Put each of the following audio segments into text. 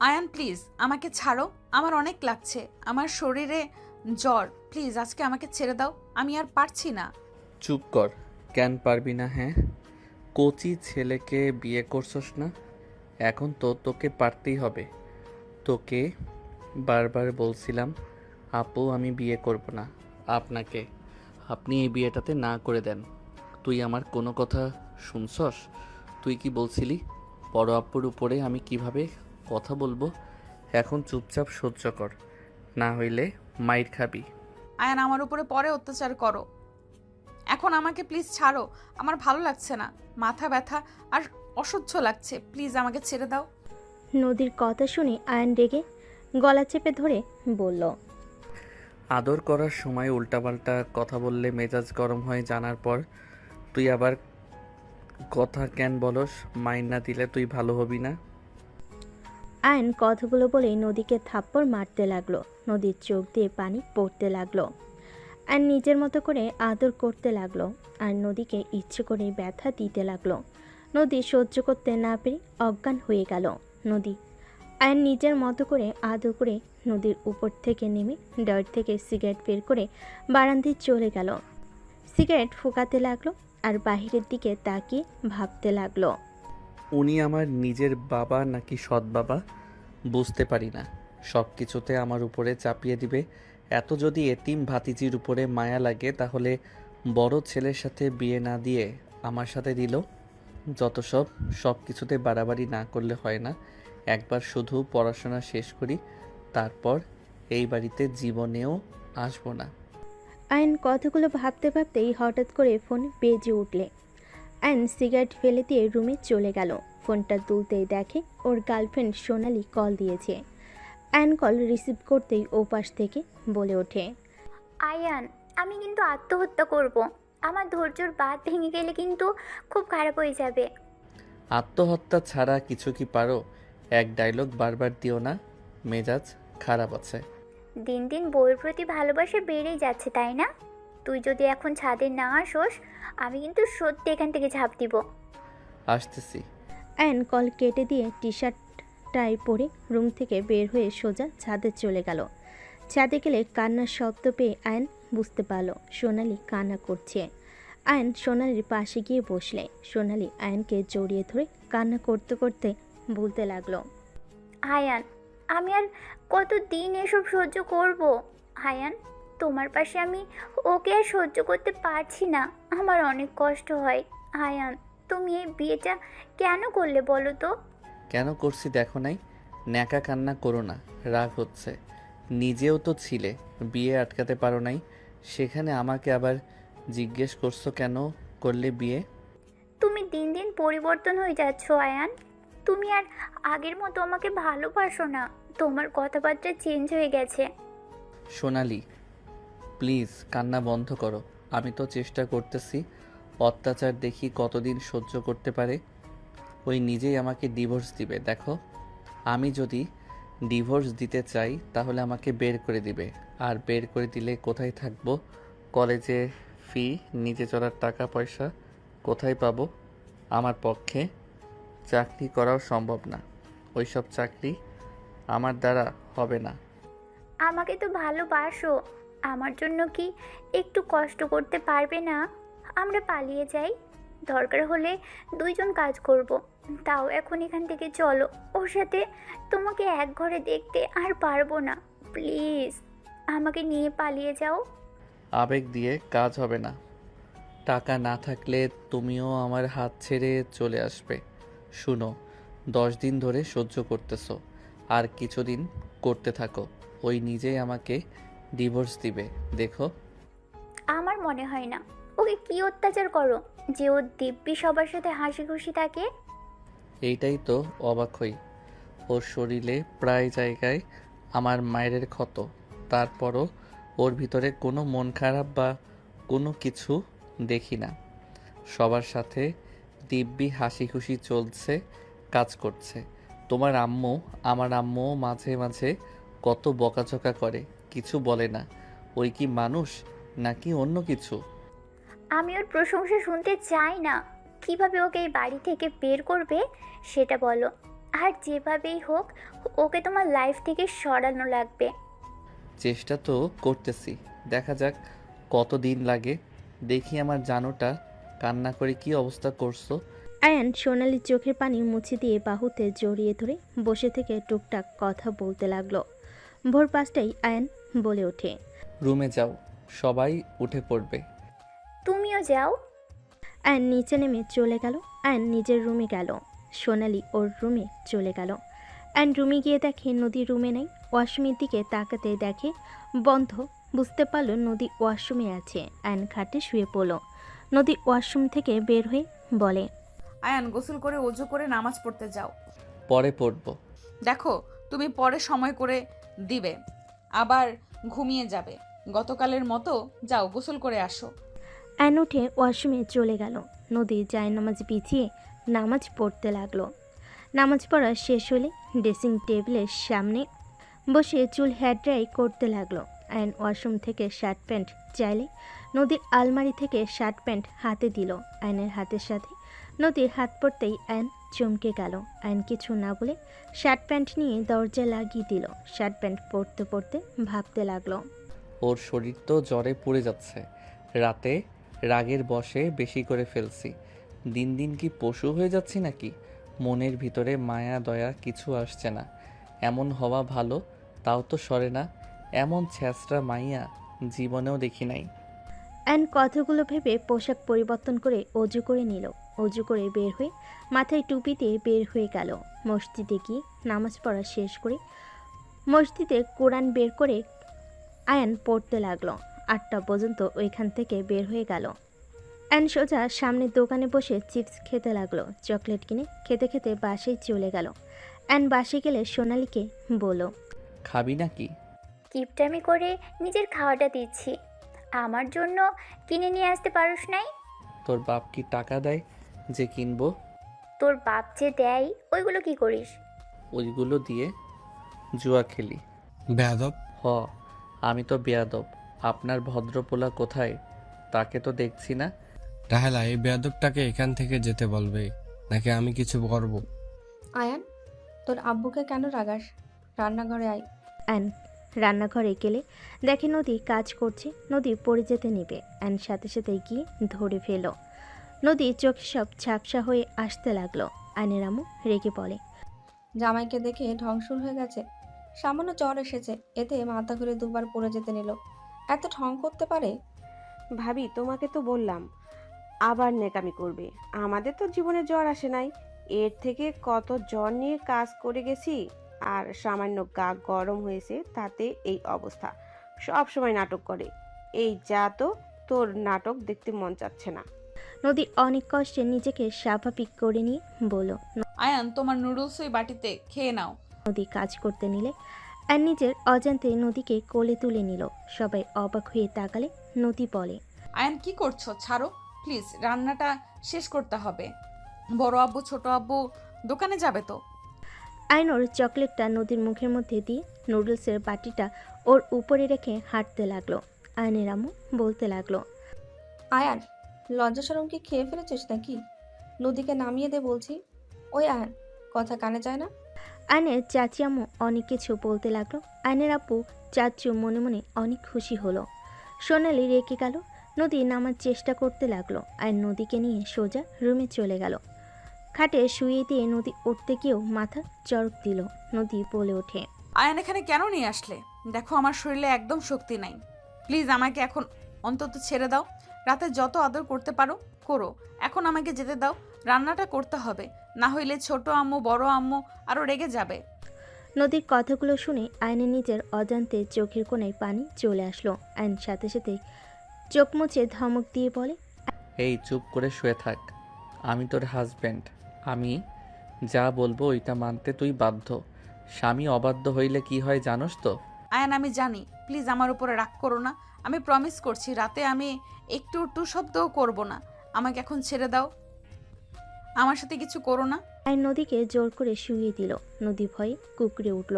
Ayaan please আমাকে ছাড়ো, আমার অনেক লাগছে, আমার শরীরে জ্বর, প্লিজ আজকে আমাকে ছেড়ে দাও, আমি আর পারছি না। চুপ কর। কেন পারবি না? হ্যাঁ, কোচি ছেলেকে বিয়ে করছস না, এখন তো তোকে পারতেই হবে। তোকে বারবার বলছিলাম আপু আমি বিয়ে করব না আপনাকে, আপনি এই বিয়েটাতে না করে দেন। তুই আমার কোনো কথা শুনছস? তুই কি বলছিলি বড় আপুর উপরে আমি কিভাবে কথা বলবো? এখন চুপচাপ সহ্য কর, না হইলে মাইর খাবি। আয়ান আমার উপরে পরে অত্যাচার করো, এখন আমাকে প্লিজ ছাড়ো, আমার ভালো লাগছে না, মাথা ব্যথা আর অসহ্য লাগছে, প্লিজ আমাকে ছেড়ে দাও। নদীর কথা শুনে আয়ন রেগে গলা চেপে ধরে বলল, আদর করার সময় উল্টাপাল্টা কথা বললে মেজাজ গরম হয় জানার পর তুই আবার কথা কেন বলস? মাইন না দিলে তুই ভালো হবি না। আয়ন কথাগুলো বলেই নদীকে থাপ্পড় মারতে লাগলো। নদীর চোখ দিয়ে পানি পড়তে লাগলো। আর নিজের মতো করে আদর করতে লাগলো, আর নদীকে ইচ্ছে করে ব্যথা দিতে লাগলো। নদী সহ্য করতে না পেরে অজ্ঞান হয়ে গেল। নদী আয়ন নিজের মতো করে আদর করে নদীর উপর থেকে নেমে ডার থেকে সিগারেট বের করে বারান্দায় চলে গেল। সিগারেট ফুঁকাতে লাগলো আর বাহিরের দিকে তাকিয়ে ভাবতে লাগলো, উনি আমার নিজের বাবা নাকি সৎ বাবা বুঝতে পারি না, সব কিছুতে আমার উপরে চাপিয়ে দিবে। এত যদি এতিম ভাতিজির উপরে মায়া লাগে তাহলে বড় ছেলের সাথে বিয়ে না দিয়ে আমার সাথে দিল। যত সব কিছুতে বাড়াবাড়ি না করলে হয় না। একবার শুধু পড়াশোনা শেষ করি, তারপর এই বাড়িতে জীবনেও আসবো না। আয়ন কথাগুলো ভাবতে ভাবতেই হঠাৎ করে ফোন বেজে উঠলে আয়ন সিগারেট ফেলে দিয়ে রুমে চলে গেল। ফোনটা তুলতেই দেখে ওর গার্লফ্রেন্ড সোনালি কল দিয়েছে। আয়ন কল রিসিভ করতেই ওপাশ থেকে বলে ওঠে, আয়ান, আমি কিন্তু আত্মহত্যা করব। আমার ধৈর্যর বাঁধ ভেঙে গেলে কিন্তু খুব খারাপ হয়ে যাবে। আত্মহত্যা ছাড়া কিছু কি পারো? এক ডায়লগ বারবার দিও না, মেজাজ খারাপ আছে। দিন দিন বউয়ের প্রতি ভালোবাসা বেড়েই যাচ্ছে, তাই না? তুই যদি এখন ছাদে না আসোস, আমি কিন্তু সত্যি এখান থেকে ঝাঁপ দিব। আসতেছি। আয়ন কল কেটে দিয়ে টি শার্টটাই পরে রুম থেকে বের হয়ে সোজা ছাদে চলে গেল। ছাদে গেলে কান্নার শব্দ পেয়ে আয়ন বুঝতে পারল সোনালি কান্না করছে। আয়ন সোনালির পাশে গিয়ে বসলে সোনালি আয়নকে জড়িয়ে ধরে কান্না করতে করতে বলতে লাগলো, আয়ান, আমি আর কতদিন এসব সহ্য করব? আয়ান, তোমার পাশে আমি ওকে আর সহ্য করতে পারছি না, আমার অনেক কষ্ট হয়। আয়ান, তুমি এই বিয়েটা কেন করলে বলো তো? কেন করছি দেখো নাই? ন্যাকা কান্না করো না, রাগ হচ্ছে। নিজেও তো ছিলে, বিয়ে আটকাতে পারো নাই, সেখানে আমাকে আবার জিজ্ঞেস করছো কেন করলে বিয়ে? তুমি দিন দিন পরিবর্তন হয়ে যাচ্ছ আয়ান, তুমি আর আগের মতো আমাকে ভালোবাসো না, তোমার কথাবার্তা চেঞ্জ হয়ে গেছে। সোনালি প্লিজ কান্না বন্ধ করো। আমি তো চেষ্টা করতেছি, অত্যাচার দেখি কতদিন সহ্য করতে পারে। ওই নিজেই আমাকে ডিভোর্স দিবে দেখো। আমি যদি ডিভোর্স দিতে চাই তাহলে আমাকে বের করে দিবে, আর বের করে দিলে কোথায় থাকবো? কলেজে ফি, নিজে চলার টাকা পয়সা কোথায় পাবো? আমার পক্ষে চাকরি করাও সম্ভব না, ওইসব চাকরি আমার দ্বারা হবে না। আমাকে তো ভালোবাসো, আমার জন্য কি একটু কষ্ট করতে পারবে না? আমরা পালিয়ে যাই, দরকার হলে দুইজন কাজ করব। তাও এখন এখান থেকে চলো, ওর সাথে তোমাকে এক ঘরে দেখতে আর পারবো না। প্লিজ আমাকে নিয়ে পালিয়ে যাও। আবেগ দিয়ে কাজ হবে না। টাকা না থাকলে তুমিও আমার হাত ছেড়ে চলে আসবে। শুনো, 10 দিন ধরে সহ্য করতেছো, আর কিছুদিন করতে থাকো। ওই নিজেই আমাকে ডিভোর্স দিবে দেখো। আমার মনে হয় না। ওকে কি অত্যাচার করো যে ও দিব্যি সবার সাথে হাসি খুশি থাকে? এইটাই তো অবাক হই, ওর শরীরে প্রায় জায়গায় আমার মায়ের ক্ষত, তারপরও ওর ভিতরে কোনো মন খারাপ বা কোনো কিছু দেখি না। সবার সাথে দিব্যি হাসি খুশি চলছে, কাজ করছে। তোমার আম্মু, আমার আম্মুও মাঝে মাঝে কত বকাঝকা করে, কিছু বলে না। ওই কি মানুষ নাকি অন্য কিছু? আমি ওর প্রশংসা শুনতে চাই না। কিভাবে ওকে এই বাড়ি থেকে বের করবে সেটা বলো। আর যেভাবেই হোক ওকে তোমার লাইফ থেকে সরানো লাগবে। চেষ্টা তো করতেছি, দেখা যাক কত দিন লাগে। দেখি আমার জানোটা কান্না করে কি অবস্থা করছো। আয়ান সোনালির চোখের পানি মুছে দিয়ে বাহুতে জড়িয়ে ধরে বসে থেকে টুকটাক কথা বলতে লাগলো। ভোর 5টায় আয়ান বলে ওঠে, রুমে যাও, সবাই উঠে পড়বে। তুমিও যাও। আয়ান নিচে নেমে চলে গেল। আয়ান নিজের রুমে গেল, সোনালি ওর রুমে চলে গেল। আয়ান রুমে গিয়ে দেখে নদী রুমে নেই। ওয়াশরুমের দিকে তাকাতে দেখে বন্ধ। বুঝতে পারল নদী ওয়াশরুমে আছে। আয়ান খাটে শুয়ে পড়ল। নদী ওয়াশরুম থেকে বের হয়ে বলে, আয়ান গোসল করে অজু করে নামাজ পড়তে যাও। পরে পড়বো। দেখো তুমি পরে সময় করে দিবে, আবার ঘুমিয়ে যাবে। গতকালের মতো যাও গোসল করে আসো। আয়ান উঠে ওয়াশরুমে চলে গেল। নদী জায়নামাজ বিছিয়ে নামাজ পড়তে লাগলো। নামাজ পড়া শেষ হলে ড্রেসিং টেবিলের সামনে বসে চুল হেয়ার ড্রাই করতে লাগলো। আয়ন ওয়াশরুম থেকে শার্ট প্যান্ট চাইলে নদীর আলমারি থেকে শার্ট প্যান্ট হাতে দিল। আয়নের হাতের সাথে নদীর হাত পড়তেই আয়ন চমকে গেল। আয়ন কিছু না বলে শার্ট প্যান্ট নিয়ে দরজা লাগিয়ে দিল। শার্ট প্যান্ট পরতে পরতে ভাবতে লাগলো, ওর শরীর তো জ্বরে পুড়ে যাচ্ছে। রাতে রাগের বশে বেশি করে ফেলছি। দিন দিন কি পশু হয়ে যাচ্ছি নাকি? মনের ভিতরে মায়া দয়া কিছু আসছে না। এমন হওয়া ভালো, তাও তো সরে না। এমন ছ্যাঁচড়া মাইয়া জীবনেও দেখি নাই। অ্যান কথাগুলো ভেবে পোশাক পরিবর্তন করে অজু করে নিল। অজু করে বের হয়ে মাথায় টুপি দিয়ে বের হয়ে গেল। মসজিদে গিয়ে নামাজ পড়া শেষ করে মসজিদে কোরআন বের করে আয়ান পড়তে লাগলো। 8টা পর্যন্ত ওইখান থেকে বের হয়ে গেল। অ্যান সোজা সামনের দোকানে বসে চিপস খেতে লাগলো। চকলেট কিনে খেতে খেতে বাসায় চলে গেল। অ্যান বাসে গেলে সোনালীকে বলল, খাবি নাকি? কিপটামি করে নিজের খাওয়াটা দিচ্ছি, আমার জন্য কিনে নিয়ে আসতে পারোস নাই? তোর বাপ কি টাকা দেয় যে কিনবো? তোর বাপ যে দেয় ওইগুলো কি করিস? ওইগুলো দিয়ে জুয়া খেলি। বেয়াদব। হ, আমি তো বেয়াদব। আপনার ভদ্রপোলা কোথায়? তাকে তো দেখছি না। রাহেলা, এই বেয়াদবটাকে এখান থেকে যেতে বলবে, নাকি আমি কিছু করব? আয়ান, তোর আব্বুকে কেন রাগাস? রান্নাঘরে আয়। অ্যান রান্নাঘরে গেলে দেখে নদী কাজ করছে। নদী পড়ে যেতে নেবে। অ্যান সাথে সাথে গিয়ে ধরে ফেল। নদী চোখে সব ঝাপসা হয়ে আসতে লাগলো। আয়নের আম্মু রেগে বলে, জামাইকে দেখে ঢং শুরু হয়ে গেছে। সামান্য জ্বর এসেছে, এতে মাথা ঘুরে দুবার পড়ে যেতে নিল। এত ঢং করতে পারে? ভাবি, তোমাকে তো বললাম আবার নেকামি করবে। আমাদের তো জীবনে জ্বর আসে নাই, এর থেকে কত জ্বর নিয়ে কাজ করে গেছি। আর সামান্য গা গরম হয়েছে তাতে এই অবস্থা। সব সময় নাটক করে। এই যা তো, তোর নাটক দেখতে মন চাচ্ছে না। নদী অনেক কষ্টে নিজেকে স্বাভাবিক করে নিয়ে বলল। আয়ান তোমার নুডলস ওই বাটিতে খেয়ে নাও। নদী কাজ করতে নিলে আর নিজের অজান্তে নদীকে কোলে তুলে নিল। সবাই অবাক হয়ে তাকালে নদী বলে, আয়ান কি করছো? ছাড়ো প্লিজ, রান্নাটা শেষ করতে হবে। বড় আব্বু ছোট আব্বু দোকানে যাবে তো। আয়নোর চকলেটটা নদীর মুখের মধ্যে দিয়ে নুডলসের বাটিটা ওর উপরে রেখে হাঁটতে লাগলো। আয়নের আম্মু বলতে লাগলো, আয়ান, লজ্জা শরম কি খেয়ে ফেলেছিস নাকি? নদীকে নামিয়ে দে বলছি। ওই আয়ান, কথা কানে যায় না? আয়নের চাচি আম্মু অনেক কিছু বলতে লাগলো। আয়নের আব্বু চাচু মনে মনে অনেক খুশি হলো। সোনালি রেখে গেল। নদী নামার চেষ্টা করতে লাগলো। আয়ন নদীকে নিয়ে সোজা রুমে চলে গেল। খাটে শুয়ে দিয়ে নদী উঠতে গিয়েও মাথা চড়ক দিল। নদী বলে ওঠে, আয়ান এখানে কেন নিয়ে আসলে? দেখো আমার শরীরে একদম শক্তি নাই। প্লিজ আমাকে এখন অন্তত ছেড়ে দাও। রাতে যত আদর করতে পারো করো, এখন আমাকে যেতে দাও। রান্নাটা করতে হবে, না হইলে ছোট আম্মু বড় আম্মু আরো রেগে যাবে। নদীর কথাগুলো শুনে আয়নের নিজের অজান্তে চোখের কোণায় পানি চলে আসলো। আয়ন সাথে সাথে চোখ মুছে ধমক দিয়ে বলে, এই চুপ করে শুয়ে থাক। আমি তোর হাজব্যান্ড। আমি যা বলবো ওইটা মানতে তুই বাধ্য। স্বামী অবাধ্য হইলে কি হয় জানোস তো? আয়ান আমি জানি, প্লিজ আমার উপরে রাগ করো না। আমি প্রমিস করছি রাতে আমি একটু টু শব্দও করবো না। আমাকে এখন ছেড়ে দাও, আমার সাথে কিছু করো না। আয়ন নদীকে জোর করে শুইয়ে দিল। নদী ভয়ে কুকড়ে উঠল।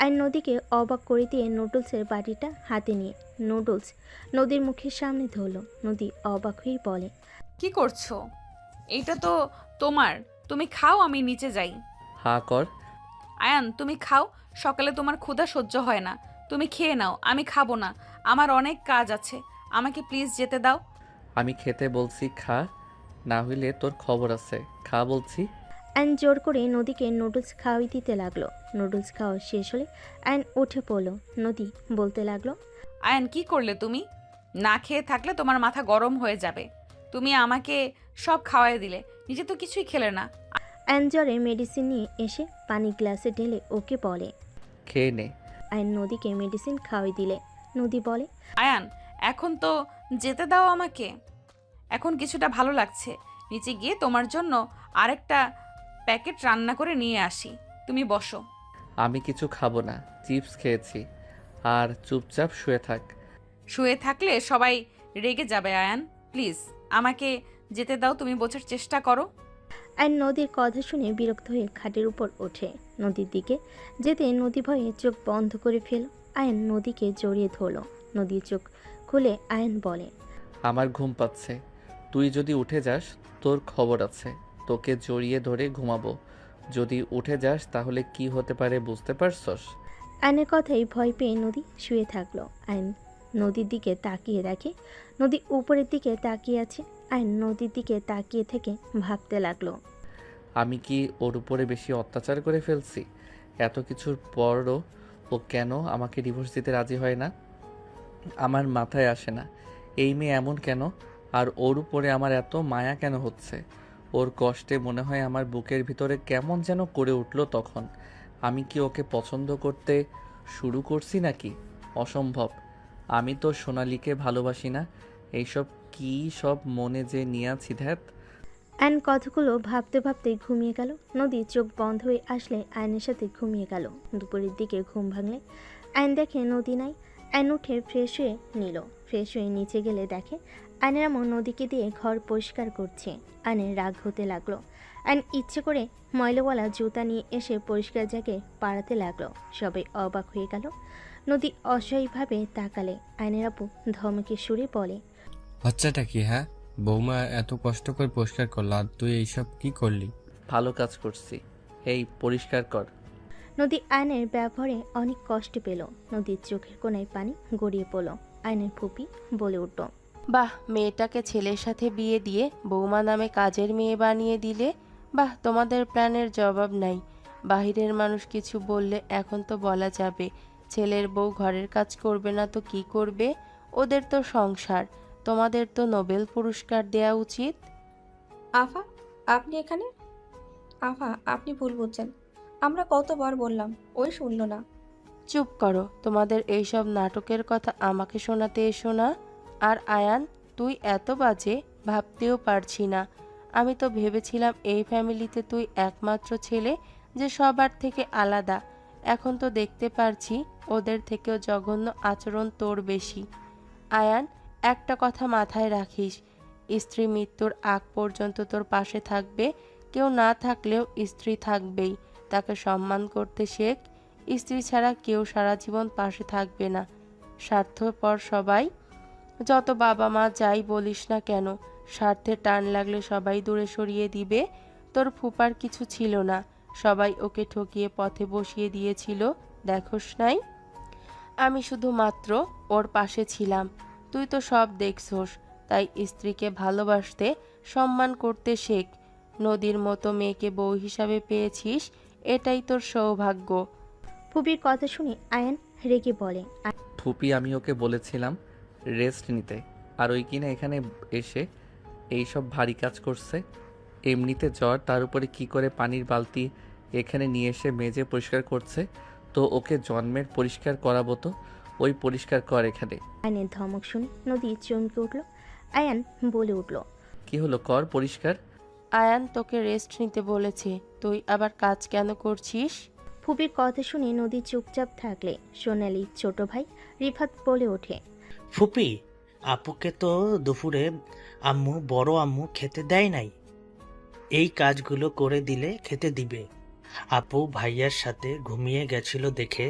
আয়ন নদীকে অবাক করে দিয়ে নুডলসের বাটিটা হাতে নিয়ে নুডলস নদীর মুখের সামনে ধরল। নদী অবাক হয়ে বলে, কি করছো? এইটা তো তোমার, তুমি খাও, আমি নিচে যাই। হা কর। আয়ান তুমি খাও, সকালে তোমার ক্ষুধা সহ্য হয় না। তুমি খেয়ে নাও, আমি খাবো না, আমার অনেক কাজ আছে। আমাকে প্লিজ যেতে দাও। আমি খেতে বলছি খা, না হইলে তোর খবর আছে। খা বলছি। আয়ন জোর করে নদীকে নুডলস খাওয়াই দিতে লাগলো। নুডলস খাওয়া শেষ হলে আয়ন উঠে পড়লো। নদী বলতে লাগলো, আয়ান কি করলে তুমি? না খেয়ে থাকলে তোমার মাথা গরম হয়ে যাবে। তুমি আমাকে সব খাওয়াই দিলে, নিজে তো কিছুই খেলে না। আয়ন জ্বরে মেডিসিন নিয়ে এসে পানি গ্লাসে ঢেলে ওকে বলে। খেয়ে নে। আয়ন নদীকে মেডিসিন খাওয়াই দিলে নদী বলে, আয়ান এখন তো যেতে দাও আমাকে। এখন কিছুটা ভালো লাগছে। নিচে গিয়ে তোমার জন্য আরেকটা প্যাকেট রান্না করে নিয়ে আসি, তুমি বসো। আমি কিছু খাবো না, চিপস খেয়েছি। আর চুপচাপ শুয়ে থাক। শুয়ে থাকলে সবাই রেগে যাবে। আয়ান প্লিজ আমাকে যেতে দাও, তুমি বোঝার চেষ্টা করো। আয়ন নদীর কথা শুনে বিরক্ত হয়ে খাটের উপর ওঠে। নদীর দিকে যেতে নদী ভয়ে চোখ বন্ধ করে ফেল। আয়ন নদীকে জড়িয়ে ধরল। নদীর চোখ খুলে আয়ন বলে, আমার ঘুম পাচ্ছে। তুই যদি উঠে যাস তোর খবর আছে। তোকে জড়িয়ে ধরে ঘুমাবো। যদি উঠে যাস তাহলে কি হতে পারে বুঝতে পারছস? আয়নের কথাই ভয় পেয়ে নদী শুয়ে থাকলো। আয়ন নদীর দিকে তাকিয়ে দেখে নদী উপরের দিকে তাকিয়ে আছে। আয়ন নদীর দিকে তাকিয়ে থেকে ভাবতে লাগলো, আমি কি ওর উপরে বেশি অত্যাচার করে ফেলছি? এত কিছুর পরও ও কেন আমাকে ডিভোর্স দিতে রাজি হয় না? আমার মাথায় আসে না এই মেয়ে এমন কেন, আর ওর উপরে আমার এত মায়া কেন হচ্ছে? ওর কষ্টে মনে হয় আমার বুকের ভিতরে কেমন যেন করে উঠলো তখন। আমি কি ওকে পছন্দ করতে শুরু করছি নাকি? অসম্ভব। আমি তো সোনালীকে ভালোবাসি না। এইসব কি সব মনে যে নিয়ে আছি ধ্যাত। আয়ন কথাগুলো ভাবতে ভাবতে ঘুমিয়ে গেল। নদী চোখ বন্ধ হয়ে আসলে আয়নের সাথে ঘুমিয়ে গেল। দুপুরের দিকে ঘুম ভাঙলে আয়ন দেখে নদী নাই। আয়ন উঠে ফ্রেশ হয়ে নিল। ফ্রেশ হয়ে নিচে গেলে দেখে আয়নের আম্মু নদীকে দিয়ে ঘর পরিষ্কার করছে। আয়নের রাগ হতে লাগলো। আয়ন ইচ্ছে করে ময়লাওয়ালা জুতা নিয়ে এসে পরিষ্কার জায়গায় পাড়াতে লাগলো। সবাই অবাক হয়ে গেল। নদী অসহায়ভাবে তাকালে। আয়নের আব্বু ধমকে সুরে বলে, হচ্ছেটা কি? হ্যাঁ, বৌমা এত কষ্ট করে পরিষ্কার করলো আর তুই এইসব কি করলি? ভালো কাজ করছি। এই পরিষ্কার কর। নদী আয়নের ব্যবহারে অনেক কষ্ট পেল। নদীর চোখের কোণায় পানি গড়িয়ে পড়ল। আয়নের ফুপি বলে উঠল, বাহ, মেয়েটাকে ছেলের সাথে বিয়ে দিয়ে বৌমা নামে কাজের মেয়ে বানিয়ে দিলে। বাহ, তোমাদের প্ল্যানের জবাব নাই। বাহিরের মানুষ কিছু বললে এখন তো বলা যাবে ছেলের বউ ঘরের কাজ করবে না তো কি করবে? ওদের তো সংসার। তোমাদের তো নোবেল পুরস্কার দেয়া উচিত। আফা, আপনি এখানে? আফা, আপনি ভুল বুঝছেন। আমরা কতবার বললাম, ওই শুনলো না। চুপ করো, তোমাদের এইসব নাটকের কথা আমাকে শোনাতে এসো না। আর আয়ান, তুই এত বাজে ভাবতেও পারছি না। আমি তো ভেবেছিলাম এই ফ্যামিলিতে তুই একমাত্র ছেলে যে সবার থেকে আলাদা। এখন তো দেখতে পারছি ওদের থেকেও জঘন্য আচরণ তোর বেশি। আয়ান, একটা কথা মাথায় রাখিস, স্ত্রী মৃত্যুর আগ পর্যন্ত তোর পাশে থাকবে। কেউ না থাকলেও স্ত্রী থাকবেই। তাকে সম্মান করতে শেখ। স্ত্রী ছাড়া কেউ সারা জীবন পাশে থাকবে না। স্বার্থপর সবাই। যত বাবা মা যাই বলিস না কেন, স্বার্থে টান লাগলে সবাই দূরে সরিয়ে দিবে। তোর ফুপার কিছু ছিল না, সবাই ওকে ঠকিয়ে পথে বসিয়ে দিয়েছিল, দেখোস নাই? আমি শুধু মাত্র ওর পাশে ছিলাম। তুই তো সব দেখছোস। তাই স্ত্রীকে ভালোবাসতে, সম্মান করতে শেখ। নদীর মতো মেয়েকে বউ হিসাবে পেয়েছিস, এটাই তোর সৌভাগ্য। ফুপির কথা শুনে আয়ন রেগে বলে, ফুপি, আমি ওকে বলেছিলাম রেস্ট নিতে, আর ওই কিনা এখানে এসে এইসব ভারী কাজ করছে। এমনিতে জ্বর, তার উপরে কি করে পানির বালতি এখানে নিয়ে এসে মেজে পরিষ্কার করছে। তো ওকে জন্মের পরিষ্কার করাবো তো, ওই পরিষ্কার কর এখানে। আয়নের ধমক শুনে নদী চমকে উঠল। আয়ান বলে উঠল, কি হলো, কর পরিষ্কার। আয়ান তোকে রেস্ট নিতে বলেছে, তুই আবার কাজ কেন করছিস? ফুপির কথা শুনে নদী চুপচাপ থাকলে সোনালি ছোট ভাই রিফাত বলে ওঠে, ফুপি, আপুকে তো দুপুরে বড় আম্মু খেতে দেয় নাই। এই কাজগুলো করে দিলে খেতে দিবে। আপু ভাইয়ার সাথে ঘুমিয়ে গেছিল দেখে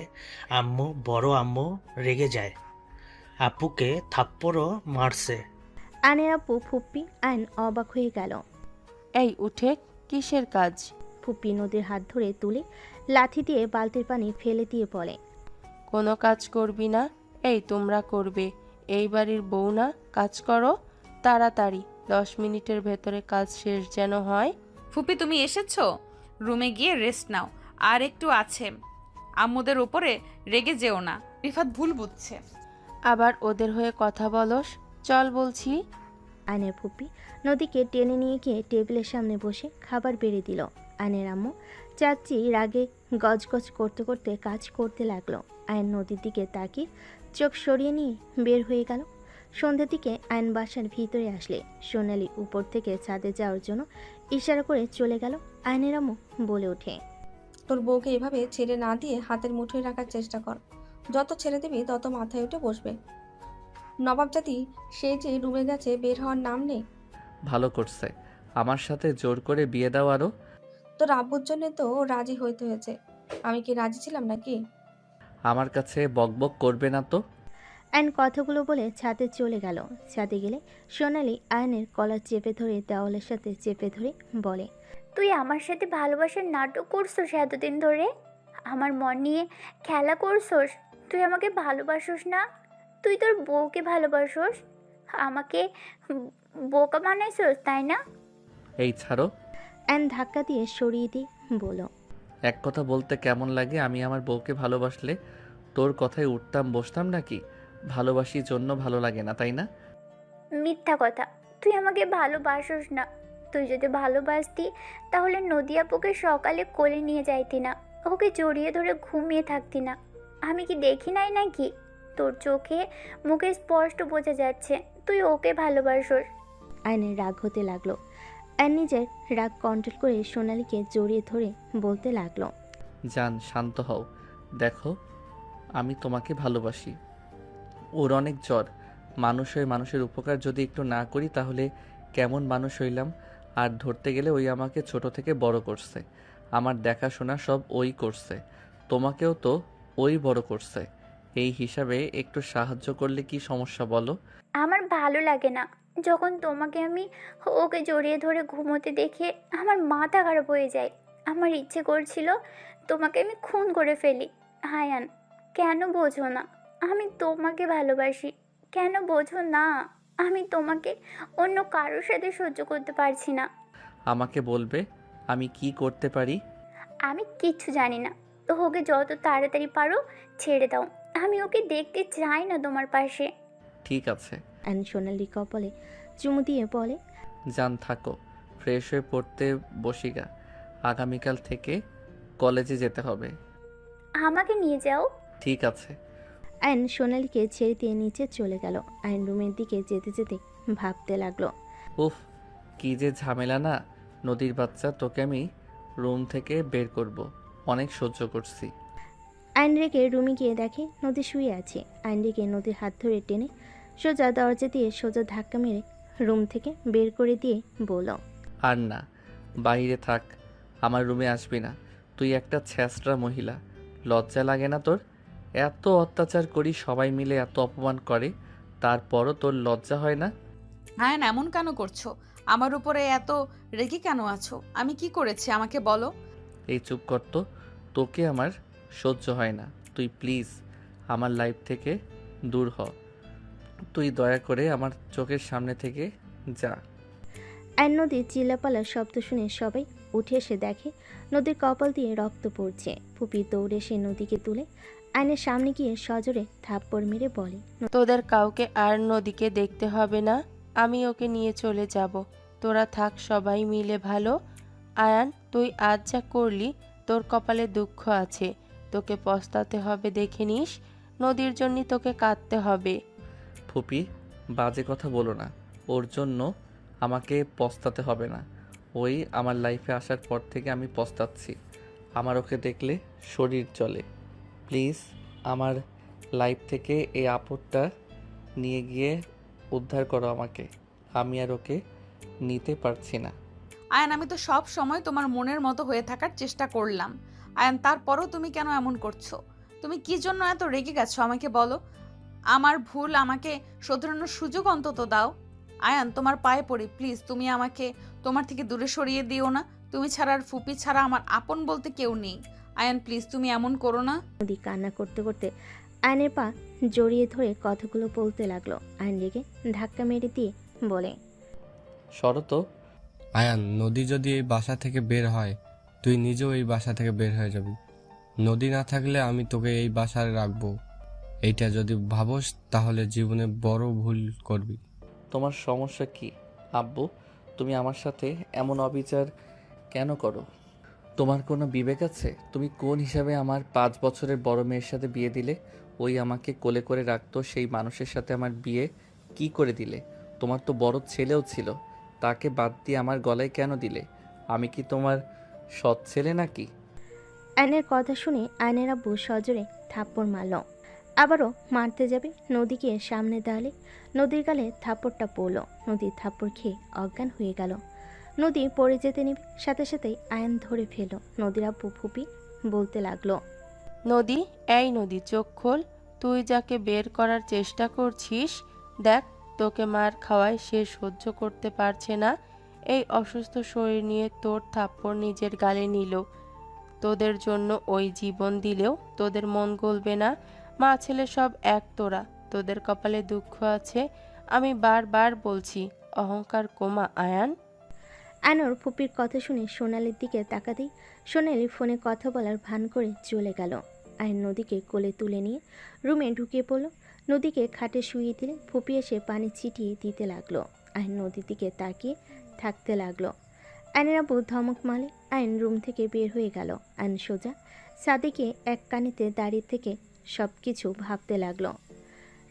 বড় আম্মু রেগে যায়। আপুকে থাপ্পড়ও মারছে। আয়নের আপু ফুপ্পি আয়ন অবাক হয়ে গেল। এই উঠে, কিসের কাজ? ফুপি নদীর হাত ধরে তুলে লাথি দিয়ে বালতির পানি ফেলে দিয়ে বলে, কোনো কাজ করবি না? এই তোমরা করবে, এই বাড়ির বউ না? কাজ করো তাড়াতাড়ি, 10 মিনিটের ভেতরে কাজ শেষ যেন হয়। ফুপি তুমি এসেছো, রুমে গিয়ে রেস্ট নাও, আর একটু আছে। আম্মুদের উপরে রেগে যেও না, রিফাত ভুল বুঝছে। আবার ওদের হয়ে কথা বলস, চল বলছি। আয়নের ফুপি নদীকে টেনে নিয়ে গিয়ে টেবিলের সামনে বসে খাবার বেড়ে দিল। আয়নের আম্মু চাচি রাগে গজগজ করতে করতে কাজ করতে লাগলো। আয়ন নদীর দিকে তাকিয়ে চোখ সরিয়ে নিয়ে বের হয়ে গেল। সন্ধ্যের দিকে আয়ন বাসার ভিতরে আসলে সোনালি উপর থেকে ছাদে যাওয়ার জন্য ইশারা করে চলে গেল। আয়নের আম্মু বলে ওঠে, তোর বউকে এভাবে ছেড়ে না দিয়ে হাতের মুঠোয় রাখার চেষ্টা কর। যত ছেড়ে দিবি তত মাথায় উঠে বসবে। নবাব জাতি সে যে রুমে গেছে, বের হওয়ার নাম নেই। ভালো করছে, আমার সাথে জোর করে বিয়ে দাও আরো। তোর আব্বুর জন্য তো রাজি হইতে হয়েছে, আমি কি রাজি ছিলাম নাকি? আমার কাছে বকবক করবে না তো। আয়ন কথাগুলো বলে ছাদে চলে গেল। ছাদে গেলে সোনালি আয়নের কলার চেপে ধরে দেওয়ালের সাথে চেপে ধরে বলে, তুই আমার সাথে ভালোবাসার নাটক করছোস এতদিন ধরে, আমার মন নিয়ে খেলা করছোস। তুই আমাকে ভালোবাসোস না, তুই তোর বউকে ভালোবাসোস, আমাকে বোকা বানাইছোস, তাই না? এই ছাড়ো। আয়ন ধাক্কা দিয়ে সরিয়ে দিয়ে বলল, এক কথা বলতে কেমন লাগে, আমি আমার বউকে ভালোবাসলে তোর কথায় উঠতাম বসতাম নাকি? ভালোবাসি জন্য ভালো লাগে না, তাই না? মিথ্যা কথা, তুই আমাকে ভালোবাসোস না। তুই যদি ভালোবাসতি তাহলে নদী আপুকে সকালে কোলে নিয়ে যাইতি না, ওকে জড়িয়ে ধরে ঘুমিয়ে থাকতি না। আমি কি দেখি নাই নাকি? তোর চোখে মুখে স্পষ্ট বোঝা যাচ্ছে তুই ওকে ভালোবাসোস। আয়নের রাগ হতে লাগলো। আয়ন নিজের রাগ কন্ট্রোল করে সোনালীকে জড়িয়ে ধরে বলতে লাগলো, জান শান্ত হও, দেখো আমি তোমাকে ভালোবাসি। ওর অনেক জ্বর, মানুষ হয়ে মানুষের উপকার যদি একটু না করি তাহলে কেমন মানুষ হইলাম? আর ধরতে গেলে ওই আমাকে ছোট থেকে বড় করছে, আমার দেখাশোনা সব ওই করছে, তোমাকেও তো ওই বড় করছে। এই হিসাবে একটু সাহায্য করলে কি সমস্যা বলো? আমার ভালো লাগে না যখন তোমাকে আমি ওকে জড়িয়ে ধরে ঘুমোতে দেখে আমার মাথা খারাপ হয়ে যায়। আমার ইচ্ছে করছিল তোমাকে আমি খুন করে ফেলি। হায়ান, কেন বোঝো না? আমি তোমাকে ভালোবাসি, কেন বোঝো না? আমি তোমাকে অন্য কারোর সাথে সহ্য করতে পারছি না। আমাকে বলবে আমি কি করতে পারি? আমি কিচ্ছু জানি না, তো ওকে যত তাড়াতাড়ি পারো ছেড়ে দাও। আমি ওকে দেখতে চাই না তোমার পাশে। ঠিক আছে। আয়ন সোনালি কপালে চুমু দিয়ে বলে, জান থাকো, ফ্রেশ হয়ে পড়তে বসিগা, আগামীকাল থেকে কলেজে যেতে হবে। আমাকে নিয়ে যাও। ঠিক আছে। আয়ন সোনালীকে ছেড়ে দিয়ে নিচে চলে গেল। আয়ন রুমের দিকে যেতে যেতে ভাবতে লাগলো, উফ, কি যে ঝামেলা না। নদীর বাচ্চা, তোকে আমি রুম থেকে বের করব, অনেক সহ্য করছি। আয়ন রেগে রুমে গিয়ে দেখে নদী শুয়ে আছে। আয়ন রেগে নদীর হাত ধরে টেনে সোজা দরজা দিয়ে সোজা ধাক্কা মেরে রুম থেকে বের করে দিয়ে বলল, আর না, বাইরে থাক, আমার রুমে আসবি না। তুই একটা ছ্যাঁচড়া মহিলা, লজ্জা লাগে না তোর? এত অত্যাচার করি, সবাই মিলে এত অপমান করে, তারপরও তোর লজ্জা হয় না? আয়ন এমন কেন করছো? আমার উপরে এত রেগে কেন আছো? আমি কি করেছি আমাকে বলো। এই চুপ কর তো, তোকে আমার সহ্য হয় না। তুই প্লিজ আমার লাইফ থেকে দূর হ, তুই দয়া করে আমার চোখের সামনে থেকে যা। আয়ন নদীর চিল্লাপালার শব্দ শুনে সবাই উঠে এসে দেখে নদীর কপাল দিয়ে রক্ত পড়ছে। ফুপি দৌড়ে এসে নদীকে তুলে আয়নের সামনে গিয়ে সজোরে থাপ্পড় মেরে বলে, তোদের কাউকে আর নদীকে দেখতে হবে না, আমি ওকে নিয়ে চলে যাব। তোরা থাক সবাই মিলে ভালো। আয়ান, তুই আজ যা করলি তোর কপালে দুঃখ আছে, তোকে পস্তাতে হবে দেখে নিস। নদীর জন্য তোকে কাঁদতে হবে। ফুপি, বাজে কথা বলো না, ওর জন্য আমাকে পস্তাতে হবে না। ওই আমার লাইফে আসার পর থেকে আমি পস্তাচ্ছি, আমার ওকে দেখলে শরীর চলে। প্লিজ আমার লাইফ থেকে এই আপদটা নিয়ে গিয়ে উদ্ধার করো আমাকে, আমি আর ওকে নিতে পারছি না। আয়ন আমি তো সব সময় তোমার মনের মতো হয়ে থাকার চেষ্টা করলাম। আয়ন তারপরও তুমি কেন এমন করছো? তুমি কি জন্য এত রেগে গেছো আমাকে বলো। আমার ভুল, আমাকে শোধরানোর সুযোগ অন্তত দাও। আয়ান তোমার পায়ে পড়ি, প্লিজ তুমি আমাকে তোমার থেকে দূরে সরিয়ে দিও না। তুমি ছাড়া আর ফুপি ছাড়া আমার আপন বলতে কেউ নেই। আয়ান প্লিজ তুমি এমন করো না। নদী কান্না করতে করতে আয়নের পা জড়িয়ে ধরে কথাগুলো বলতে লাগলো। আয়ন রেগে ধাক্কা মেরে দিয়ে বলে, সরো তো। আয়ান, নদী যদি এই বাসা থেকে বের হয়, তুই নিজেও এই বাসা থেকে বের হয়ে যাবি। নদী না থাকলে আমি তোকে এই বাসায় রাখবো। এইটা যদি ভাবস তাহলে জীবনে বড় ভুল করবি। তোমার সমস্যা কি আব্বু? তুমি আমার সাথে এমন অবিচার কেন করো? তোমার কোনো বিবেক আছে? তুমি কোন হিসাবে আমার 5 বছরের বড় মেয়ের সাথে বিয়ে দিলে? ওই আমাকে কোলে করে রাখতো, সেই মানুষের সাথে আমার বিয়ে কি করে দিলে? তোমার তো বড় ছেলেও ছিল, তাকে বাদ দিয়ে আমার গলায় কেন দিলে? আমি কি তোমার সৎ ছেলে নাকি? আয়নের কথা শুনে আয়নের আব্বু সজোরে থাপ্পড় মারল। আবারও মারতে যাবে নদীকে সামনে দাঁড়ালে নদীর গালে থাপ্পড়টা পড়ল। নদীর থাপ্পড় খেয়ে অজ্ঞান হয়ে গেল। নদী পড়ে যেতে নিবে, সাথে সাথেই আয়ন ধরে ফেলল। নদীর আব্বু ফুপি বলতে লাগলো, নদী, এই নদী, চোখ খোল। তুই যাকে বের করার চেষ্টা করছিস, দেখ তোকে মার খাওয়ায় সে সহ্য করতে পারছে না। এই অসুস্থ শরীর নিয়ে তোর থাপ্পড় নিজের গালে নিল। তোদের জন্য ওই জীবন দিলেও তোদের মন গলবে না। মা ছেলে সব এক তোরা, তোদের কপালে দুঃখ আছে। আমি বারবার বলছি, অহংকার কমা আয়ান। আয়নর ফুপির কথা শুনে সোনালির দিকে তাকাতেই সোনালি ফোনে কথা বলার ভান করে চলে গেল। আয়ন নদীকে কোলে তুলে নিয়ে রুমে ঢুকিয়ে পড়ল। নদীকে খাটে শুইয়ে দিলে ফুপি এসে পানি ছিটিয়ে দিতে লাগলো। আয়ন নদীর দিকে তাকিয়ে থাকতে লাগলো। আয়নের আব্বু ধমক মারলে আয়ন রুম থেকে বের হয়ে গেল। আয়ন সোজা সাদিকে এক কানিতে দাঁড়িয়ে থেকে সব কিছু ভাবতে লাগলো।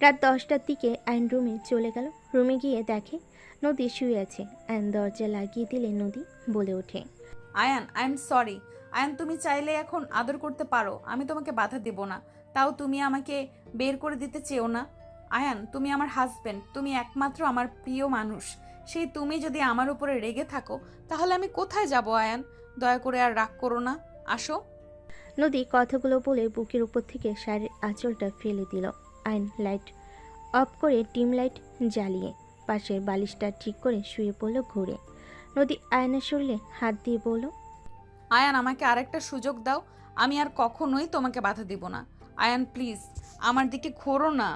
রাত 10টার দিকে আয়ন রুমে চলে গেল। রুমে গিয়ে দেখে নদী শুয়ে আছে। আয়ন দরজা লাগিয়ে দিলে নদী বলে ওঠে, Ayaan I am sorry. Ayaan তুমি চাইলে এখন আদর করতে পারো, আমি তোমাকে বাধা দেব না। তাও তুমি আমাকে বের করে দিতে চেও না। আয়ান তুমি আমার হাজবেন্ড, তুমি একমাত্র আমার প্রিয় মানুষ। সেই তুমি যদি আমার উপরে রেগে থাকো তাহলে আমি কোথায় যাব? আয়ান দয়া করে আর রাগ করো না, আসো। নদী কথাগুলো বলে বুকের উপর থেকে শাড়ির আঁচলটা ফেলে দিল। আয়ন লাইট অফ করে ডিম লাইট জ্বালিয়ে পাশের বালিশটা ঠিক করে শুয়ে পড়ল ঘুরে। নদী আয়নের শরীরে হাত দিয়ে বলল, আয়ান আমাকে আরেকটা সুযোগ দাও, আমি আর কখনোই তোমাকে বাধা দিব না। আয়ান প্লিজ আমার দিকে ঘোরো না।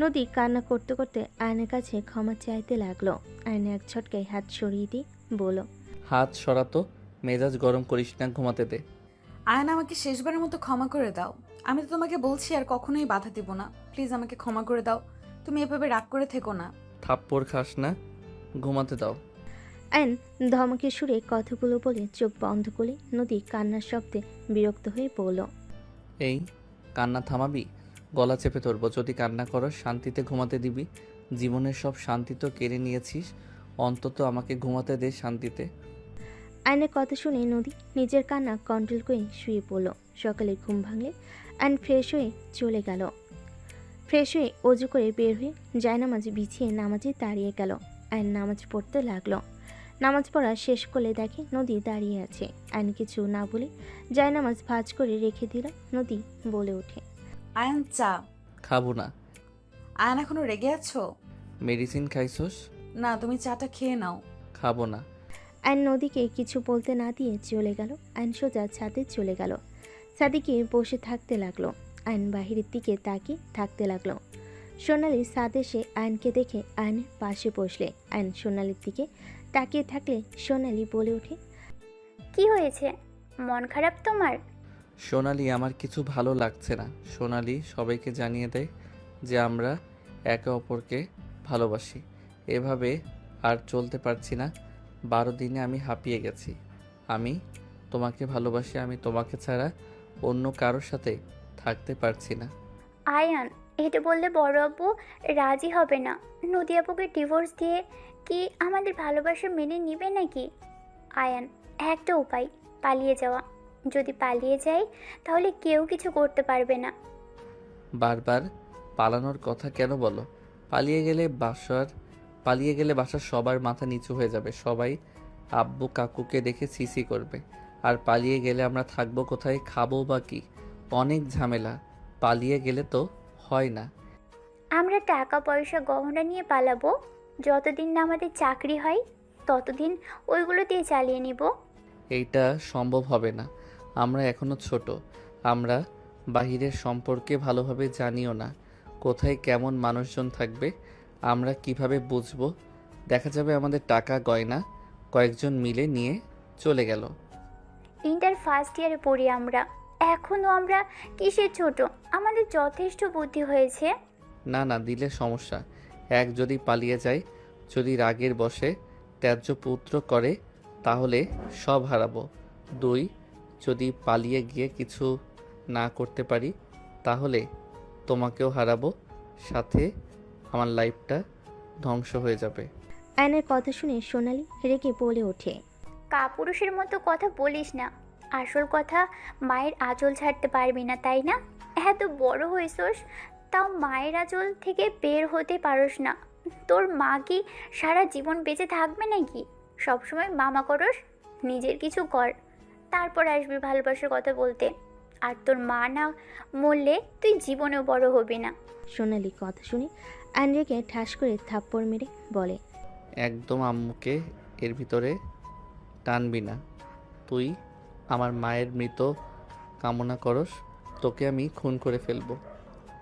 নদী কান্না করতে করতে আয়নের কাছে ক্ষমা চাইতে লাগলো। আয়ন এক ঝটকায় হাত সরিয়ে দিয়ে বলল, হাত সরাতো, মেজাজ গরম করিস না, ঘুমাতে দে। আয়ান আমাকে শেষবারের মতো ক্ষমা করে দাও। আমি তো তোমাকে বলছি আর কখনোই বাধা দিব না। প্লিজ আমাকে ক্ষমা করে দাও। তুমি এভাবে রাগ করে থেকো না। থাপ্পড় খাস না, ঘুমাতে দাও। আয়ন ধমকে সুরে কথাগুলো বলে চোখ বন্ধ করে নদী কান্নার শব্দে বিরক্ত হয়ে বলল, এই কান্না থামাবি? গলা চেপে ধরবো যদি কান্না করো। শান্তিতে ঘুমাতে দিবি? জীবনের সব শান্তি তো কেড়ে নিয়েছিস, অন্তত আমাকে ঘুমাতে দে শান্তিতে। আয়নের কথা শুনে নদী নিজের কান্না কন্ট্রোল করে শুয়ে পড়ল। সকালে ঘুম ভাঙলে আয়ন ফ্রেশ হয়ে চলে গেল। ফ্রেশ হয়ে অজু করে বের হয়ে জায়নামাজ বিছিয়ে নামাজে দাঁড়িয়ে গেল। আয়ন নামাজ পড়তে লাগলো। নামাজ পড়া শেষ করলে দেখে নদী দাঁড়িয়ে আছে। আয়ন কিছু না বলে জায়নামাজ ভাঁজ করে রেখে দিল। নদী বলে ওঠে, আয়ান চা। খাবো না। আয়ান এখনো রেগে আছো? মেডিসিন খাইছস? না, তুমি চাটা খেয়ে নাও। খাবো না। আয়ন নদীকে কিছু বলতে না দিয়ে চলে গেল। আয়ন সোজা ছাদে চলে গেল। সাদিকে বসে থাকতে লাগলো। আয়ন বাহিরের দিকে তাকিয়ে থাকতে লাগলো। সোনালি ছাদ এসে আয়নকে দেখে আয়নের পাশে বসলে। আয়ন সোনালির দিকে তাকিয়ে থাকলে সোনালি বলে ওঠে, কি হয়েছে? মন খারাপ তোমার? সোনালি, আমার কিছু ভালো লাগছে না। সোনালি সবাইকে জানিয়ে দেয় যে আমরা একে অপরকে ভালোবাসি। এভাবে আর চলতে পারছি না। 12 দিনে আমি হাঁপিয়ে গেছি। আমি তোমাকে ভালোবাসি। আমি তোমাকে ছাড়া অন্য কারোর সাথে থাকতে পারছি না। আয়ান, এটা বললে বড় আব্বু রাজি হবে না। নদী আপুকে ডিভোর্স দিয়ে কি আমাদের ভালোবাসা মেনে নিবে নাকি? আয়ান, একটা উপায়, পালিয়ে যাওয়া। যদি পালিয়ে যাই তাহলে কেউ কিছু করতে পারবে না। বারবার পালানোর কথা কেন বলো? পালিয়ে গেলে বাসার সবার মাথা নিচু হয়ে যাবে। সবাই আব্বু কাকুকে দেখে সিসি করবে। আর পালিয়ে গেলে আমরা থাকবো কোথায়, খাবো বা কি? অনেক ঝামেলা। পালিয়ে গেলে তো হয় না। আমরা টাকা পয়সা গহনা নিয়ে পালাবো। যতদিন না আমাদের চাকরি হয় ততদিন ওইগুলো দিয়ে চালিয়ে নিব। এইটা সম্ভব হবে না। আমরা এখনো ছোট। আমরা বাহিরের সম্পর্কে ভালোভাবে জানিও না। কোথায় কেমন মানুষজন থাকবে আমরা কিভাবে বুঝবো? দেখা যাবে আমাদের টাকা গয়না কয়েকজন মিলে নিয়ে চলে গেল। ইন্টার ফার্স্ট ইয়ারে পড়ি আমরা, এখনও আমরা কিসের ছোট? আমাদের যথেষ্ট বুদ্ধি হয়েছে। না না, দিলে সমস্যা। এক, যদি পালিয়ে যায়, যদি রাগের বশে ত্যায্য পুত্র করে, তাহলে সব হারাবো। দুই, যদি পালিয়ে গিয়ে কিছু না করতে পারি, তাহলে তোমাকেও হারাবো, সাথে আমার লাইফটা ধ্বংস হয়ে যাবে। আয়নের কথা শুনে সোনালি রেগে বলে ওঠে। কাপুরুষের মতো কথা বলিস না। আসল কথা, মায়ের আঁচল ছাড়তে পারবি না, তাই না? এত বড় হয়েছোস, তাও মায়ের আঁচল থেকে বের হতে পারোস না। তোর মা কি সারা জীবন বেঁচে থাকবে নাকি? সবসময় মামা করস, নিজের কিছু কর, তারপর আসবি ভালোবাসার কথা বলতে। আর তোর মা না মরলে তুই জীবনেও বড় হবি না। সোনালি কথা শুনে আয়ন রেগে ঠাস করে থাপ্পড় মেরে বলে। একদম আম্মুকে এর ভিতরে টানবি না। তুই আমার মায়ের মৃত কামনা করস, তোকে আমি খুন করে ফেলবো।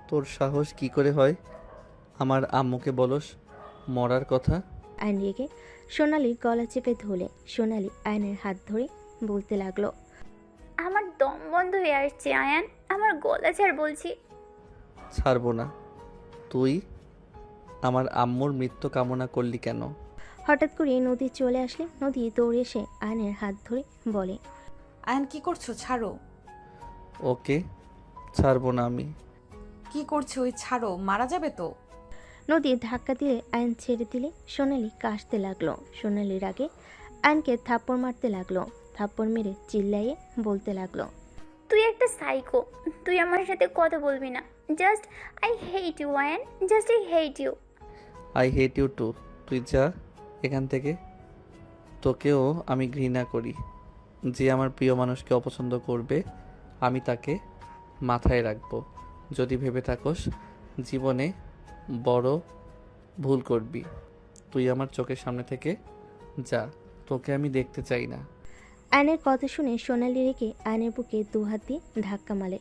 তোর সাহস কি করে হয় আমার আম্মুকে বলস মরার কথা? আয়ন রেগে সোনালির গলা চেপে ধরলে সোনালি আয়নের হাত ধরে বলতে লাগলো। আমার দম বন্ধ হয়ে আসছে আয়ান, আমার গলা ছাড় বলছি। ছাড়বো না। তুই আমার আম্মুর মৃত্যু কামনা করলি কেন? হঠাৎ করে নদী চলে আসলে নদী দৌড়ে এসে আয়নের হাত ধরে বলে। আয়ন কি করছো? ছাড়ো। ওকে, ছাড়বো না আমি। কি করছো? ওই ছাড়ো, মারা যাবে তো। নদী ধাক্কা দিয়ে আয়ন ছেড়ে দিলে সোনালি কাশতে লাগলো। সোনালির আগে আয়নকে থাপ্পড় মারতে লাগলো। থাপ্পড় মেরে চিল্লাইয়ে বলতে লাগলো। তুই একটা সাইকো, তুই আমার সাথে কথা বলবি না। Just I hate you Ayaan, just I hate you. I hate you too. তুই যা এখান থেকে। তোকেও আমি ঘৃণা করি। যে আমার প্রিয় মানুষকে অপছন্দ করবে, আমি তাকে মাথায় রাখবো। যদি ভেবে থাকোস জীবনে বড় ভুল করবি, তুই আমার চোখের সামনে থেকে যা। তোকে আমি দেখতে চাই না। আয়নের কথা শুনে সোনালি রেখে আয়নের বুকে দুহাত দিয়ে ধাক্কা মারে।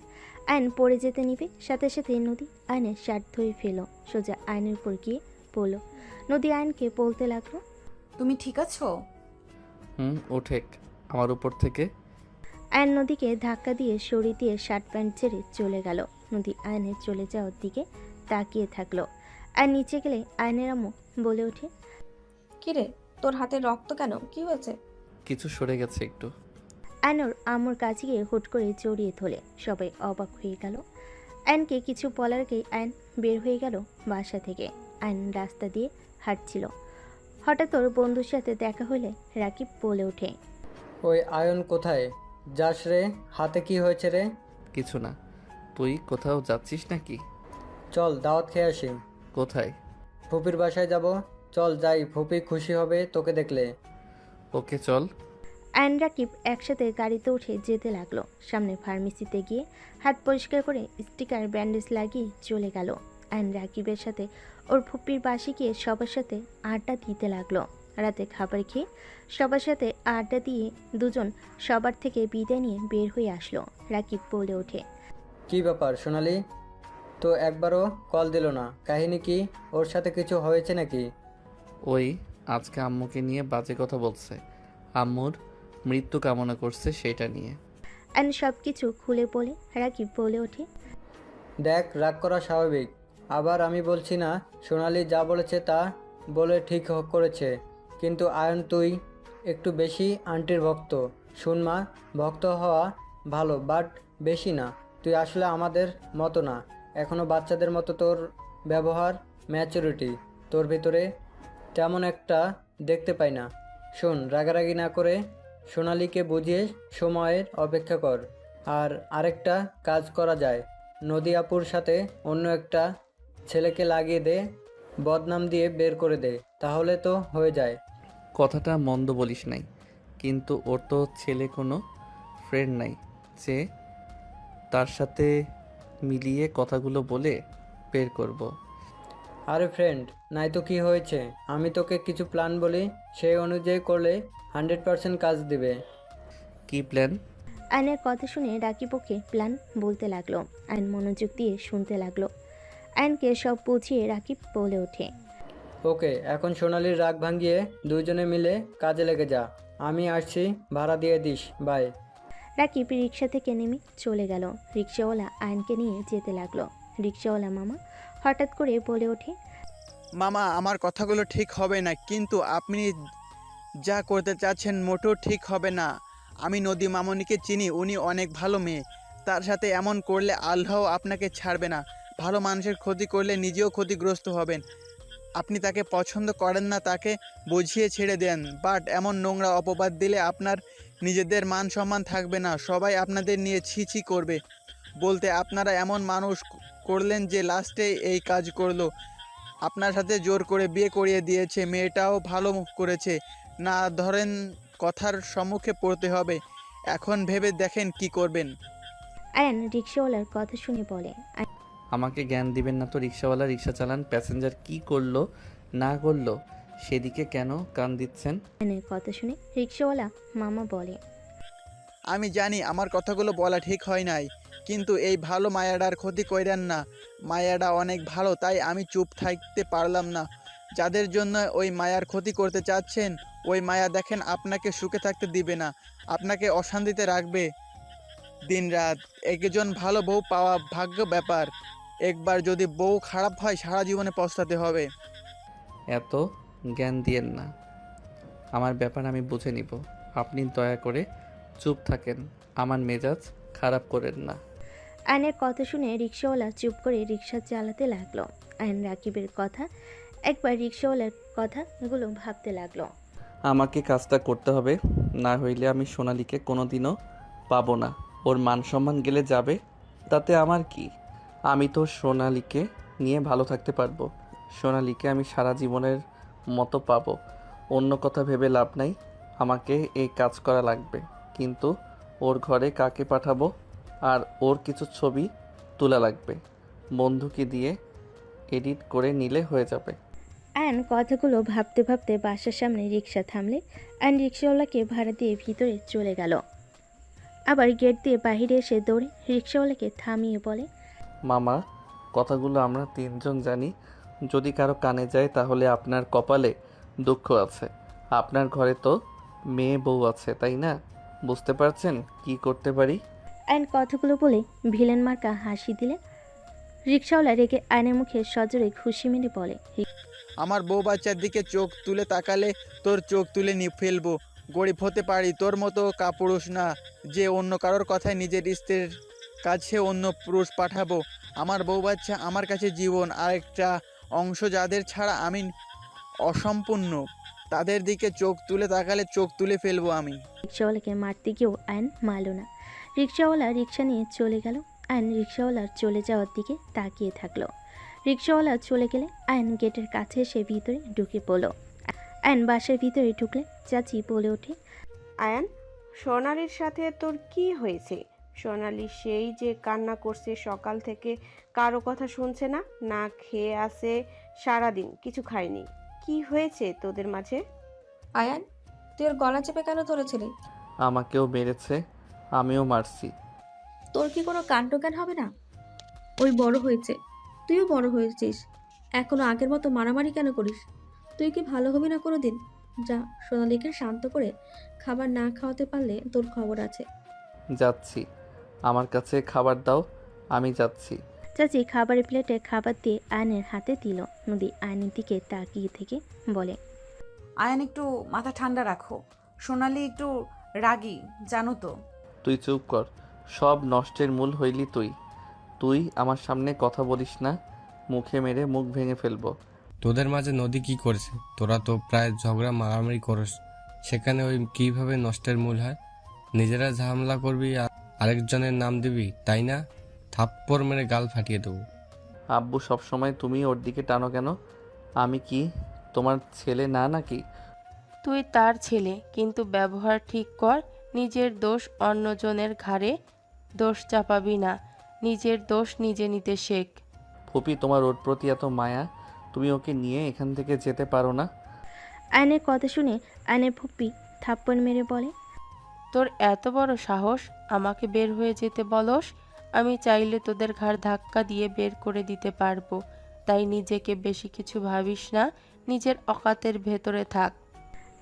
আয়ন পড়ে যেতে নিবে, সাথে সাথে নদী আয়নের শার্ট ধরে ফেল, সোজা আয়নের উপর গিয়ে পড়ল। নদী আয়নকে বলতে লাগলো। তুমি ঠিক আছো? ওঠেক আমার উপর থেকে। আয়ন নদীকে ধাক্কা দিয়ে সরিয়ে দিয়ে শার্ট প্যান্ট ছেড়ে চলে গেল। নদী আয়নের চলে যাওয়ার দিকে তাকিয়ে থাকলো। আর নিচে গেলে আয়নের আম্মু বলে ওঠে। কিরে, তোর হাতে রক্ত কেন? কি হয়েছে? কিছু সরে গেছে একটু। আয়নর আম্মুর কাছে গিয়ে হুট করে জড়িয়ে ধরে সবাই অবাক হয়ে গেল। আয়নকে কিছু বলার আগেই আয়ন বের হয়ে গেল বাসা থেকে। আয়ন রাস্তা দিয়ে হাঁটছিল, হঠাৎ ওর বন্ধুর সাথে দেখা হলে রাকিব বলে ওঠে। ওই আয়ন কোথায় যাস রে? হাতে কি হয়েছে রে? কিছু না। তুই কোথাও যাচ্ছিস নাকি? চল দাওয়াত খেয়ে আসি। কোথায়? ফুপির বাসায় যাব। চল যাই, ফুপি খুশি হবে তোকে দেখলে। ওকে চল। আয়ন রাকিব একসাথে গাড়িতে উঠে যেতে লাগলো। সামনে ফার্মেসিতে গিয়ে হাত পরিষ্কার করে স্টিকার ব্যান্ডেজ লাগিয়ে চলে গেল। আয়ন রাকিবের সাথে ওর ফুপির বাসে গিয়ে সবার সাথে আড্ডা দিতে লাগলো। রাতে খাবার খেয়ে সবার সাথে আড্ডা দিয়ে দুজন সবার থেকে বিদায় নিয়ে বের হয়ে আসলো। রাকিব বলে ওঠে। কি ব্যাপার সোনালি, তো একবারও কল দিল না? কাহিনী কি? ওর সাথে কিছু হয়েছে নাকি? ওই আজকে আম্মুকে নিয়ে বাজে কথা বলছে, আম্মুর মৃত্যু কামনা করছে সেটা নিয়ে। আয়ন সব কিছু খুলে বলে রাকিব বলে ওঠে। দেখ, রাগ করা স্বাভাবিক। আবার আমি বলছি না সোনালি যা বলেছে তা বলে ঠিক করেছে, কিন্তু আয়ন তুই একটু বেশি আন্টির ভক্ত। শুন মা, ভক্ত হওয়া ভালো, বাট বেশি না। তুই আসলে আমাদের মতো না, এখনও বাচ্চাদের মতো তোর ব্যবহার, ম্যাচুরিটি তোর ভিতরে তেমন একটা দেখতে পাই না। শোন, রাগারাগি না করে সোনালিকে বুঝিয়ে সময়ের অপেক্ষা কর। আর আরেকটা কাজ করা যায়, নদী আপুর সাথে অন্য একটা ছেলেকে লাগিয়ে দে, বদনাম দিয়ে বের করে দে, তাহলে তো হয়ে যায়। কথাটা মন্দ বলিস নাই, কিন্তু ওর তো ছেলে কোনো ফ্রেন্ড নাই যে তার সাথে মিলিয়ে কথাগুলো বলে বের করব। আরে ফ্রেন্ড নাই তো কি হয়েছে? আমি তোকে কিছু প্ল্যান বলি, সেই অনুযায়ী করলে 100% কাজ দিবে। কি প্ল্যান? আয়নের কথা শুনে রাকিব ওকে প্ল্যান বলতে লাগলো। আয়ন মনোযোগ দিয়ে শুনতে লাগলো। আয়নকে সব বুঝিয়ে রাকিব বলে ওঠে, ওকে, এখন সোনালির রাগ ভাঙিয়ে দুইজনে মিলে কাজে লেগে যা। আমি আসছি, ভাড়া দিয়ে দিস। বাই। রাকিব রিক্সা থেকে নেমে চলে গেল। রিক্সাওয়ালা আয়নকে নিয়ে যেতে লাগলো। রিক্সাওয়ালা মামা হঠাৎ করে বলে ওঠে, মামা, আমার কথাগুলো ঠিক হবে না, কিন্তু আপনি যা করতে চাচ্ছেন মোটেও ঠিক হবে না। আমি নদী মামনিকে চিনি, উনি অনেক ভালো মেয়ে। তার সাথে এমন করলে আল্লাহ আপনাকে ছাড়বে না। ভালো মানুষের ক্ষতি করলে নিজেও ক্ষতিগ্রস্ত হবেন। আপনি তাকে পছন্দ করেন না, তাকে বুঝিয়ে ছেড়ে দেন, বাট এমন নোংরা অপবাদ দিলে আপনার নিজেদের মান সম্মান থাকবে না। সবাই আপনাদের নিয়ে ছি ছি করবে। বলতে আপনারা এমন মানুষ করলেন যে লাস্টে এই কাজ করলো। আপনার সাথে জোর করে বিয়ে করিয়ে দিয়েছে। মেয়েটাও ভালো করেছে না, ধরেন কথার সম্মুখে পড়তে হবে। এখন ভেবে দেখেন কি করবেন। আয়ন রিক্সাওয়ালার কথা শুনে বলে, আমাকে জ্ঞান দিবেন না তো। রিক্সাওয়ালা রিক্সা চালান, প্যাসেঞ্জার কি করলো না করলো সেদিকে কেন কান দিচ্ছেন? আয়নের কথা শুনে রিক্সাওয়ালা মামা বলে, আমি জানি আমার কথাগুলো বলা ঠিক হয় নাই, কিন্তু এই ভালো মায়াডার ক্ষতি কইরেন না। মায়াডা অনেক ভালো, তাই আমি চুপ থাকতে পারলাম না। যাদের জন্য ওই মায়ার ক্ষতি করতে চাচ্ছেন, ওই মায়া দেখেন আপনাকে সুখে থাকতে দিবে না, আপনাকে অশান্তিতে রাখবে দিনরাত। একজন ভালো বউ পাওয়া ভাগ্য ব্যাপার। একবার যদি বউ খারাপ হয় সারা জীবনে পস্তাতে হবে। এত জ্ঞান দিয়েন না, আমার ব্যাপার আমি বুঝে নিব। আপনি দয়া করে চুপ থাকেন, আমার মেজাজ খারাপ করেন না। আয়নের কথা শুনে রিক্সাওয়ালা চুপ করে রিক্সা চালাতে লাগলো। আয়ন রাকিবের কথা একবার রিক্সাওয়ালার কথাগুলো ভাবতে লাগলো। আমাকে কাজটা করতে হবে, না হইলে আমি সোনালীকে কোনোদিনও পাবো না। ওর মান সম্মান গেলে যাবে, তাতে আমার কি? আমি তো সোনালীকে নিয়ে ভালো থাকতে পারবো। সোনালীকে আমি সারা জীবনের মতো পাবো। অন্য কথা ভেবে লাভ নাই। আমাকে এই কাজ করা লাগবে, কিন্তু ওর ঘরে কাকে পাঠাবো? আর ওর কিছু ছবি তোলা লাগবে, বন্ধুকে দিয়ে এডিট করে নিলে হয়ে যাবে। আয়ন কথাগুলো ভাবতে ভাবতে বাসার সামনে রিক্সা থামলে আয়ন রিক্সাওয়ালাকে ভাড়া দিয়ে ভিতরে চলে গেল। আবার গেট দিয়ে বাহিরে এসে দৌড়ে রিক্সাওয়ালাকে থামিয়ে বলে, মামা, কথাগুলো আমরা তিনজন জানি। যদি কারো কানে যায় তাহলে আপনার কপালে দুঃখ আছে। আপনার ঘরে তো মেয়ে বউ আছে, তাই না? বুঝতে পারছেন কি করতে পারি? আয়ন কথাগুলো বলে ভিলেন মার্কা হাসি দিলে রিক্সাওয়ালা রেগে আয়নের মুখে সজোরে খুশি মেরে বলে, আমার বউ বাচ্চার দিকে চোখ তুলে তাকালে তোর চোখ তুলে নিয়ে ফেলবো। গরিব হতে পারি, তোর মতো কাপুরুষ না যে অন্য কারোর কথায় নিজের স্ত্রীর কাছে অন্য পুরুষ পাঠাবো। আমার বউ বাচ্চা আমার কাছে জীবন, আরেকটা অংশ। যাদের ছাড়া আমি অসম্পূর্ণ, তাদের দিকে চোখ তুলে তাকালে চোখ তুলে ফেলবো আমি। রিক্সাওয়ালাকে মারতে গিয়েও আয়ন মারল না। রিক্সাওয়ালা রিক্সা নিয়ে চলে গেল। আয়ন রিক্সাওয়ালার চলে যাওয়ার দিকে তাকিয়ে থাকলো। রিক্সাওয়ালা চলে গেলে আয়ন গেটের কাছে এসে ভিতরে ঢুকে পড়ল। আয়ন বাসার ভিতরে ঢুকলে চাচি বলে ওঠে, আয়ান, সোনালির সাথে তোর কি হয়েছে? সোনালি সেই যে কান্না করছে সকাল থেকে, কারো কথা শুনছে না, না খেয়ে আছে সারাদিন, কিছু খায়নি। কি হয়েছে তোদের মাঝে? আয়ান, তুই ওর গলা চেপে কেন ধরেছিলি? আমাকেও মেরেছে, আমিও মারছি। তোর কি কোনো কাণ্ডজ্ঞান হবে না? ওই বড় হয়েছে, তুইও বড় হয়েছিস, এখনো আগের মতো মারামারি কেন করিস? তুই কি ভালো হবি না কোনো দিন? যা, সোনালীকে শান্ত করে খাবার না খাওয়াতে পারলে তোর খবর আছে। যাচ্ছি, আমার কাছে খাবার দাও, আমি যাচ্ছি। চাচি খাবারের প্লেটে খাবার দিয়ে আয়নের হাতে দিল। নদী আয়নের দিকে তাকিয়ে থেকে বলে, আয়ন একটু মাথা ঠান্ডা রাখো, সোনালি একটু রাগী জানো তো। তুই চুপ কর, সব নষ্টের মূল হইলি তুই। তুই আমার সামনে কথা বলিস না, মুখে মেরে মুখ ভেঙে ফেলবো। তোদের মাঝে নদী কি করেছে? তোরা তো প্রায় ঝগড়া মারামারি করস, সেখানে ওই কিভাবে নষ্টের মূল হয়? নিজেরা ঝামেলা করবি আর আরেকজনের নাম দিবি, তাই না? থাপ্পড় মেরে গাল ফাটিয়ে দেবো। আব্বু সবসময় তুমি ওর দিকে টানো কেন? আমি কি তোমার ছেলে না নাকি? তুই তার ছেলে, কিন্তু ব্যবহার ঠিক কর। নিজের দোষ অন্যজনের ঘাড়ে দোষ চাপাবি না, নিজের দোষ নিজে নিতে শেখ। ফুপি, তোমার ওর প্রতি এত মায়া, তুমি ওকে নিয়ে এখান থেকে যেতে পারো না? আয়নের কথা শুনে আয়নের ফুপ্পি থাপ্পড় মেরে বলে, তোর এত বড় সাহস আমাকে বের হয়ে যেতে বলস? আমি চাইলে তোদের ঘাড় ধাক্কা দিয়ে বের করে দিতে পারবো। তাই নিজেকে বেশি কিছু ভাবিস না, নিজের অকাতের ভেতরে থাক।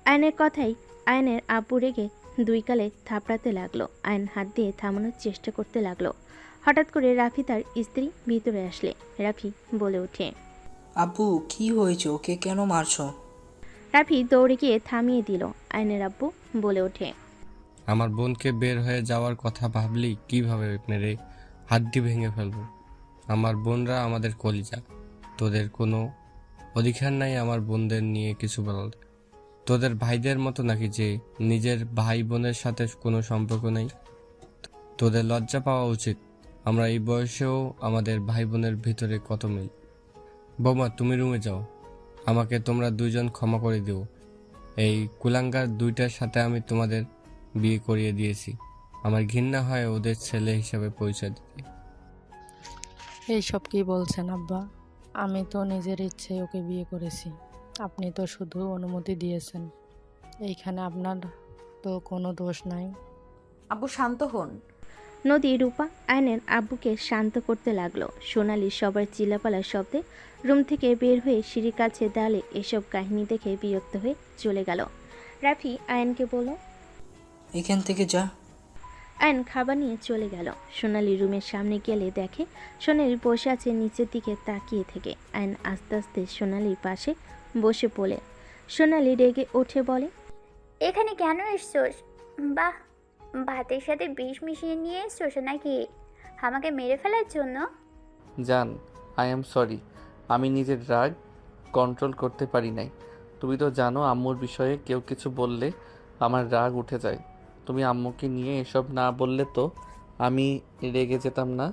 আয়নের কথাই আয়নের আব্বু রেগে দুই গালে থাপড়াতে লাগলো। আয়ন হাত দিয়ে থামানোর চেষ্টা করতে লাগলো। হঠাৎ করে রাফি তার স্ত্রী ভিতরে আসলে রাফি বলে ওঠে, আব্বু কি হয়েছে, ওকে কেন মারছো? রাফি দৌড়ে গিয়ে থামিয়ে দিল। আয়নের আব্বু বলে ওঠে, আমার বোনকে বের হয়ে যাওয়ার কথা ভাবলি কিভাবে মেরে হাড্ডি ভেঙে ফেলবো। আমার বোনরা আমাদের কলিজা, তোদের কোনো অধিকার নাই আমার বোনদের নিয়ে কিছু বলার। তোদের ভাইদের মতো নাকি যে নিজের ভাই বোনের সাথে কোনো সম্পর্ক নেই? তোদের লজ্জা পাওয়া উচিত। আমরা এই বয়সেও আমাদের ভাই বোনের ভিতরে কত মিল। বৌমা তুমি রুমে যাও, আমাকে তোমরা দুইজন ক্ষমা করে দিও। এই কুলাঙ্গার দুইটার সাথে আমি তোমাদের বিয়ে করিয়ে দিয়েছি। আমার ঘৃণা হয় ওদের ছেলে হিসাবে পরিচয় দিতে। এইসব কি বলছেন আব্বা? আমি তো নিজের ইচ্ছে ওকে বিয়ে করেছি, আপনি তো শুধু অনুমতি দিয়েছেন। এইখানে আপনার তো কোনো দোষ নাই। আব্বু শান্ত হন। নদী রূপা আয়নের আব্বুকে শান্ত করতে লাগলো। সোনালি সবার চিল্লাপালার শব্দে রুম থেকে বের হয়ে সিঁড়ির কাছে দাঁড়ালে এসব কাহিনী দেখে বিরক্ত হয়ে চলে গেল। রাফি আয়নকে বলল, এখান থেকে যা। আয়ন খাবার নিয়ে চলে গেল। সোনালি রুমের সামনে গেলে দেখে সোনালি বসে আছে নিচের দিকে তাকিয়ে থেকে। আয়ন আস্তে আস্তে সোনালির পাশে বসে পড়ে। সোনালি রেগে উঠে বলে, এখানে কেন এসছোস? বাহ, ভাতের সাথে বিষ মিশিয়ে নিয়ে এসছোস নাকি আমাকে মেরে ফেলার জন্য? জান, আই এম সরি। আমি নিজের রাগ কন্ট্রোল করতে পারি নাই। তুমি তো জানো আম্মুর বিষয়ে কেউ কিছু বললে আমার রাগ উঠে যায়। তুমি আম্মুকে নিয়ে এসব না বললে তো আমি রেগে যেতাম না।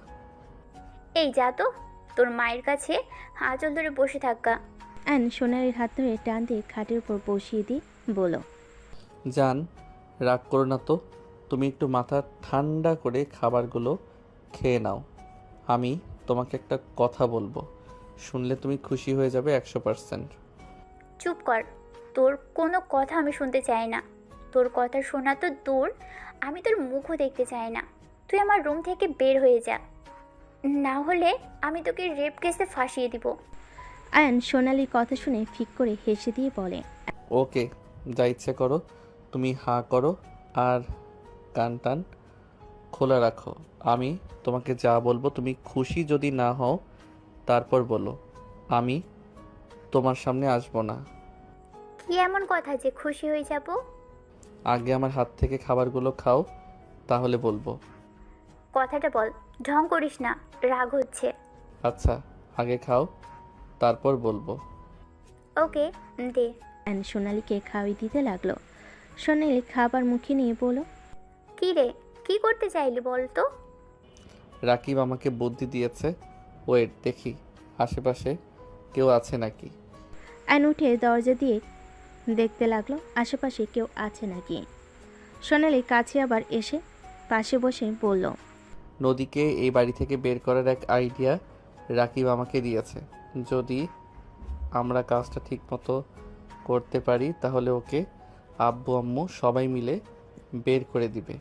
এই যা তো, তোর মায়ের কাছে আঁচল ধরে বসে থাকা। আয়ন সোনালির হাত ধরে টান দিয়ে খাটের উপর বসিয়ে দিয়ে বলল, জান, রাগ করো না তো। তুমি একটু মাথা ঠান্ডা করে খাবারগুলো খেয়ে নাও। আমি তোমাকে একটা কথা বলবো, শুনলে তুমি খুশি হয়ে যাবে 100%। চুপ কর, তোর কোনো কথা আমি শুনতে চাই না। তোর কথা শোনা তো দূর, আমি তোর মুখও দেখতে চাই না। তুই আমার রুম থেকে বের হয়ে যা, না হলে আমি তোকে রেপ কেসে ফাঁসিয়ে দিব। আয়ন সোনালির কথা শুনে ফিক করে হেসে দিয়ে বলে, ওকে, যা ইচ্ছে করো। তুমি হাঁ করো আর কান টান খোলা রাখো। আমি তোমাকে যা বলবো তুমি খুশি যদি না হও তারপর বলো। আমি তোমার সামনে আসবো না। কি এমন কথা যে খুশি হয়ে যাব? আগে আমার হাত থেকে খাবারগুলো খাও, তাহলে বলবো। কথাটা বল, ঢং করিস না, রাগ হচ্ছে। আচ্ছা, আগে খাও তারপর বলবো। ওকে, দে। আয়ন সোনালিকে খাওয়িয়ে দিতে লাগলো। সোনালি খাবার মুখে নিয়ে বলল, কি রে, কি করতে চাইলি বল তো? রাকিব আমাকে বুদ্ধি দিয়েছে। ওয়েট দেখি আশেপাশে কেউ আছে নাকি। আয়ন উঠে দরজা দিয়ে দেখতে লাগলো আশেপাশে কেউ আছে নাকি। সোনালি কাছে আবার এসে পাশে বসে বলল, নদীকে এই বাড়ি থেকে বের করার এক আইডিয়া রাকিব আমাকে দিয়েছে। যদি আমরা কাজটা ঠিক মতো করতে পারি তাহলে ওকে আব্বু আম্মু সবাই মিলে বের করে দিবে।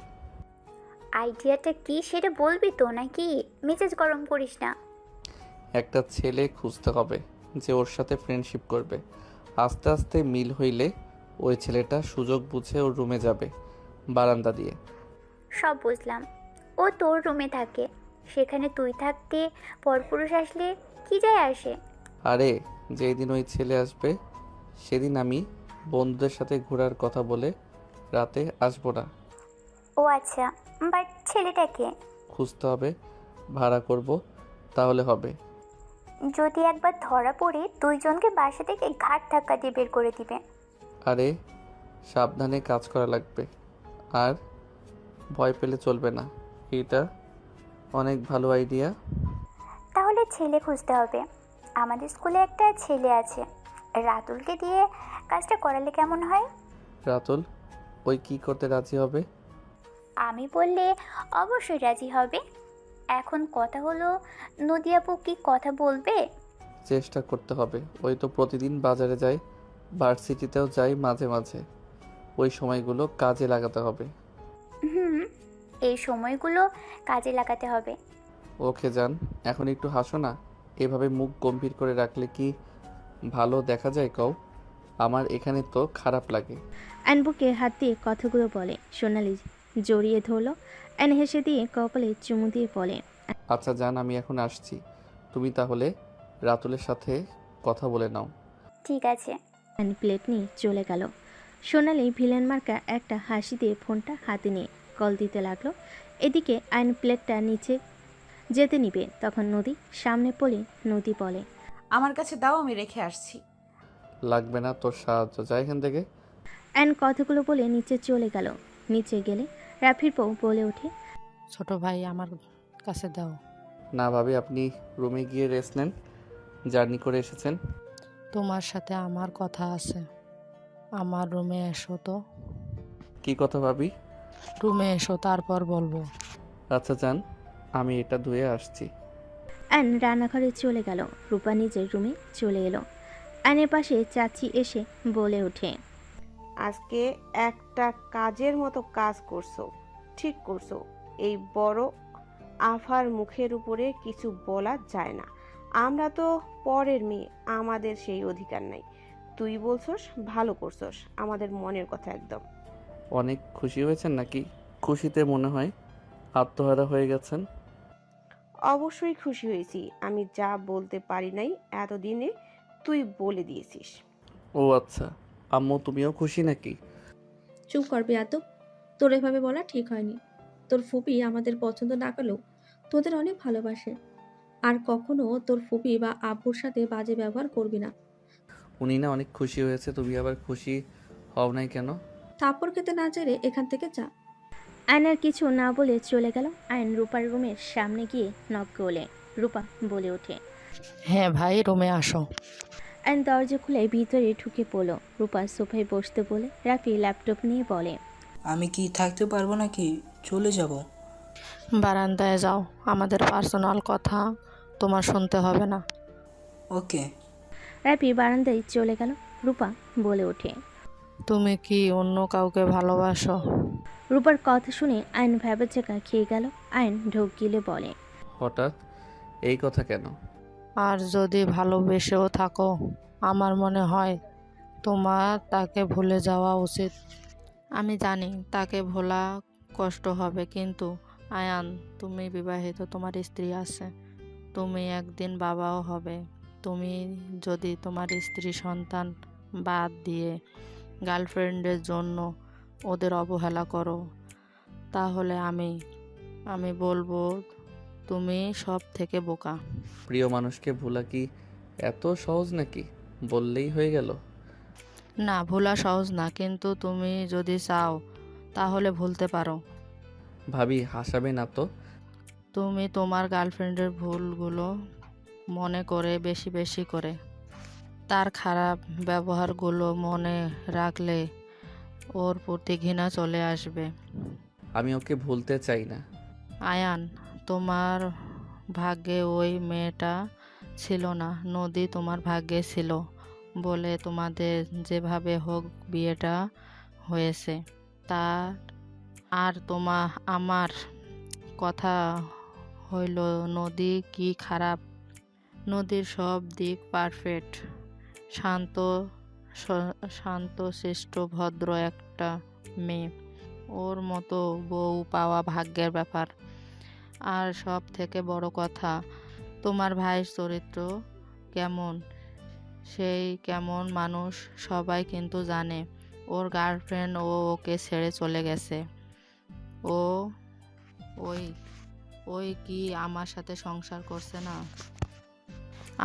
আইডিয়াটা কি সেটা বলবি তো নাকি? মেজাজ গরম করিস না। একটা ছেলে খুঁজতে হবে যে ওর সাথে ফ্রেন্ডশিপ করবে। আস্তে আস্তে মিল হইলে ওই ছেলেটা সুযোগ বুঝে ওর রুমে যাবে বারান্দা দিয়ে। সব বুঝলাম, ও তোর রুমে থাকে, সেখানে তুই থাকতে পরপুরুষ আসলে কি যায় আসে? আরে যেই দিন ওই ছেলে আসবে সেদিন আমি বন্ধুদের সাথে ঘোরার কথা বলে রাতে আসবো না। ও আচ্ছা, বাট ছেলেটাকে খুঁজতে হবে, ভাড়া করব, তাহলে হবে। যদি একবার ধরা পড়ে দুইজনকে বাসা থেকে ঘাট ধাক্কা দিয়ে বের করে দিবে। আরে সাবধানে কাজ করা লাগবে আর ভয় পেলে চলবে না। এটা অনেক ভালো আইডিয়া। তাহলে ছেলে খুঁজতে হবে। আমাদের স্কুলে একটা ছেলে আছে, রাতুলকে দিয়ে কাজটা করালে কেমন হয়? রাতুল ওই কি করতে রাজি হবে? আমি বললে অবশ্যই রাজি হবে। এখন কথা হলো নদী আপু কি কথা বলবে? চেষ্টা করতে হবে। ওই তো প্রতিদিন বাজারে যায়, ভার্সিটিতেও যায় মাঝে মাঝে। ওই সময়গুলো কাজে লাগাতে হবে। এই সময়গুলো কাজে লাগাতে হবে। ওকে যান, এখন একটু হাসো না। এভাবে মুখ গম্ভীর করে রাখলে কি ভালো দেখা যায় কও? আমার এখানে তো খারাপ লাগে। অ্যান বুকে হাত দিয়ে কথাগুলো বলে। সোনালি জড়িয়ে ধরল। অ্যান হেসে দিয়ে কপালে চুমু দিয়ে বলে, আচ্ছা যান, আমি এখন আসছি। তুমি তাহলে রাতুলের সাথে কথা বলে নাও। ঠিক আছে। অ্যান প্লেট নিয়ে চলে গেল। সোনালি ভিলেন মার্কা একটা হাসি দিয়ে ফোনটা হাতে নিয়ে কল দিতে লাগলো। এদিকে আইন প্লেটটা নিচে যেতে নিবে, তখন নদী সামনে পড়ে নদী বলে, আমার কাছে দাও, আমি রেখে আসছি। লাগবে না তোর সাহায্য, যা এখান থেকে। অ্যান কথাগুলো বলে নিচে চলে গেল। নিচে গেলে রাফির বউ বলে ওঠে, ছোট ভাই আমার কাছে দাও। না ভাবি, আপনি রুমে গিয়ে রেস্ট নেন, জার্নি করে এসেছেন। তোমার সাথে আমার কথা আছে। আমার রুমে এসো তো। কি কথা ভাবি? রুমে এসো, তারপর বলবো। আচ্ছা যান, আমি এটা ধুয়ে আসছি। অ্যান রান্নাঘরে চলে গেল। রূপা নিজের রুমে চলে এলো। অ্যানের পাশে চাচি এসে বলে ওঠে, আজকে একটা কাজের মতো কাজ করছো, ঠিক করছো। এই বড় আফার মুখের উপরে কিছু বলা যায় না। আমরা তো পরের মেয়ে, আমাদের সেই অধিকার নাই। তুই বলছস, ভালো করছস, আমাদের মনের কথা একদম। অনেক খুশি হয়েছেন নাকি? খুশিতে মনে হয় আত্মহারা হয়ে গেছেন। অবশ্যই খুশি হয়েছি। আমি যা বলতে পারি নাই এতদিনে তুই বলে দিয়েছিস। ও আচ্ছা, আম্মু তুমিও খুশি নাকি? চুপ কর বেয়াদব, তোর এভাবে বলা ঠিক হয়নি। তোর ফুপি আমাদের পছন্দ না করলেও তোদের অনেক ভালোবাসে। আর কখনো তোর ফুপি বা আব্বুর সাথে বাজে ব্যবহার করবি না। উনি না অনেক খুশি হয়েছে, তুমি আবার খুশি হও নাই কেন? থাপ্পড় খেতে না চাইলে এখান থেকে যা। আয়নার কিছু না বলে চলে গেল। আয়ন রূপার রুমের সামনে গিয়ে নক করলে। রূপা বলে ওঠে, হ্যাঁ ভাই, রুমে আসো। আয়ন দরজা খুলে ভিতরে ঢুকে পড়ল। রূপা সোফায় বসতে বলে রাফি ল্যাপটপ নিয়ে বলে, আমি কি থাকতে পারবো নাকি চলে যাব? বারান্দায় যাও, আমাদের পার্সোনাল কথা তোমার শুনতে হবে না। ওকে। রাফি বারান্দায় চলে গেল। রূপা বলে ওঠে, তুমি কি অন্য কাউকে ভালোবাসো? রূপার কথা শুনে আয়ন ভ্যাবাচাকা খেয়ে গেল। আয়ন ঢোক গিলে বলে, হঠাৎ এই কথা কেন? আর যদি ভালোবেসেও থাকো, আমার মনে হয় তোমার তাকে ভুলে যাওয়া উচিত। আমি জানি তাকে ভোলা কষ্ট হবে, কিন্তু আয়ান, তুমি বিবাহিত, তোমার স্ত্রী আছে, তুমি একদিন বাবাও হবে। তুমি যদি তোমার স্ত্রী সন্তান বাদ দিয়ে গার্লফ্রেন্ডের জন্য ওদের অবহেলা করো, তাহলে আমি বলবো তুমি সব থেকে বোকা। প্রিয় মানুষকে ভোলা কি এত সহজ নাকি? বললেই হয়ে গেল? না, ভোলা সহজ না, কিন্তু তুমি যদি চাও তাহলে ভুলতে পারো। ভাবি হাসাবে না তো? তুমি তোমার গার্লফ্রেন্ডের ভুলগুলো মনে করে বেশি বেশি করে তার খারাপ ব্যবহারগুলো মনে রাখলে ওর প্রতি ঘৃণা চলে আসবে। আমি ওকে ভুলতে চাই না। আয়ান, তোমার ভাগ্যে ওই মেয়েটা ছিল না, নদী তোমার ভাগ্যে ছিল বলে তোমাদের যেভাবে হোক বিয়েটা হয়েছে। তার আর আমার কথা হইল, নদী কি খারাপ? নদীর সব দিক পারফেক্ট, শান্ত শান্তশিষ্ট ভদ্র একটা মেয়ে। ওর মতো বউ পাওয়া ভাগ্যের ব্যাপার। আর সব থেকে বড় কথা, তোমার ভাইয়ের চরিত্র কেমন, সেই কেমন মানুষ সবাই কিন্তু জানে। ওর গার্লফ্রেন্ড ওকে ছেড়ে চলে গেছে। ও ওই ওই কি আমার সাথে সংসার করছে না?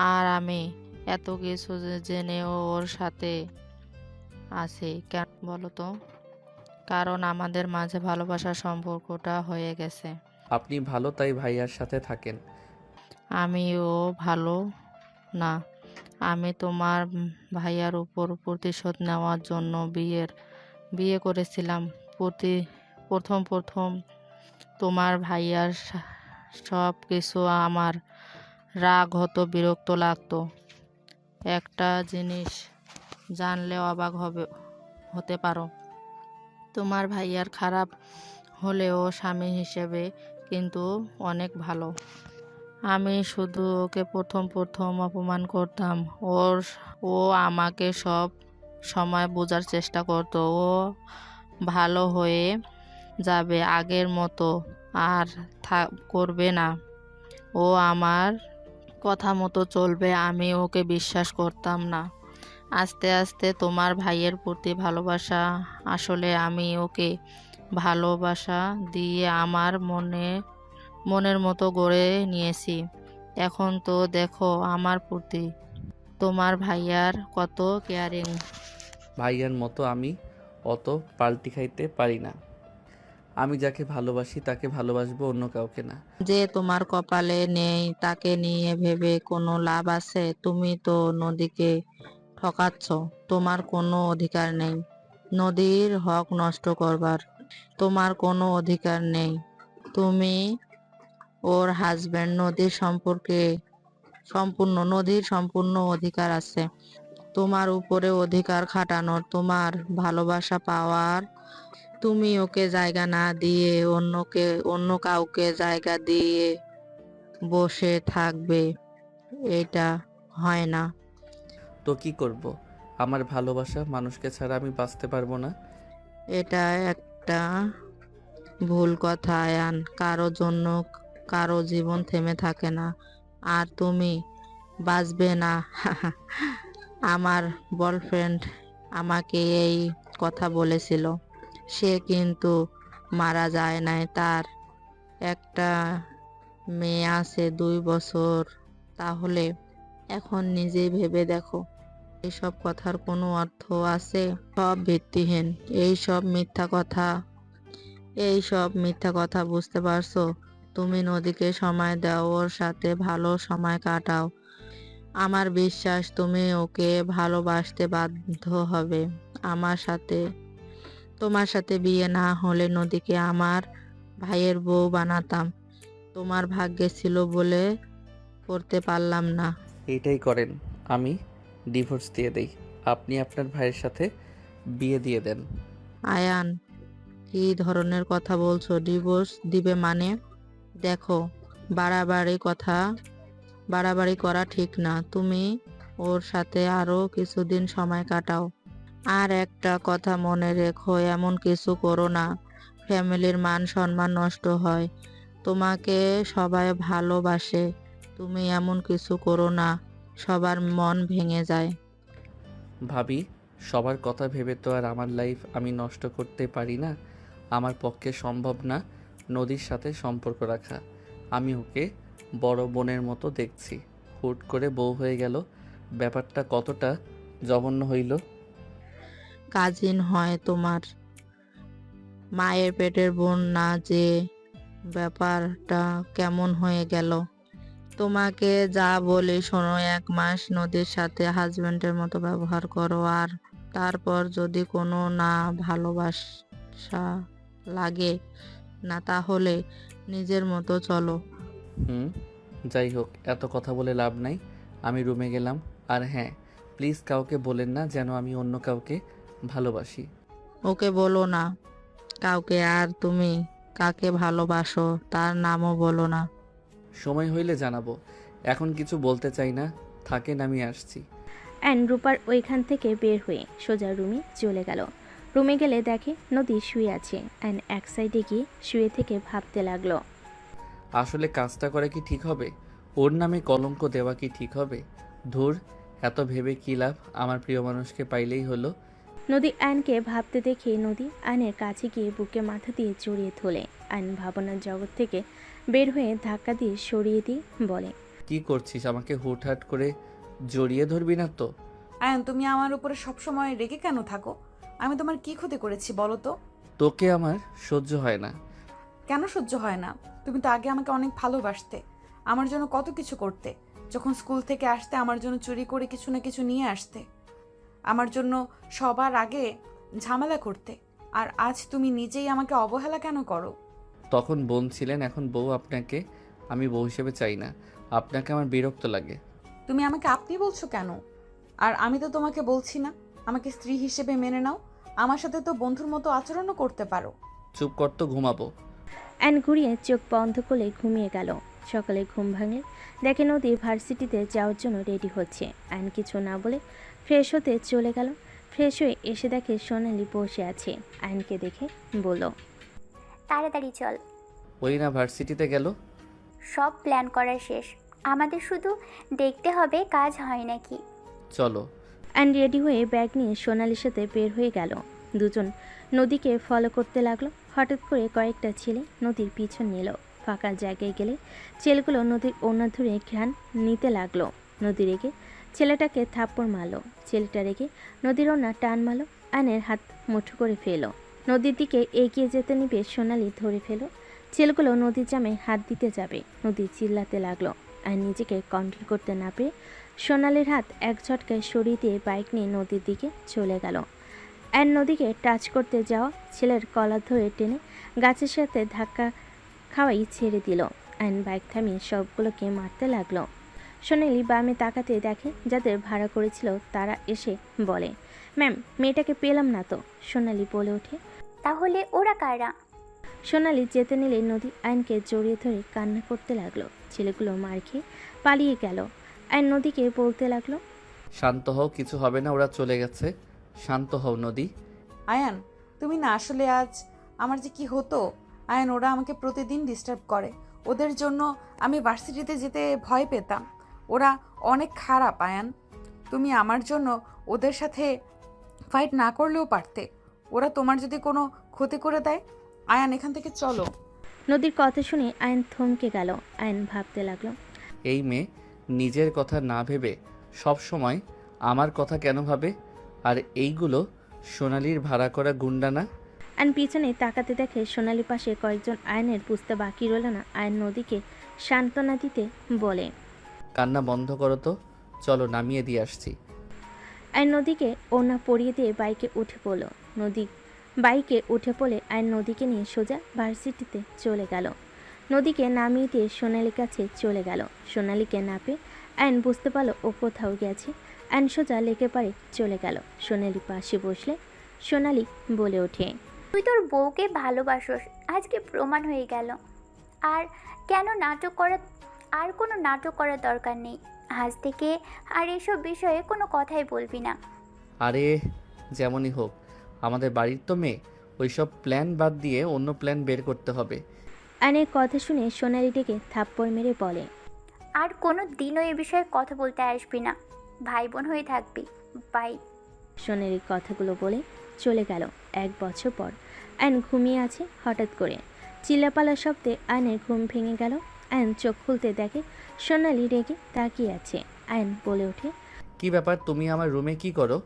আর আমি এত কিছু জেনেও ওর সাথে আছি কেন বলো তো? কারণ আমাদের মাঝে ভালোবাসার সম্পর্কটা হয়ে গেছে। আপনি ভালো তাই ভাইয়ার সাথে থাকেন। আমিও ভালো না। আমি তোমার ভাইয়ার উপর প্রতিশোধ নেওয়ার জন্য বিয়ে করেছিলাম। প্রথম তোমার ভাইয়ার সব কিছু আমার রাগ হতো, বিরক্ত লাগতো। একটা জিনিস জানলে অবাক হতে পারো, তোমার ভাইয়ার খারাপ হলেও স্বামী হিসেবে কিন্তু অনেক ভালো। আমি শুধু ওকে প্রথম প্রথম অপমান করতাম। ও আমাকে সব সময় বোঝার চেষ্টা করতো। ও ভালো হয়ে যাবে, আগের মতো আর করবে না। ও আমার কথা মতো চলবে। আমি ওকে বিশ্বাস করতাম না। আস্তে আস্তে তোমার ভাইয়ের প্রতি ভালোবাসা, আসলে আমি ওকে ভালোবাসা দিয়ে আমার মনের মতো গড়ে নিয়েছি। এখন তো দেখো আমার প্রতি তোমার ভাইয়ার কত কেয়ারিং। ভাইয়ার মতো আমি অত পাল্টি খাইতে পারি না। আমি যাকে ভালোবাসি তাকে ভালোবাসবো, অন্য কাউকে না। যে তোমার কপালে নেই তাকে নিয়ে ভেবে কোনো লাভ আছে? তুমি তো নদীকে ঠকাচ্ছ। তোমার কোনো অধিকার নেই নদীর হক নষ্ট করবার। তোমার কোনো অধিকার নেই। তুমি ওর হাজবেন্ড। নদীর সম্পূর্ণ অধিকার আছে তোমার উপরে, অধিকার খাটানোর, তোমার ভালোবাসা পাওয়ার। তুমি ওকে জায়গা না দিয়ে অন্য কাউকে জায়গা দিয়ে বসে থাকবে, এটা হয় না। তো কি করব? আমার ভালোবাসা মানুষকে ছাড়া আমি বাঁচতে পারবো না। এটা একটা ভুল কথা আয়ান। কারো জন্য কারো জীবন থেমে থাকে না, আর তুমি বাঁচবে না। আমার বয়ফ্রেন্ড আমাকে এই কথা বলেছিল। সে কিন্তু মারা যায় নাই। তার একটা মেয়ে আছে 2 বছর। তাহলে এখন নিজেই ভেবে দেখো, এইসব কথার কোনো অর্থ আছে? সব ভিত্তিহীন। এইসব মিথ্যা কথা বুঝতে পারছো? তুমি নদীকে সময় দাও, ওর সাথে ভালো সময় কাটাও। আমার বিশ্বাস তুমি ওকে ভালোবাসতে বাধ্য হবে। তোমার সাথে বিয়ে না হলে নদীকে আমার ভাইয়ের বউ বানাতাম। তোমার ভাগ্যে ছিল বলে করতে পারলাম না। এইটাই করেন, আমি ডিভোর্স দিয়ে দেই। আপনি আপনার ভাইয়ের সাথে বিয়ে দিয়ে দেন। আয়ান, কি ধরনের কথা বলছো? ডিভোর্স দিবে মানে? দেখো, বাড়াবাড়ি করা ঠিক না। তুমি ওর সাথে আরো কিছুদিন সময় কাটাও। আর একটা কথা মনে রেখো, এমন কিছু করো না ফ্যামিলির মান সম্মান নষ্ট হয়। তোমাকে সবাই ভালোবাসে। তুমি এমন কিছু করো না, সবার মন ভেঙে যায়। ভাবি, সবার কথা ভেবে তো আর আমার লাইফ আমি নষ্ট করতে পারি না। আমার পক্ষে সম্ভব না নদীর সাথে সম্পর্ক রাখা। আমি ওকে বড় বোনের মতো দেখছি, হুট করে বউ হয়ে গেল। ব্যাপারটা কতটা জঘন্য হইল। কাজিন হয় তোমার, মায়ের পেটের বোন না যে। ব্যাপারটা কেমন হয়ে গেল? তোমাকে যা বলি শোনো, 1 মাস নদীর সাথে হাজবেন্ডের মতো ব্যবহার করো, আর তারপর যদি কোনো না ভালোবাসা লাগে না, তাহলে নিজের মতো চলো। যাই হোক, এত কথা বলে লাভ নাই। আমি রুমে গেলাম। আর হ্যাঁ, প্লিজ কাউকে বলেন না যেন আমি অন্য কাউকে ভালোবাসি। ওকে বলো না কাউকে। আর তুমি কাকে ভালোবাসো তার নামও বলো না। সময় হইলে জানাবো, এখন কিছু বলতে চাই না। থাকেন, আমি আসছি। রূপার ওইখান থেকে বের হয়ে সোজা রুমে চলে গেল। রুমে গেলে দেখে নদী শুয়ে আছে। এক সাইডে গিয়ে শুয়ে থেকে ভাবতে লাগলো, আসলে কাজটা করে কি ঠিক হবে? ওর নামে কলঙ্ক দেওয়া কি ঠিক হবে? ধুর, এত ভেবে কি লাভ? আমার প্রিয় মানুষকে পাইলেই হলো। নদী আয়নকে ভাবতে দেখে নদী আয়নের কাছে গিয়ে বুকে মাথা দিয়ে জড়িয়ে ধরে। আয়ন ভাবনার জগৎ থেকে বের হয়ে ধাক্কা দিয়ে সরিয়ে দিয়ে বলে, কি করছিস? আমাকে হুটহাট করে জড়িয়ে ধরবি না তো? আয়ান, তুমি আমার উপরে সবসময় রেগে কেন থাকো? আমি তোমার কি ক্ষতি করেছি বলো তো? তোকে আমার সহ্য হয় না। কেন সহ্য হয় না? তুমি তো আগে আমাকে অনেক ভালোবাসতে, আমার জন্য কত কিছু করতে। যখন স্কুল থেকে আসতে আমার জন্য চুরি করে কিছু না কিছু নিয়ে আসতে, আমার জন্য সবার আগে ঝামেলা করতে। আর আজ তুমি নিজেই আমাকে অবহেলা কেন করো? তখন বোন ছিলেন, এখন বউ। আপনাকে আমি বউ হিসেবে চাই না। আপনাকে আমার বিরক্ত লাগে। তুমি আমাকে আপনি বলছো কেন? আর আমি তো তোমাকে বলছি না, আমাকে স্ত্রী হিসেবে মেনে নাও। আমার সাথে তো বন্ধুর মতো আচরণও করতে পারো। চুপ কর তো, ঘুমাবো। অ্যান ঘুরিয়ে চোখ বন্ধ করে ঘুমিয়ে গেল। সকালে ঘুম ভাঙলে দেখে নদী ভার্সিটিতে যাওয়ার জন্য রেডি হচ্ছে। অ্যান কিছু না বলে ফ্রেশ হতে চলে গেল। ফ্রেশ হয়ে এসে দেখে সোনালি বসে আছে। অ্যানকে দেখে বলল, তাড়াতাড়ি চল, ওই না ভার্সিটিতে গেল। সব প্ল্যান করা শেষ, আমাদের শুধু দেখতে হবে কাজ হয় নাকি। চলো। অ্যান রেডি হয়ে ব্যাগ নিয়ে সোনালির সাথে বের হয়ে গেল। দুজন নদীকে ফলো করতে লাগলো। হঠাৎ করে কয়েকটা ছেলে নদীর পিছন নিল। ফাঁকা জায়গায় গেলে ছেলেগুলো নদীর ওড়না ধরে ঘ্রাণ নিতে লাগলো। নদী রেগে ছেলেটাকে থাপ্পড় মারল। ছেলেটা রেগে নদীর ওড়না টান মারল। আয়নের হাত মুঠো করে ফেলো। নদীর দিকে এগিয়ে যেতে নিবে সোনালি ধরে ফেলো। ছেলেগুলো নদীর জামে হাত দিতে যাবে। নদী চিল্লাতে লাগলো। আর নিজেকে কন্ট্রোল করতে না পেরে সোনালির হাত এক ঝটকায় সরিয়ে দিয়ে বাইক নিয়ে নদীর দিকে চলে গেল। অ্যান নদীকে টাচ করতে যাওয়া ছেলের কলার ধরে টেনে গাছের সাথে ধাক্কা খাওয়াই ছেড়ে দিল। অ্যান বাইক থামিয়ে সবগুলোকে মারতে লাগলো। সোনালি বামে তাকাতে দেখে যাদের ভাড়া করেছিল তারা এসে বলে, ম্যাম, মেয়েটাকে পেলাম না তো। সোনালি বলে ওঠে, তাহলে ওরা কারা? সোনালি যেতে নিলে নদী আইনকে জড়িয়ে ধরে কান্না করতে লাগলো। ছেলেগুলো মার খেয়ে পালিয়ে গেল। আইন নদীকে বলতে লাগলো, শান্ত হও, কিছু হবে না, ওরা চলে গেছে। শান্ত হও নদী। আয়ান, তুমি না আসলে আজ আমার যে কি হতো। আয়ান, ওরা আমাকে প্রতিদিন ডিস্টার্ব করে। ওদের জন্য আমি ভার্সিটিতে যেতে ভয় পেতাম। ওরা অনেক খারাপ আয়ান। তুমি আমার জন্য ওদের সাথে ফাইট না করলেও পারতে। ওরা তোমার যদি কোনো ক্ষতি করে দেয়। আয়ান, এখান থেকে চলো। নদীর কথা শুনে আয়ন থমকে গেল। আয়ন ভাবতে লাগলো, এই মেয়ে নিজের কথা না ভেবে সব সময় আমার কথা কেন ভাবে? আর এইগুলো সোনালির ভাড়া করা গুন্ডা না? আয়ন পিছনে তাকাতে দেখে সোনালি পাশে কয়েকজন। আয়নের বুঝতে বাকি রইল না। আয়ন নদীকে সান্ত্বনা দিতে বলে, কান্না বন্ধ করো তো, চলো নামিয়ে দিয়ে আসছি। আয়ন নদীকে ওড়না পরিয়ে দিয়ে বাইকে উঠে পড়ল। নদী বাইকে উঠে পড়ে আয়ন নদীকে নিয়ে সোজা ভার্সিটিতে চলে গেল। নদীকে নামিয়ে দিয়ে সোনালির কাছে চলে গেল। সোনালিকে না পেয়ে আয়ন বুঝতে পারলো ও কোথাও গেছে। আয়ন সোজা লেকে পারে চলে গেল। সোনালি পাশে বসলে সোনালি বলে ওঠে, তুই তোর বউকে ভালোবাসোস, আজকে প্রমাণ হয়ে গেল। আর কেন নাটক করা, আর কোনো নাটক করার দরকার নেই। আজ থেকে আর এসব বিষয়ে কোনো কথাই বলবি না। আরে যেমনই হোক, আমাদের বাড়ির তো মেয়ে, ওইসব প্ল্যান বাদ দিয়ে অন্য প্ল্যান বের করতে হবে। আয়নের কথা শুনে সোনালি ডেকে থাপ্পড় মেরে বলে, আর কোনো দিনও এ বিষয়ে কথা বলতে আসবি না। ভাই বোন হয়ে থাকবি। বাই। সোনালির কথাগুলো বলে চলে গেল। 1 বছর পর আয়ন ঘুমিয়ে আছে। হঠাৎ করে চিল্লাপালার শব্দে আয়নের ঘুম ভেঙে গেল। আয়ন চোখ খুলতে দেখে সোনালি রেগে তাকিয়ে আছে। আয়ন বলে ওঠে, কি ব্যাপার, তুমি আমার রুমে কি করো?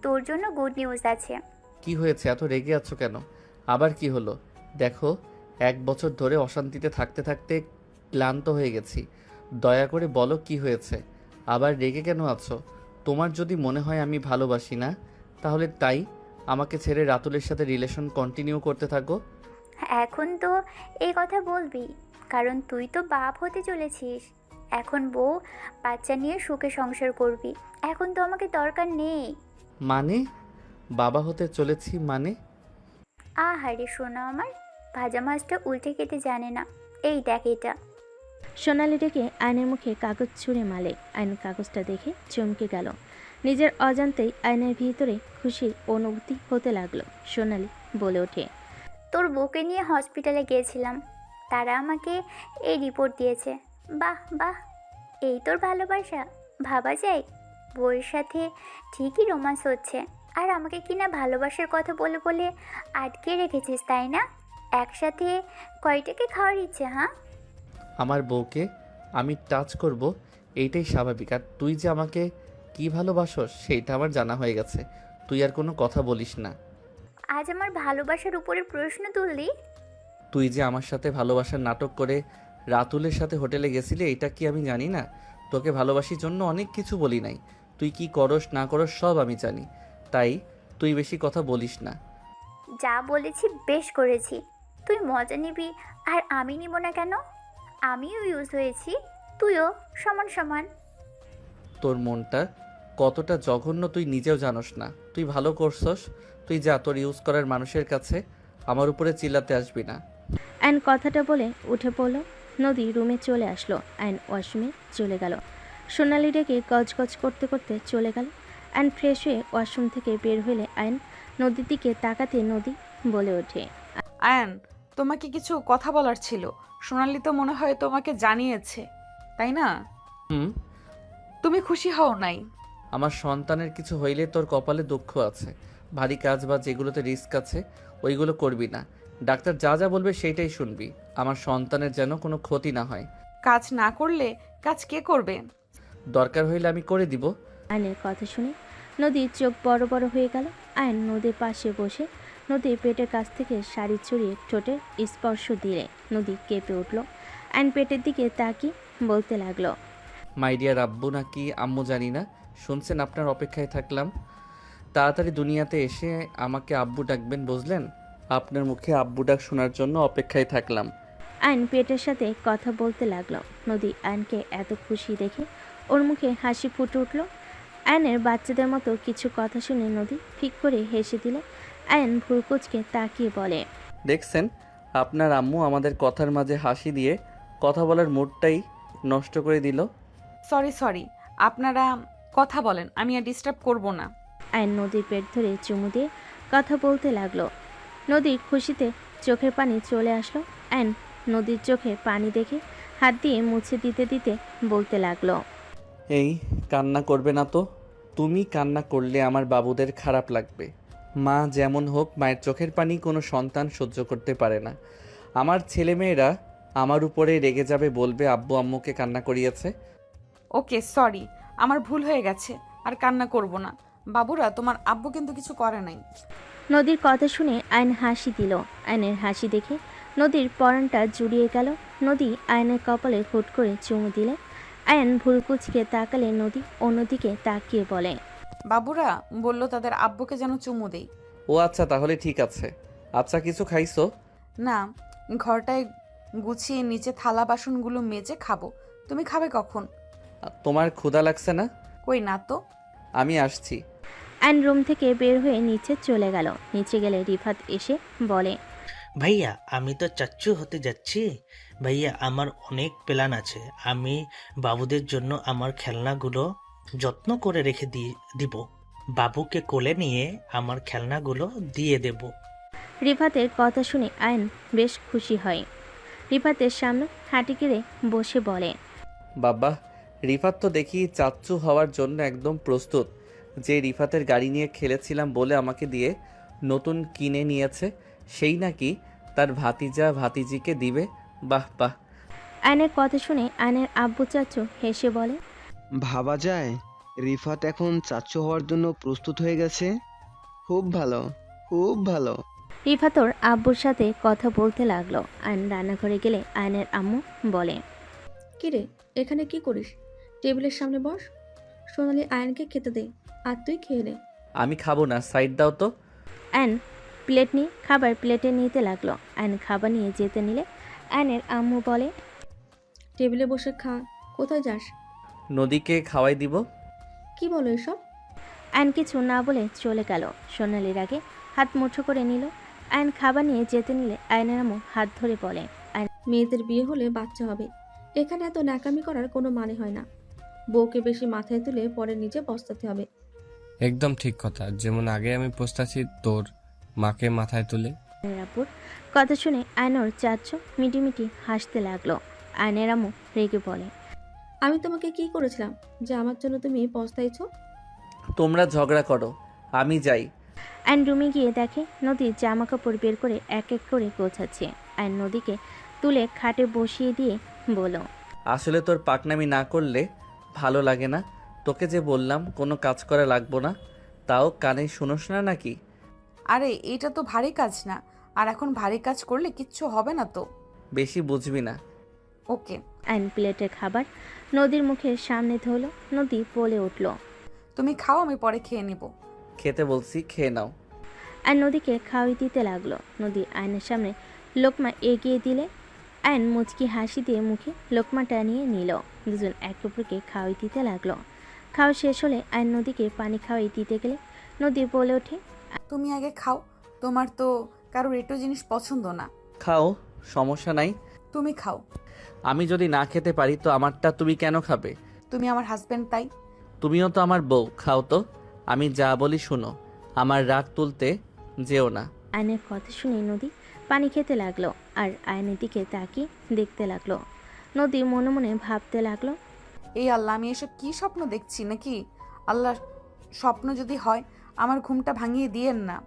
তোর জন্য গুড নিউজ আছে। কি হয়েছে, এত রেগে আছো কেন? আবার কি হলো? দেখো, 1 বছর ধরে অশান্তিতে থাকতে থাকতে ক্লান্ত হয়ে গেছি। দয়া করে বলো কি হয়েছে? আবার রেগে কেন আছো? তোমার যদি মনে হয় আমি ভালোবাসি না, তাহলে তাই আমাকে ছেড়ে রাতুলের সাথে রিলেশন কন্টিনিউ করতে থাকো। এখন তো এই কথা বলবি, কারণ তুই তো বাপ হতে চলেছিস। এখন বউ বাচ্চা নিয়ে সুখে সংসার করবি। এখন তো আমাকে দরকার নেই। মানে? বাবা হতে চলেছি মানে? আহারে শোনা আমার, ভাজা মাছটা উল্টে কেটে জানে না। এই দেখ এটা। সোনালি ডেকে আয়নের মুখে কাগজ ছুঁড়ে মালে। আয়ন কাগজটা দেখে চমকে গেল। নিজের অজান্তেই আয়নের ভিতরে খুশির অনুভূতি হতে লাগলো। সোনালি বলে ওঠে, তোর বউকে নিয়ে হসপিটালে গিয়েছিলাম, তারা আমাকে এই রিপোর্ট দিয়েছে। বাহ বাহ, এই তোর ভালোবাসা! ভাবা যায় বউয়ের সাথে ঠিকই রোমান্স হচ্ছে, আর আমাকে কিনা ভালোবাসার কথা বলে বলে আটকে রেখেছিস, তাই না? একসাথে কয়টাকে খাওয়ার ইচ্ছে? হ্যাঁ, আমার বউকে আমি টাচ করব এইটাই স্বাভাবিক। আর তুই যে আমাকে কি ভালোবাসস সেইটা আমার জানা হয়ে গেছে। তুই আর কোনো কথা বলিস না। আজ আমার ভালোবাসার উপরে প্রশ্ন তুললি? তুই যে আমার সাথে ভালোবাসার নাটক করে রাতুলের সাথে হোটেলে গেছিলি, এটা কি আমি জানি না? তোকে ভালোবাসির জন্য অনেক কিছু বলি নাই। তুই কি করস না করস সব আমি জানি। তাই তুই বেশি কথা বলিস না। যা বলেছি বেশ করেছি। তুই মজা নিবি আর আমি নিব না কেন? আমিও ইউজ হয়েছি, তুইও সমান সমান। তোর মনটা কতটা জঘন্য তুই নিজেও জানোস না। তুই ভালো করছস, তুই যা তোর ইউজ করার মানুষের কাছে। আমার উপরে চিল্লাতে আসবি না। অ্যান কথাটা বলে উঠে পড়ল। নদী রুমে চলে আসলো। অ্যান ওয়াশরুমে চলে গেল। সোনালি ডেকে গজগজ করতে করতে চলে গেল। অ্যান ফ্রেশ হয়ে ওয়াশরুম থেকে বের হলে আয়ন নদীর দিকে তাকাতে নদী বলে ওঠে, আয়ান, তোমাকে কিছু কথা বলার ছিল। সোনালি তো মনে হয় তোমাকে জানিয়েছে, তাই না? হুম। তুমি খুশি হও নাই? আমার সন্তানের কিছু হইলে তোর কপালে দুঃখ আছে। ভারী কাজ বা যেগুলোতে রিস্ক আছে ওইগুলো করবি না। ডাক্তার যা যা বলবে সেইটাই শুনবি। আমার সন্তানের যেন কোনো ক্ষতি না হয়। কাজ না করলে কাজ কে করবে? দরকার হইলে আমি করে দিব। আয়নের কথা শুনে নদীর চোখ বড় বড় হয়ে গেল। আয়ন নদীর পাশে বসে নদীর পেটের কাছ থেকে শাড়ি ছড়িয়ে ঠোঁটের স্পর্শ দিলে নদী কেঁপে উঠল। আয়ন পেটের দিকে তাকিয়ে বলতে লাগলো, মাই ডিয়ার আব্বু নাকি আম্মু জানি না, শুনছেন আপনার অপেক্ষায় থাকলাম। তাড়াতাড়ি দুনিয়াতে এসে আমাকে আব্বু ডাকবেন, বুঝলেন? আপনার মুখে আব্বু ডাক শোনার জন্য অপেক্ষায় থাকলাম। আয়ন পেটের সাথে কথা বলতে লাগলো। নদী আয়নকে এত খুশি দেখে ওর মুখে হাসি ফুটে উঠল। আয়নের বাচ্চাদের মতো কিছু কথা শুনে নদী ফিক করে হেসে দিলে আয়ন ভুরকুচকে তাকিয়ে বলে, দেখছেন, আপনার আম্মু আমাদের কথার মাঝে হাসি দিয়ে কথা বলার মুডটাই নষ্ট করে দিল। সরি, আপনারা কথা বলেন, আমি আর ডিস্টার্ব করব না। আয়ন নদীর পেট ধরে চুমু দিয়ে কথা বলতে লাগলো। নদীর খুশিতে চোখের পানি চলে আসলো। আয়ন নদীর চোখে পানি দেখে হাত দিয়ে মুছে দিতে দিতে বলতে লাগলো, এই কান্না করবে না তো। তুমি কান্না করলে আমার বাবুদের খারাপ লাগবে। মা যেমন হোক, মায়ের চোখের পানি কোনো সন্তান সহ্য করতে পারে না। আমার ছেলেমেয়েরা আমার উপরে রেগে যাবে, বলবে আব্বু আম্মুকে কান্না করিয়েছে। ওকে, সরি, আমার ভুল হয়ে গেছে, আর কান্না করব না। বাবুরা, তোমার আব্বু কিন্তু কিছু করে নাই। নদীর কথা শুনে আয়ন হাসি দিল। আয়নের হাসি দেখে নদীর পরানটা জুড়িয়ে গেল। নদী আয়নের কপালে হুট করে চুমু দিলে আয়ন ভুরকুচকে তাকালে নদী অন্যদিকে তাকিয়ে বলে, বাবুরা বলল তাদের আব্বুকে যেন চুমু দেই। ও আচ্ছা, তাহলে ঠিক আছে। আচ্ছা, কিছু খাইছো? না, ঘরটায় গুছিয়ে নিচে থালা বাসনগুলো মেজে খাবো। তুমি খাবে কখন? তোমার ক্ষুধা লাগছে না? কই না তো। আমি আসছি। আয়ন রুম থেকে বের হয়ে নিচে চলে গেল। নিচে গেলে রিফাত এসে বলে, ভাইয়া, আমি তো চাচ্চু হতে যাচ্ছি। ভাইয়া, আমার অনেক প্ল্যান আছে। আমি বাবুদের জন্য আমার খেলনাগুলো যত্ন করে রেখে দিব। বাবুকে কোলে নিয়ে আমার খেলনাগুলো দিয়ে দেব। রিফাতের কথা শুনে আয়ন বেশ খুশি হয়। রিফাতের সামনে হাঁটি গেড়ে বসে বলে, বাবা, রিফাত তো দেখি চাচ্চু হওয়ার জন্য একদম প্রস্তুত। যে রিফাতের গাড়ি নিয়ে খেলেছিলাম বলে আমাকে দিয়ে নতুন কিনে নিয়েছে, সেই নাকি তার ভাতিজা ভাতিজিকে দিবে। বাহ বাহ। আয়নের কথা শুনে আয়নের আব্বু চাচু হেসে বলে, ভাবা যায় রিফাত এখন চাচ্চু হওয়ার জন্য প্রস্তুত হয়ে গেছে। খুব ভালো, খুব ভালো। রিফাতর আব্বুর সাথে কথা বলতে লাগলো। আয়ন রান্নাঘরে গেলে আয়নের আম্মু বলে, কিরে, এখানে কি করিস? টেবিলের সামনে বস। সোনালি আয়নকে খেতে দে, আর তুই খেয়ে নে। আমি খাবো না, সাইড দাও তো। আয়ন প্লেট নিয়ে খাবার প্লেটে নিতে লাগলো। আয়ন খাবার নিয়ে যেতে নিলে আয়নের আম্মু বলে, টেবিলে বসে খা, কোথায় যাস? নদীকে খাওয়াই দিব। কি বলো এসব? আয়ন কিছু না বলে চলে গেল। সোনালির আগে হাত মুঠো করে নিল। আয়ন খাবার নিয়ে যেতে নিলে আয়নের আম্মু হাত ধরে বলে, মেয়েদের বিয়ে হলে বাচ্চা হবে, এখানে এত ন্যাকামি করার কোনো মানে হয় না। বউকে বেশি মাথায় তুলে পরে নিজে পস্তাতে হবে। একদম ঠিক কথা। যেমন আগে আমি পস্তাছি তোর মাকে মাথায় তুলে। আয়নের আব্বুর কথা শুনে আয়নর চাচু মিটিমিটি হাসতে লাগলো। আয়নের আম্মু রেগে বলে, আমি তোমাকে কি করেছিলাম যে আমার জন্য তুমি পস্তাইছো? তোমরা ঝগড়া করো, আমি যাই। আয়ন রুমে গিয়ে দেখে নদী জামা কাপড় বের করে এক এক করে গোছাচ্ছে। আয়ন নদীকে তুলে খাটে বসিয়ে দিয়ে বলল, আসলে তোর পাকনামি না করলে ভালো লাগে না। তোকে যে বললাম কোনো কাজ করা লাগবো না, তাও কানে শুনোস না নাকি? আরে এটা তো ভারী কাজ না, আর এখন ভারী কাজ করলে কিচ্ছু হবে না তো। বেশি বুঝবি না। ওকে। আয়ন প্লেটের খাবার নদীর মুখের সামনে ধরল। নদী বলে উঠল, তুমি খাও, আমি পরে খেয়ে নিব। খেতে বলছি, খেয়ে নাও। আয়ন নদীকে খাওয়াই দিতে লাগলো। নদী আয়নের সামনে লোকমা এগিয়ে দিলে আয়ন মুচকি হাসি দিয়ে মুখে লোকমাটা নিয়ে নিল। দুজন একে অপরকে খাওয়াই দিতে লাগলো। খাওয়া শেষ হলে আয়ন নদীকে পানি খাওয়াই দিতে গেলে নদী বলে ওঠে, তুমি আগে খাও, তোমার তো কারোর একটু জিনিস পছন্দ না। খাও, সমস্যা নাই। তুমি খাও। আমি যদি না খেতে পারি তো আমারটা তুমি কেন খাবে? তুমি আমার হাজবেন্ড, তাই। তুমিও তো আমার বউ, খাও তো। আমি যা বলি শুনো, আমার রাগ তুলতে যেও না। আয়নের কথা শুনে নদী পানি খেতে লাগলো আর আয়নের দিকে তাকিয়ে দেখতে লাগলো। নদী মনে মনে ভাবতে লাগলো, এই আল্লাহ, আমি এসব কি স্বপ্ন দেখছি নাকি? আল্লাহ, স্বপ্ন যদি হয় আমার ঘুমটা ভাঙিয়ে দিয়েন না।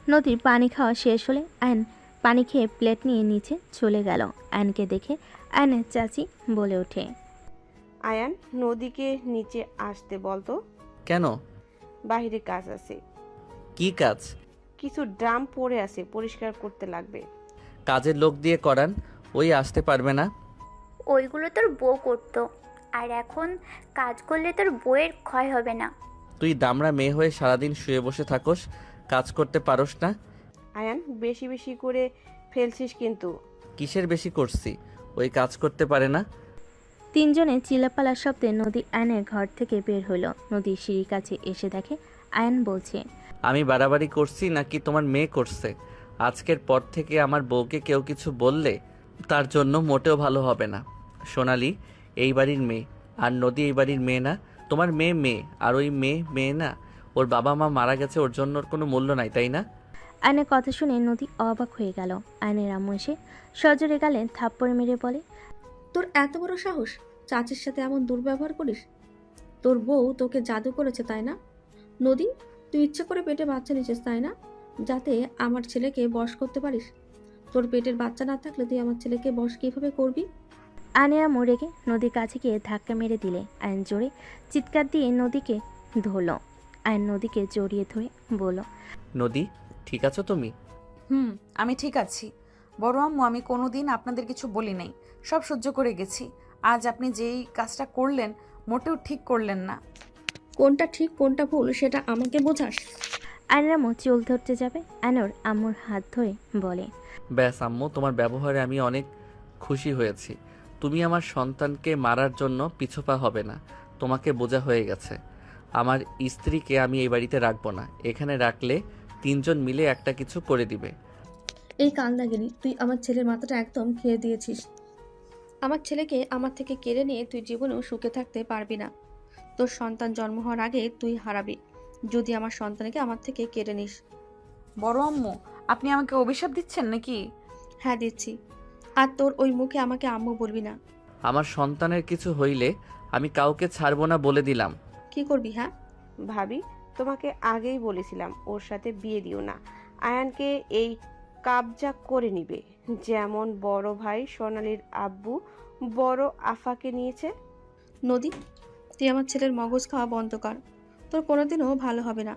নদীর পানি খাওয়া শেষ হলে আয়ন পানি খেয়ে প্লেট নিয়ে নিচে চলে গেল। আয়নকে দেখে আয়নের চাচি বলে ওঠে, আয়ান, নদীকে নিচে আসতে বলতো। কেন? বাহিরে কাজ আছে। কি কাজ? কিছু ড্রাম পড়ে আছে, পরিষ্কার করতে লাগবে। কাজের লোক দিয়ে করান, ওই আসতে পারবে না। ওইগুলো তোর বউ করতো, আর এখন কাজ করলে তোর বউয়ের ক্ষয় হবে না। তুই দামড়া মেয়ে হয়ে সারাদিন শুয়ে বসে থাকোস, কাজ করতে পারোস না। আয়ান, বেশি বেশি করে ফেলছিস কিন্তু। কিসের বেশি করছি? ওই কাজ করতে পারে না। তিনজনে চিল্লাপালার শব্দে নদী আয়নের ঘর থেকে বের হলো। নদীর সিঁড়ির কাছে এসে দেখে আয়ন বলছে, আমি বাড়াবাড়ি করছি নাকি তোমার মেয়ে করছে? আজকের পর থেকে আমার বউকে কেউ কিছু বললে তার জন্য মোটেও ভালো হবে না। সোনালি এই বাড়ির মেয়ে, আর নদী এই বাড়ির মেয়ে না। তোমার মেয়ে মেয়ে, আর ওই মেয়ে মেয়ে না। ওর বাবা মা মারা গেছে, ওর জন্য ওর কোনো মূল্য নাই, তাই না? আয়নের কথা শুনে নদী অবাক হয়ে গেল। আয়নের আম্মু এসে সজোরে গালে থাপ্পড় মেরে বলে, তোর এত বড় সাহস, চাচির সাথে এমন দুর্ব্যবহার করিস? তোর বউ তোকে জাদু করেছে, তাই না? নদী, তুই ইচ্ছে করে পেটে বাচ্চা নিয়েছিস, তাই না? যাতে আমার ছেলেকে বশ করতে পারিস। তোর পেটের বাচ্চা না থাকলে তুই আমার ছেলেকে বশ কিভাবে করবি? আয়নের আম্মু রেগে নদীর কাছে গিয়ে ধাক্কা মেরে দিলে আয়ন জোরে চিৎকার দিয়ে নদীকে ধরল। আয়ন নদীকে জড়িয়ে ধরে বলল, নদী, ঠিক আছো তুমি? আমি ঠিক আছি বড় আম্মু। আমি কোনোদিন আপনাদের কিছু বলি নাই, সব সহ্য করে গেছি। আজ আপনি যেই কাজটা করলেন মোটেও ঠিক করলেন না। কোনটা ঠিক কোনটা ভুল সেটা আমাকে বোঝাস? আয়নের আম্মু চুল ধরতে যাবে, আয়নর আম্মুর হাত ধরে বলে, ব্যাস আম্মু, তোমার ব্যবহারে আমি অনেক খুশি হয়েছি। তুমি আমার সন্তানকে মারার জন্য পিছপা হবে না, তোমাকে বোঝা হয়ে গেছে। আমার স্ত্রীকে আমি এই বাড়িতে রাখবো না। এখানে রাখলে তিনজন মিলে একটা কিছু করে দিবে। এই কাল লাগেনি, তুই আমার ছেলের মাথাটা একদম খেয়ে দিয়েছিস। আমার ছেলেকে আমার থেকে কেড়ে নিয়ে তুই জীবনেও সুখে থাকতে পারবি না। তোর সন্তান জন্ম হওয়ার আগে তুই হারাবি যদি আমার সন্তানকে আমার থেকে কেড়ে নিস। বড় আম্মু, আপনি আমাকে অভিশাপ দিচ্ছেন নাকি? হ্যাঁ, দিচ্ছি। আর তোর ওই মুখে আমাকে আম্মু বলবি না। আমার সন্তানের কিছু হইলে আমি কাউকে ছাড়বো না বলে দিলাম। কি করবি? হ্যাঁ ভাবি, তোমাকে আগেই বলেছিলাম ওর সাথে বিয়ে দিও না। আয়ানকে এই কাবজা করে নিবে, যেমন বড় ভাই সোনালির আব্বু বড় আফাকে নিয়েছে। নদী, তুই আমার ছেলের মগজ খাওয়া বন্ধ কর, তোর কোনোদিনও ভালো হবে না।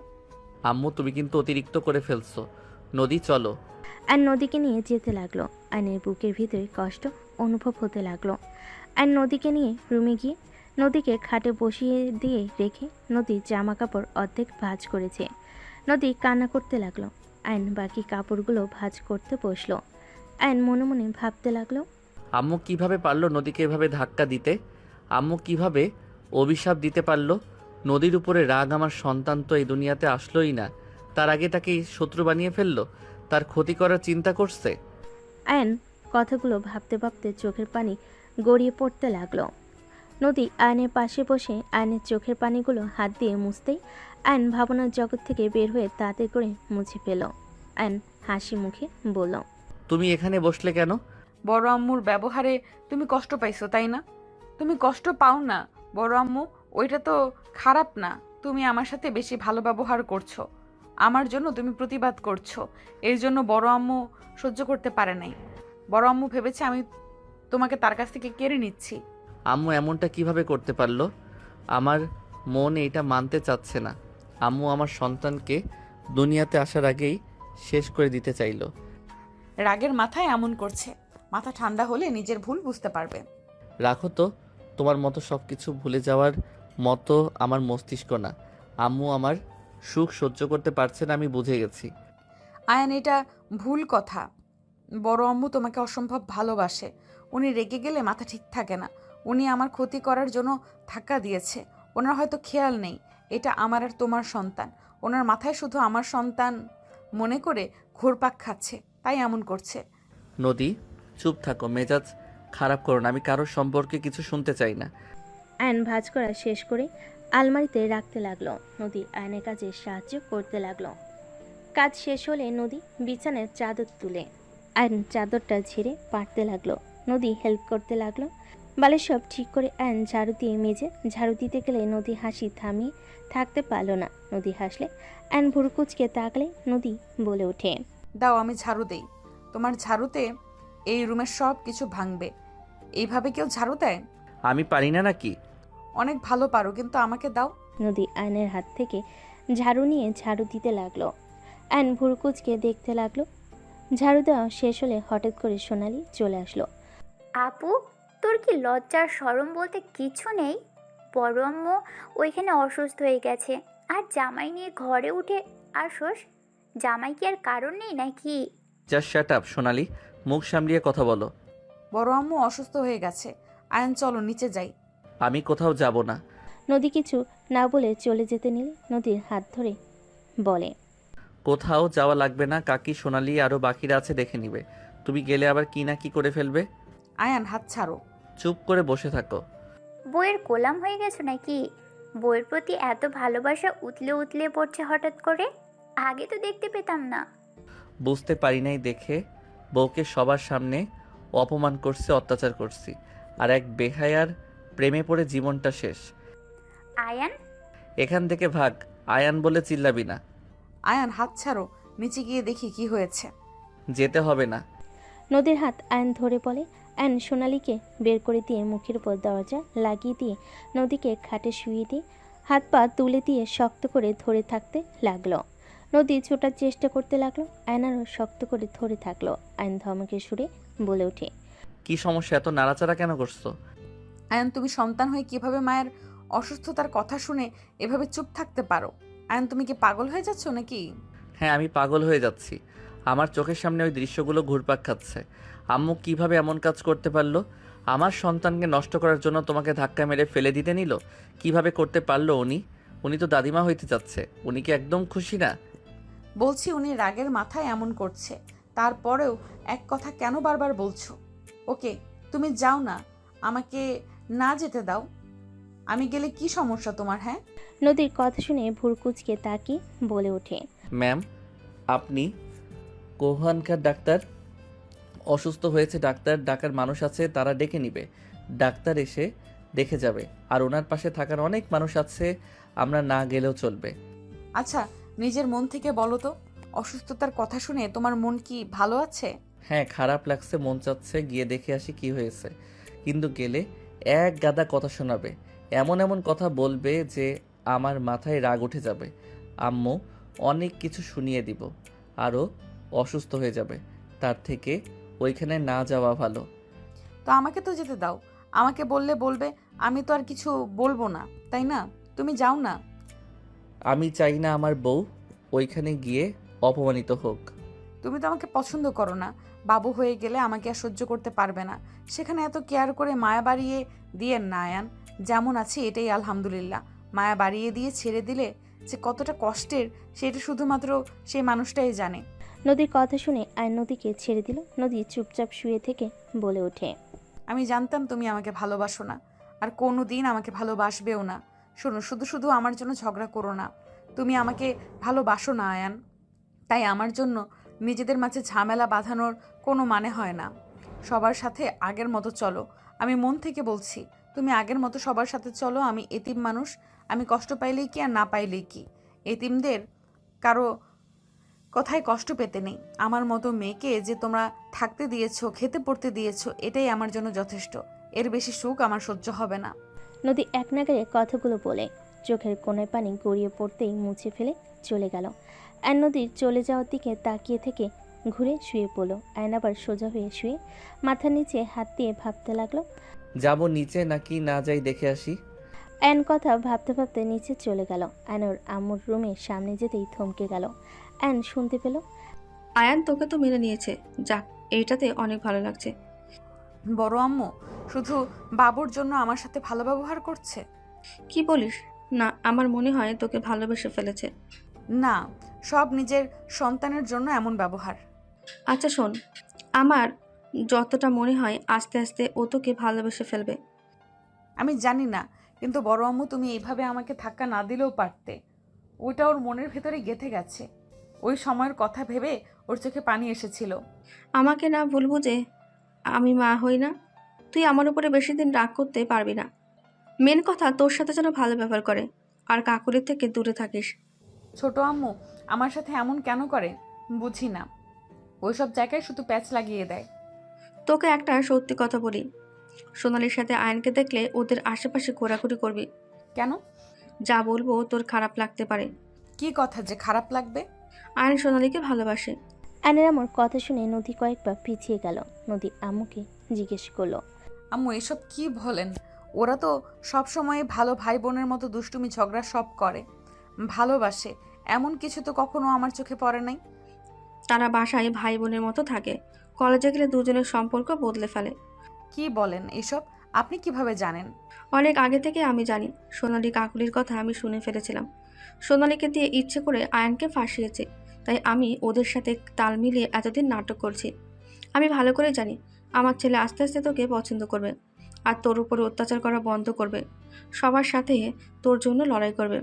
আম্মু, তুমি কিন্তু অতিরিক্ত করে ফেলছো। নদী, চলো। আর নদীকে নিয়ে যেতে লাগলো। আয়নের বুকের ভিতরে কষ্ট অনুভব হতে লাগলো। আর নদীকে নিয়ে রুমে গিয়ে নদীকে খাটে বসিয়ে দিয়ে রেখে নদীর জামা কাপড় অর্ধেক ভাঁজ করেছে। নদী কান্না করতে লাগলো। আয়ন বাকি কাপড়গুলো ভাঁজ করতে বসলো। আয়ন মনে মনে ভাবতে লাগলো, আম্মু কিভাবে পারলো নদীকে এভাবে ধাক্কা দিতে? আম্মু কিভাবে অভিশাপ দিতে পারলো? নদীর উপরে রাগ আমার সন্তান তো এই দুনিয়াতে আসলোই না, তার আগে তাকে শত্রু বানিয়ে ফেললো, তার ক্ষতি করার চিন্তা করছে। আয়ন কথাগুলো ভাবতে ভাবতে চোখের পানি গড়িয়ে পড়তে লাগলো। নদী আয়নের পাশে বসে আয়নের চোখের পানিগুলো হাত দিয়ে মুছতেই আয়ন ভাবনার জগৎ থেকে বের হয়ে তাড়াতাড়ি করে মুছে ফেল। আয়ন হাসি মুখে বলল, তুমি এখানে বসলে কেন? বড় আম্মুর ব্যবহারে তুমি কষ্ট পাইছো, তাই না? তুমি কষ্ট পাও না বড় আম্মু, ওইটা তো খারাপ না। তুমি আমার সাথে বেশি ভালো ব্যবহার করছো, আমার জন্য তুমি প্রতিবাদ করছো, এর জন্য বড় আম্মু সহ্য করতে পারে নাই। বড় আম্মু ভেবেছে আমি তোমাকে তার কাছ থেকে কেড়ে নিচ্ছি। আম্মু এমনটা কিভাবে করতে পারলো? আমার মন এটা মানতে চাচ্ছে না। আম্মু আমার সন্তানকে দুনিয়াতে আসার আগেই শেষ করে দিতে চাইলো। রাগের মাথায় এমন করছে, মাথা ঠান্ডা হলে নিজের ভুল বুঝতে পারবে। রাখো তো, তোমার মতো সব কিছু ভুলে যাওয়ার মতো আমার মস্তিষ্ক না। আম্মু আমার সুখ সহ্য করতে পারছে না, আমি বুঝে গেছি। আয়ান, এটা ভুল কথা। বড় আম্মু তোমাকে অসম্ভব ভালোবাসে, উনি রেগে গেলে মাথা ঠিক থাকে না। উনি আমার ক্ষতি করার জন্য ধাক্কা দিয়েছে। ওনার হয়তো খেয়াল নেই এটা আমার আর তোমার সন্তান। ওনার মাথায় শুধু আমার সন্তান মনে করে ঘুরপাক খাচ্ছে, তাই এমন করছে। নদী চুপ থাকো, মেজাজ খারাপ করো না, আমি কারোর সম্পর্কে কিছু শুনতে চাই না। আয়ন ভাঁজ করা শেষ করে আলমারিতে রাখতে লাগলো। নদী আয়নের কাজে সাহায্য করতে লাগলো। কাজ শেষ হলে নদী বিছানার চাদর তুলে আয়ন চাদরটা ঝেড়ে পাড়তে লাগলো। নদী হেল্প করতে লাগলো। বালের সব ঠিক করে আয়ন ঝাড়ু দিয়ে মেজে ঝাড়ু দিতে গেলে নদী হাসি থামিয়ে থাকতে পারল না। নদী হাসলে আয়ন ভুরুকুচকে তাকলে নদী বলে ওঠে, দাও আমি ঝাড়ু দেই। তোমার ঝাড়ুতে এই রুমের সব কিছু ভাঙবে। এইভাবে কেউ ঝাড়ু দেয়? আমি পারি না নাকি? অনেক ভালো পারো, কিন্তু আমাকে দাও। নদী আয়নের হাত থেকে ঝাড়ু নিয়ে ঝাড়ু দিতে লাগলো। আয়ন ভুরুকুচকে দেখতে লাগলো। ঝাড়ু দেওয়া শেষ হলে হঠাৎ করে সোনালি চলে আসলো। আপু, তোর কি লজ্জার শরম বলতে কিছু নেই? বড় আম্মু ওইখানে অসুস্থ হয়ে গেছে, আর জামাই নিয়ে ঘরে উঠে আসোস? জামাই কি আর কারণ নেই নাকি? জাস্ট শাট আপ সোনালি, মুখ সামলিয়ে কথা বলো। বড় আম্মু অসুস্থ হয়ে গেছে। আয়ন চলো নিচে যাই। আমি কোথাও যাব না। নদী কিছু না বলে চলে যেতে নিলে নদীর হাত ধরে বলে, কোথাও যাওয়া লাগবে না, কাকি সোনালি আরও বাকিরা আছে দেখে নিবে। তুমি গেলে আবার কি না কি করে ফেলবে। আয়ান হাত ছাড়ো। চুপ করে বসে থাকো। বইয়ের গোলাম হয়ে গেছো নাকি? বইয়ের প্রতি এত ভালোবাসা উতলে উতলে পড়ছে হঠাৎ করে? আগে তো দেখতে পেতাম না। বুঝতে পারি নাই দেখে বউকে সবার সামনে অপমান করছে, অত্যাচার করছি, আর এক বেহায়ার প্রেমে পড়ে জীবনটা শেষ। আয়ান, এখান থেকে ভাগ। আয়ান বলে চিল্লাবি না। আয়ান হাত ছাড়ো, নিচে গিয়ে দেখি কি হয়েছে। যেতে হবে না। নদীর হাত আয়ন ধরে বলে। আয়ন সোনালীকে বের করে দিয়ে মুখের উপর দরজা লাগিয়ে দিয়ে নদীকে খাটে শুয়ে দিয়ে হাত পা তুলে দিয়ে শক্ত করে ধরে থাকতে লাগলো। নদী ছোটার চেষ্টা করতে লাগলো। আয়ন আরও শক্ত করে ধরে থাকলো। আয়ন ধমকে সুরে বলে ওঠে, কি সমস্যা, এত নাড়াচাড়া কেন করছো? আয়ান তুমি সন্তান হয়ে কিভাবে মায়ের অসুস্থতার কথা শুনে এভাবে চুপ থাকতে পারো? আয়ান তুমি কি পাগল হয়ে যাচ্ছ নাকি? হ্যাঁ, আমি পাগল হয়ে যাচ্ছি। আমার চোখের সামনে ওই দৃশ্যগুলো ঘুরপাক খাচ্ছে। আম্মু কিভাবে এমন কাজ করতে পারলো? আমার সন্তানকে নষ্ট করার জন্য তোমাকে ধাক্কা মেরে ফেলে দিতে নিল? কিভাবে করতে পারলো উনি তো দাদিমা হইতে যাচ্ছে। উনি কি একদম খুশি না? বলছি উনি রাগের মাথায় এমন করছে, তারপরেও এক কথা কেন বারবার বলছো? ওকে তুমি যাও না, আমাকে না যেতে দাও। আমি গেলে কি সমস্যা তোমার? হ্যাঁ। নদীর কথা শুনে ভুরকুচকে তাকিয়ে বলে ওঠে, ম্যাম, আপনি কোহানকার ডাক্তার? অসুস্থ হয়েছে ডাক্তার ডাকার মানুষ আছে, তারা ডেকে নিবে। ডাক্তার এসে দেখে যাবে। আর ওনার পাশে থাকার অনেক মানুষ আছে, আমরা না গেলেও চলবে। আচ্ছা নিজের মন থেকে বলো তো, অসুস্থতার কথা শুনে তোমার মন কি ভালো আছে? হ্যাঁ, খারাপ লাগছে, মন চাচ্ছে গিয়ে দেখে আসি কি হয়েছে। কিন্তু গেলে এক গাদা কথা শোনাবে, এমন এমন কথা বলবে যে আমার মাথায় রাগ উঠে যাবে। আম্মু অনেক কিছু শুনিয়ে দিব, আরও অসুস্থ হয়ে যাবে। তার থেকে ওইখানে না যাওয়া ভালো। তো আমাকে তো যেতে দাও। আমাকে বললে বলবে, আমি তো আর কিছু বলবো না, তাই না? তুমি যাও না। আমি চাই না আমার বউ ওইখানে গিয়ে অপমানিত হোক। তুমি তো আমাকে পছন্দ করো না। বাবু হয়ে গেলে আমাকে আর সহ্য করতে পারবে না। সেখানে এত কেয়ার করে মায়া বাড়িয়ে দিয়েন না আয়ান। যেমন আছি এটাই আলহামদুলিল্লাহ। মায়া বাড়িয়ে দিয়ে ছেড়ে দিলে যে কতটা কষ্টের, সেটা শুধুমাত্র সেই মানুষটাই জানে। নদীর কথা শুনে আয়ন নদীকে ছেড়ে দিল। নদী চুপচাপ শুয়ে থেকে বলে ওঠে, আমি জানতাম তুমি আমাকে ভালোবাসো না, আর কোনো দিন আমাকে ভালোবাসবেও না। শোনো, শুধু শুধু আমার জন্য ঝগড়া করো না। তুমি আমাকে ভালোবাসো না আয়ান, তাই আমার জন্য নিজেদের মাঝে ঝামেলা বাঁধানোর কোনো মানে হয় না। সবার সাথে আগের মতো চলো। আমি মন থেকে বলছি, তুমি আগের মতো সবার সাথে চলো। আমি এতিম মানুষ, আমি কষ্ট পাইলেই কি আর না পাইলেই কি। এতিমদের কারো কথায় কষ্ট পেতে নেই। আমার মতো মেয়েকে যে তোমরা থাকতে দিয়েছো, খেতে পড়তে দিয়েছো, এটাই আমার জন্য যথেষ্ট। এর বেশি সুখ আমার সহ্য হবে না। নদী এক নাগারে কথাগুলো বলে চোখের কোণে পানি গড়িয়ে পড়তেই মুছে ফেলে চলে গেল। আয়ন নদীর চলে যাওয়ার দিকে তাকিয়ে থেকে ঘুরে শুয়ে পড়ল। আয়ন আবার সোজা হয়ে শুয়ে মাথার নিচে হাত দিয়ে ভাবতে লাগলো, যাব নিচে নাকি না যাই দেখে আসি। আয়ন কথা ভাবতে ভাবতে নিচে চলে গেল। আয়নর আম্মুর রুমের সামনে যেতেই থমকে গেল। আয়ন শুনতে পেল, আয়ান তোকে তো মেনে নিয়েছে, যাক এইটাতে অনেক ভালো লাগছে। বড় আম্মু শুধু বাবুর জন্য আমার সাথে ভালো ব্যবহার করছে? কি বলিস? না, আমার মনে হয় তোকে ভালোবেসে ফেলেছে। না, সব নিজের সন্তানের জন্য এমন ব্যবহার। আচ্ছা শোন, আমার যতটা মনে হয় আস্তে আস্তে ও তোকে ভালোবেসে ফেলবে। আমি জানি না, কিন্তু বড় আম্মু তুমি এইভাবে আমাকে ধাক্কা না দিলেও পারতে। ওইটা ওর মনের ভেতরে গেঁথে গেছে। ওই সময়ের কথা ভেবে ওর চোখে পানি এসেছিল। আমাকে না ভুল বুঝে আমি মা হই না। তুই আমার উপরে বেশি দিন রাগ করতে পারবি না। মেন কথা তোর সাথে যেন ভালো ব্যবহার করে, আর কাকুরের থেকে দূরে থাকিস। ছোট আম্মু আমার সাথে এমন কেন করে বুঝি না। ওইসব জায়গায় শুধু প্যাচ লাগিয়ে দেয়। তোকে একটা সত্যি কথা বলি, সোনালির সাথে আয়নকে দেখলে ওদের আশেপাশে ঘোরাঘুরি করবি। কেন? যা বলবো তোর খারাপ লাগতে পারে। কি কথা যে খারাপ লাগবে? আয়ন সোনালিকে ভালোবাসে। আয়নের আম্মুর কথা শুনে নদী কয়েকবার পিছিয়ে গেল। নদী আম্মুকে জিজ্ঞেস করলো, আম্মু এসব কি বলেন? ওরা তো সব সময় ভালো ভাই বোনের মতো দুষ্টুমি ঝগড়া সব করে, ভালোবাসে, এমন কিছু তো কখনো আমার চোখে পড়ে নাই। তারা বাসায় ভাই বোনের মতো থাকে, কলেজে গেলে দুজনের সম্পর্ক বদলে ফেলে। কি বলেন এসব? আপনি কিভাবে জানেন? অনেক আগে থেকে আমি জানি। সোনালি কাকুলির কথা আমি শুনে ফেলেছিলাম। সোনালিকে দিয়ে ইচ্ছে করে আয়নকে ফাঁসিয়েছে, তাই আমি ওদের সাথে তাল মিলিয়ে এতদিন নাটক করছি। আমি ভালো করে জানি আমার ছেলে আস্তে আস্তে তোকে পছন্দ করবে, আর তোর উপরে অত্যাচার করা বন্ধ করবে, সবার সাথে তোর জন্য লড়াই করবে।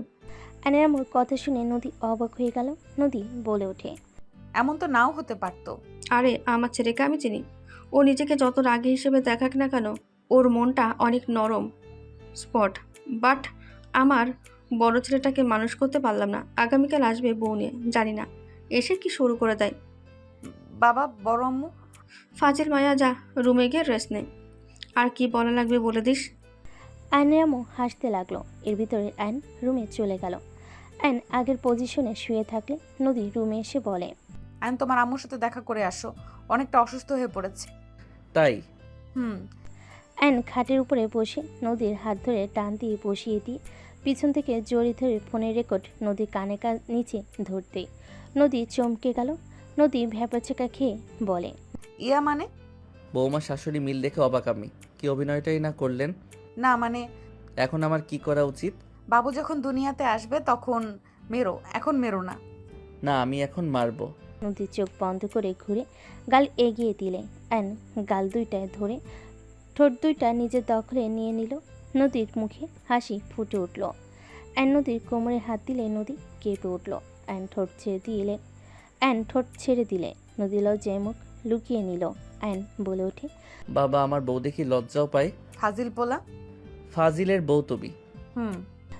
আয়নের আম্মুর কথা শুনে নদী অবাক হয়ে গেল। নদী বলে ওঠে, এমন তো নাও হতে পারতো। আরে আমার ছেলেকে আমি চিনি। ও নিজেকে যত রাগী হিসেবে দেখাক না কেন, ওর মনটা অনেক নরম স্পট। বাট আমার বড় ছেলেটাকে মানুষ করতে পারলাম না। আগামীকাল আসবে বউ নিয়ে, জানি না এসে কি শুরু করে দেয়। বাবা, বড় আম্মু। ফাজিল মায়া, যা রুমে গিয়ে রেস্ট নে। আর কি বলা লাগবে বলে দিস। আয়নের আম্মু হাসতে লাগলো। এর ভিতরে আয়ন রুমে চলে গেল। আয়ন আগের পজিশনে শুয়ে থাকলে নদী রুমে এসে বলে, আয়ন তোমার আম্মুর সাথে দেখা করে আসো, অনেকটা অসুস্থ হয়ে পড়েছে। তাই? আয়ন খাটের উপরে বসে নদীর হাত ধরে টান দিয়ে বসিয়ে দিয়ে পিছন থেকে জড়ি ধরে ফোনের রেকর্ড নদীর কানে নিচে ধরতে নদী চমকে গেল। নদী ভ্যাপাচেকা খেয়ে বলে, ইয়া মানে? বৌমা শাশুড়ি মিল দেখে অবাক আমি। কি অভিনয়টাই না করলেন। না মানে এখন আমার কি করা উচিত? বাবু যখন দুনিয়াতে আসবে তখন মেরো, এখন মেরো না। না, আমি এখন মারবো। নদী চোখ বন্ধ করে ঘুরে গাল এগিয়ে দিলে আয়ন গাল দুইটায় ধরে ঠোঁট দুইটা নিজের দখলে নিয়ে নিল। নদীর মুখে হাসি ফুটে উঠল। আয়ন নদীর কোমরে হাত দিলে নদী কেঁপে উঠল। আয়ন ঠোঁট ছেড়ে দিলে নদী লজ্জায় মুখ লুকিয়ে নিল। আয়ন বলে ওঠে, বাবা, আমার বউ দেখি লজ্জাও পায়। ফাজিল পোলা। ফাজিলের বউ তুমি।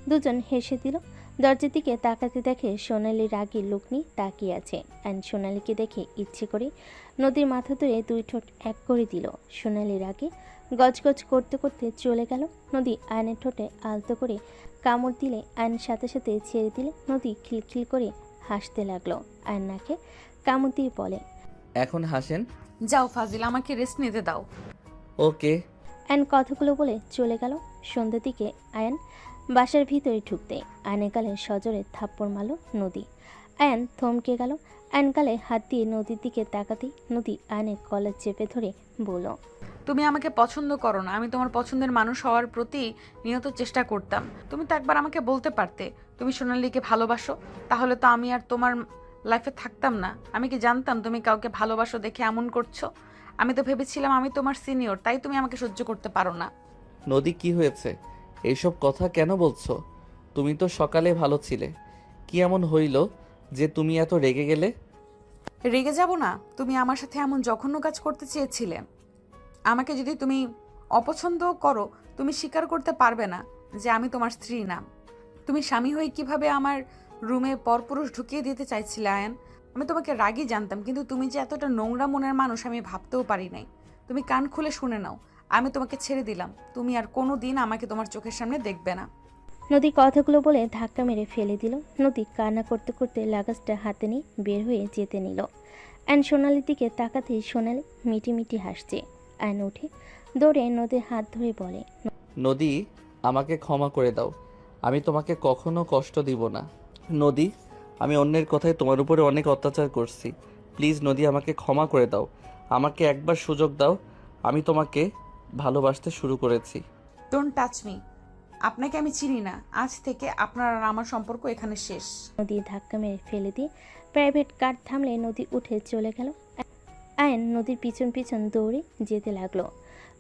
দুজন হেসে দিল। দরজার দিকে তাকাতে দেখে সোনালি রাগী লোক নিয়ে তাকিয়ে আছে। অ্যান্ড সোনালিকে দেখে ইচ্ছে করে নদীর মাথা ধরে দুই ঠোঁট এক করে দিল। সোনালি রাগে গজগজ করতে করতে চলে গেল। নদী আয়নের ঠোঁটে আলতো করে কামড় দিলে আয়ন সাথে সাথে ছেড়ে দিলে নদী খিলখিল করে হাসতে লাগলো। আয়ন নাকে কামড় দিয়ে বলে, এখন হাসেন। যাও ফাজিল, আমাকে রেস্ট নিতে দাও। ওকে। আয়ন কথাগুলো বলে চলে গেল। সন্ধ্যার দিকে আয়ন বাসার ভিতরে ঢুকতে আয়নের গালে সজোরে থাপ্পড় মারল নদী। আয়ন থমকে গেল। আয়ন গালে হাত দিয়ে নদীর দিকে তাকাতেই নদী আয়নের কলার চেপে ধরে বলল, তুমি আমাকে পছন্দ করো না। আমি তোমার পছন্দের মানুষ হওয়ার প্রতি নিয়ত চেষ্টা করতাম। তুমি তো একবার আমাকে বলতে পারতে তুমি সোনালীকে ভালোবাসো, তাহলে তো আমি আর তোমার লাইফে থাকতাম না। আমি কি জানতাম তুমি কাউকে ভালোবাসো দেখে এমন করছো? আমি তো ভেবেছিলাম আমি তোমার সিনিয়র, তাই তুমি আমাকে সহ্য করতে পারো না। নদী, কি হয়েছে? এইসব কথা কেন বলছো? তুমি তো সকালে ভালো ছিলে, কি এমন হইল যে তুমি এত রেগে গেলে? রেগে যাব না? তুমি আমার সাথে এমন জঘন্য কাজ করতে চেয়েছিলে। আমাকে যদি তুমি অপছন্দ করো, তুমি স্বীকার করতে পারবে না যে আমি তোমার স্ত্রী না। তুমি স্বামী হয়ে কিভাবে আমার রুমে পরপুরুষ ঢুকিয়ে দিতে চাইছিলে আয়ান? আমি তোমাকে রাগই জানতাম, কিন্তু তুমি যে এতটা নোংরা মনের মানুষ আমি ভাবতেও পারি নাই। তুমি কান খুলে শুনে নাও, আমি তোমাকে ছেড়ে দিলাম। তুমি আর কোনো দিন আমাকে তোমার চোখের সামনে দেখবে না। নদী কথাগুলো বলে ধাক্কা মেরে ফেলে দিল। নদী কান্না করতে করতে লাগেজটা হাতে নিয়ে বের হয়ে যেতে নিল। অ্যান সোনালির দিকে তাকাতেই সোনালি মিটি মিটি হাসছে। অ্যান উঠে দৌড়ে নদীর হাত ধরে বলে, নদী, আমাকে ক্ষমা করে দাও। আমি তোমাকে কখনো কষ্ট দিব না। নদী, আমি অন্যের কথায় তোমার উপরে অনেক অত্যাচার করছি। প্লিজ নদী, আমাকে ক্ষমা করে দাও। আমাকে একবার সুযোগ দাও। আমি তোমাকে ভালোবাসতে শুরু করেছি। Don't touch me. আপনাকে আমি চিনি না, আজ থেকে আপনার আর আমার সম্পর্ক এখানে শেষ। নদী ধাক্কা মেরে ফেলে দিয়ে প্রাইভেট কার থামলে নদী উঠে চলে গেল। আয়ন নদীর পিছন পিছন দৌড়ে যেতে লাগলো।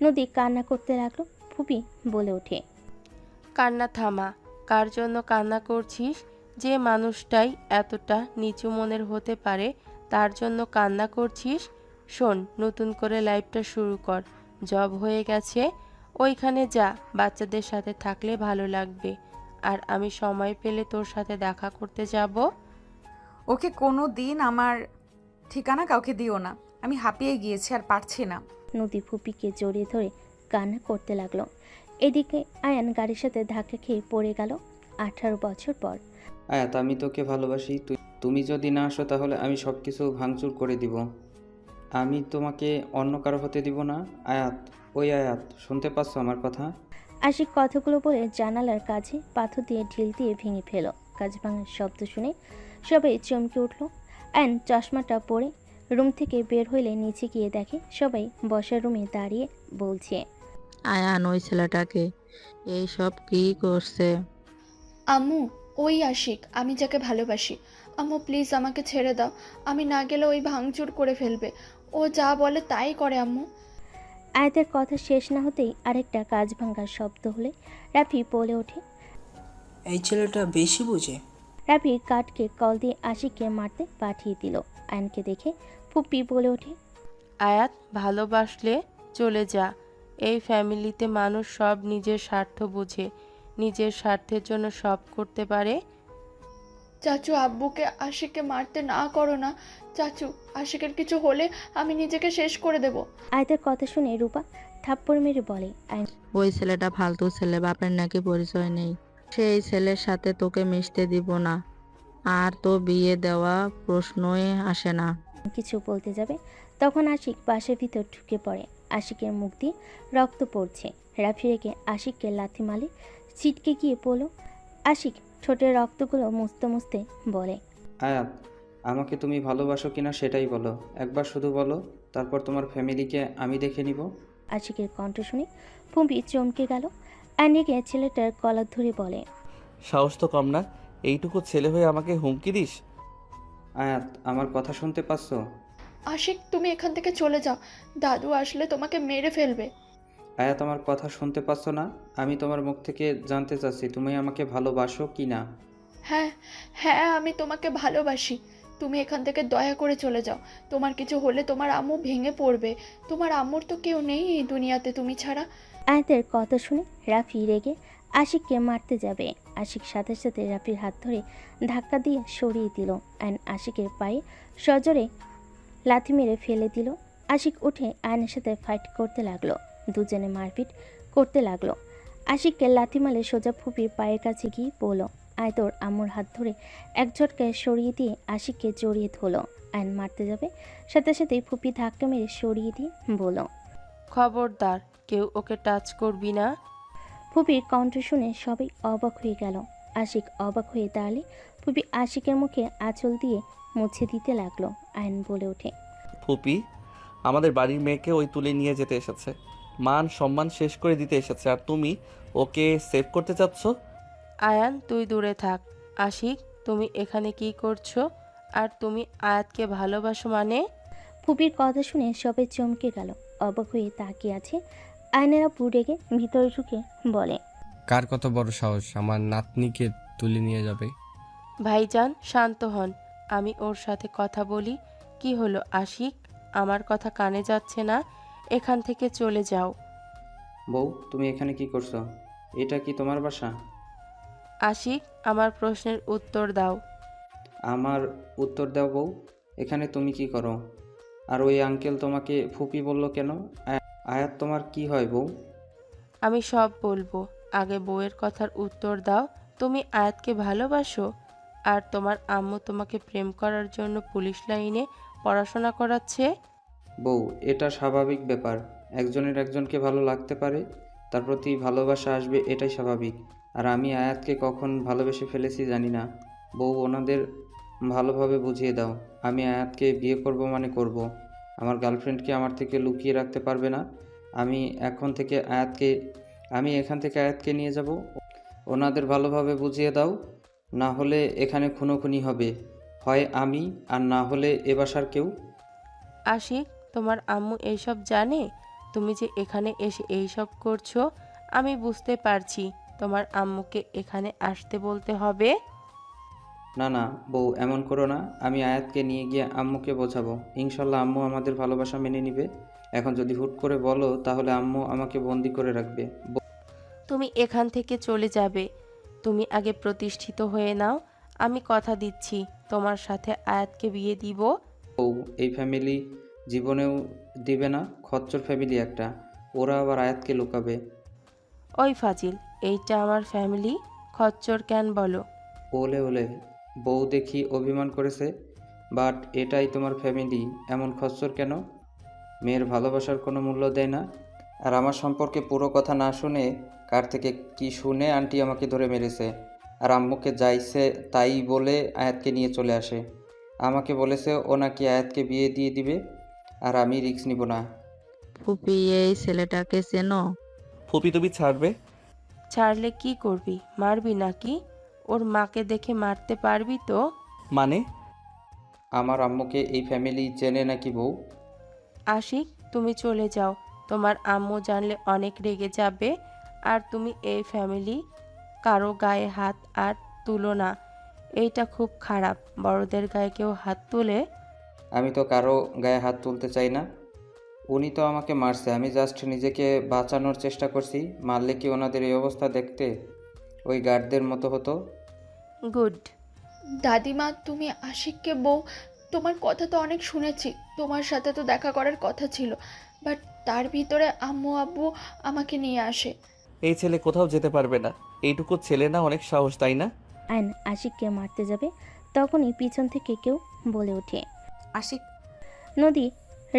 নদী কান্না করতে লাগলো। ফুপি বলে ওঠে, কান্না থামা। কার জন্য কান্না করছিস? যে মানুষটাই এতটা নিচু মনের হতে পারে তার জন্য কান্না করছিস? শোন, নতুন করে লাইফটা শুরু কর। জব হয়ে গেছে, ওইখানে যা। বাচ্চাদের সাথে থাকলে ভালো লাগবে। আর আমি সময় পেলে তোর সাথে দেখা করতে যাব। ওকে কোনো দিন আমার ঠিকানা কাউকে দিও না, আমি হাঁপিয়ে গিয়েছি আর পারছি না। নদী ফুপিকে জড়িয়ে ধরে কান্না করতে লাগলো। এদিকে আয়ান গাড়ির সাথে ধাক্কা খেয়ে পড়ে গেল 18 বছর পর। আয়াত, আমি তোকে ভালোবাসি। তুমি যদি না আসো তাহলে আমি সব কিছু ভাঙচুর করে দিব। আমি তোমাকে অন্য কারো হতে দিব না। আয়াত, ওই আয়াত, শুনতে পাচ্ছ আমার কথা? আশিক কথাগুলো বলে জানালার কাছে পাথর দিয়ে ঢিল দিয়ে ভেঙে ফেল। কাজ ভাঙার শব্দ শুনে সবাই চমকে উঠল। আয়ন চশমাটা পরে রুম থেকে বের হইলে নিচে গিয়ে দেখে সবাই বসার রুমে দাঁড়িয়ে বলছে, আয়ান ওই ছেলেটাকে এইসব কি করছে? আম্মু, ওই আশিক, আমি যাকে ভালোবাসি। আম্মু প্লিজ আমাকে ছেড়ে দাও, আমি না গেলে ওই ভাঙচুর করে ফেলবে। ও যা বলে তাই করে আম্মু। আয়াতের কথা শেষ না হতেই আরেকটা কাজ ভাঙার শব্দ হলে রাফি বলে ওঠে, এই ছেলেটা বেশি বুঝে। রাফি কাঠকে কল দিয়ে আশিককে মারতে পাঠিয়ে দিল। আয়নকে দেখে ফুপি বলে ওঠে, আয়াত, ভালোবাসলে চলে যা। এই ফ্যামিলিতে মানুষ সব নিজের স্বার্থ বুঝে, নিজের স্বার্থের জন্য সব করতে পারে। চাচু, আব্বুকে আশিককে মারতে না করো না। চাচু, আশিকের কিছু হলে আমি নিজেকে শেষ করে দেব। আয়াতের কথা শুনে রূপা থাপ্পড় মেরে বলে, ওই ছেলেটা ফালতু ছেলে, বাপের নাকি পরিচয় নেই। সেই ছেলের সাথে তোকে মিশতে দিব না, আর তো বিয়ে দেওয়া প্রশ্নই আসে না। কিছু বলতে যাবে তখন আশিক বাসের ভিতর ঢুকে পড়ে। আশিকের মুখ দিয়ে রক্ত পড়ছে। রাফি রেখে আশিককে লাথি মালে ছিটকে গিয়ে পড়ল। আশিক ঠোঁটের রক্তগুলো মুছতে মুছতে বলে, আয়াত, আমাকে তুমি ভালোবাসো কিনা সেটাই বলো। একবার শুধু বলো, তারপর তোমার ফ্যামিলিকে আমি দেখে নিব। আশিকের কণ্ঠ শুনে ফুম্পি চমকে গেল। আনিকে ছেলেটার কলার ধরে বলে, সাহস তো কম না, এইটুকু ছেলে হয়ে আমাকে হুমকি দিস? আয়াত, আমার কথা শুনতে পাচ্ছ? আশিক, তুমি এখান থেকে চলে যাও, দাদু আসলে তোমাকে মেরে ফেলবে। আয়াত, আমার কথা শুনতে পাচ্ছ না? আমি তোমার মুখ থেকে জানতে চাচ্ছি তুমি আমাকে ভালোবাসো কি না। হ্যাঁ হ্যাঁ, আমি তোমাকে ভালোবাসি। তুমি এখান থেকে দয়া করে চলে যাও। তোমার কিছু হলে তোমার আম্মু ভেঙে পড়বে। তোমার আম্মুর তো কেউ নেই এই দুনিয়াতে তুমি ছাড়া। আয়াতের কথা শুনে রাফি রেগে আশিককে মারতে যাবে। আশিক সাথে সাথে রাফির হাত ধরে ধাক্কা দিয়ে সরিয়ে দিল। আয়ন আশিকের পায়ে সজোরে লাথি মেরে ফেলে দিল। আশিক উঠে আয়নের সাথে ফাইট করতে লাগলো। দুজনে মারপিট করতে লাগলো। আশিককে লাথি মারলে সোজা ফুপির পায়ের কাছে গিয়ে বলল, আয় তোর আম্মুর হাত ধরে এক ঝটকায় সরিয়ে দিয়ে আশিককে জড়িয়ে ধরলো। আয়ন মারতে যাবে, সাথে সাথেই ফুপি ধাক্কা মেরে সরিয়ে দিয়ে বলল, খবরদার, কেউ ওকে টাচ করবি না। ফুপির কণ্ঠ শুনে সবাই অবাক হয়ে গেল। আশিক অবাক হয়ে দাঁড়ালে ফুপি আশিকের মুখে আঁচল দিয়ে মুছে দিতে লাগলো। আয়ন বলে ওঠে, ফুপি, আমাদের বাড়ির মেয়েকে ওই তুলে নিয়ে যেতে এসেছে, মান সম্মান শেষ করে দিতে এসেছে, আর তুমি ওকে সেভ করতে চাচ্ছ? আয়ান, তুই দূরে থাক। আশিক, তুমি এখানে কি করছো? আর তুমি আয়াতকে ভালোবাসো মানে? ফুপির কথা শুনে সবাই চমকে গেল। অবাক হয়ে তাকিয়ে আছে। আয়নেরা রেগে ভিতরে ঢুকে বলে, কার কত বড় সাহস আমার নাতনিকে তুলে নিয়ে যাবে? ভাইজান, শান্ত হন, আমি ওর সাথে কথা বলি। কি হলো আশিক, আমার কথা কানে যাচ্ছে না? এখান থেকে চলে যাও। বউ, তুমি এখানে কি করছো? এটা কি তোমার বাসা? আশিক, আমার প্রশ্নের উত্তর দাও। আমার উত্তর দাও বউ, এখানে তুমি কি করো? আর ওই আঙ্কেল তোমাকে ফুপি বলল কেন? আয়াত, তোমার কি হয় বউ? আমি সব বলবো, আগে বউয়ের কথার উত্তর দাও। তুমি আয়াতকে ভালোবাসো? আর তোমার আম্মু তোমাকে প্রেম করার জন্য পুলিশ লাইনে পড়াশোনা করাচ্ছে? বউ, এটা স্বাভাবিক ব্যাপার। একজনের একজনকে ভালো লাগতে পারে, তার প্রতি ভালোবাসা আসবে, এটাই স্বাভাবিক। আর আমি আয়াতকে কখন ভালোবেসে ফেলেছি জানি না। বউ, ওনাদের ভালোভাবে বুঝিয়ে দাও, আমি আয়াতকে বিয়ে করব মানে করব। আমার গার্লফ্রেন্ডকে আমার থেকে লুকিয়ে রাখতে পারবে না। আমি এখান থেকে আয়াতকে নিয়ে যাব। ওনাদের ভালোভাবে বুঝিয়ে দাও, না হলে এখানে খুনোখুনি হবে, হয় আমি আর না হলে এ বাসার কেউ। আশিক, তোমার আম্মু এইসব জানে? তুমি যে এখানে এসে এইসব করছো, আমি বুঝতে পারছি তোমার আম্মুকে এখানে আসতে বলতে হবে। না না বউ, এমন করো না। আমি আয়াতকে নিয়ে গিয়ে আম্মুকে বোঝাবো, ইনশাল্লাহ আম্মু আমাদের ভালোবাসা মেনে নিবে। এখন যদি হুট করে বলো তাহলে আম্মু আমাকে বন্দি করে রাখবে। তুমি এখান থেকে চলে যাবে। তুমি আগে প্রতিষ্ঠিত হয়ে নাও। আমি কথা দিচ্ছি তোমার সাথে আয়াতকে বিয়ে দিব। বউ, এই ফ্যামিলি জীবনেও দিবে না, খচ্চর ফ্যামিলি একটা, ওরা আবার আয়াতকে লুকাবে। ওই ফাজিল, এইটা আমার ফ্যামিলি, খচ্চর কেন বলো? ওলে ওলে, বউ দেখি অভিমান করেছে, বাট এটাই তোমার ফ্যামিলি, এমন খচ্চর কেন? মেয়ের ভালোবাসার কোনো মূল্য দেয় না। আর আমার সম্পর্কে পুরো কথা না শুনে কার থেকে কি শুনে আন্টি আমাকে ধরে মেরেছে, আর আম্মুকে যাইছে তাই বলে আয়াতকে নিয়ে চলে আসে। আমাকে বলেছে ও নাকি আয়াতকে বিয়ে দিয়ে দিবে, আর আমি রিস্ক নিব না। ফুপি, এই ছেলেটাকে চেনো? ফুপি তুমি ছাড়বে? ছাড়লে কি করবি? মারবি নাকি? ওর মাকে দেখে মারতে পারবি তো? মানে? আমার আম্মুকে এই ফ্যামিলি চেনে নাকি বউ? আশিক, তুমি চলে যাও। তোমার আম্মু জানলে অনেক রেগে যাবে। আর তুমি এই ফ্যামিলি কারো গায়ে হাত আর তুলো না। এইটা খুব খারাপ, বড়দের গায়ে কেউ হাত তুলে। আমি তো কারো গায়ে হাত তুলতে চাই না। উনি তো আমাকে মারছে, আমি জাস্ট নিজেকে বাঁচানোর চেষ্টা করছি। মারলে কি ওনাদের এই অবস্থা দেখতে ওই গার্ডদের মতো হতো? গুড। দাদিমা, তুমি আশিককে বউ, তোমার কথা তো অনেক শুনেছি, তোমার সাথে তো দেখা করার কথা ছিল, বাট তার ভিতরে আম্মু আব্বু আমাকে নিয়ে আসে। এই ছেলে কোথাও যেতে পারবে না। এইটুকু ছেলে না, অনেক সাহস, তাই না? আয়ন আশিককে মারতে যাবে, তখনই পিছন থেকে কেউ বলে ওঠে, আশিক। নদী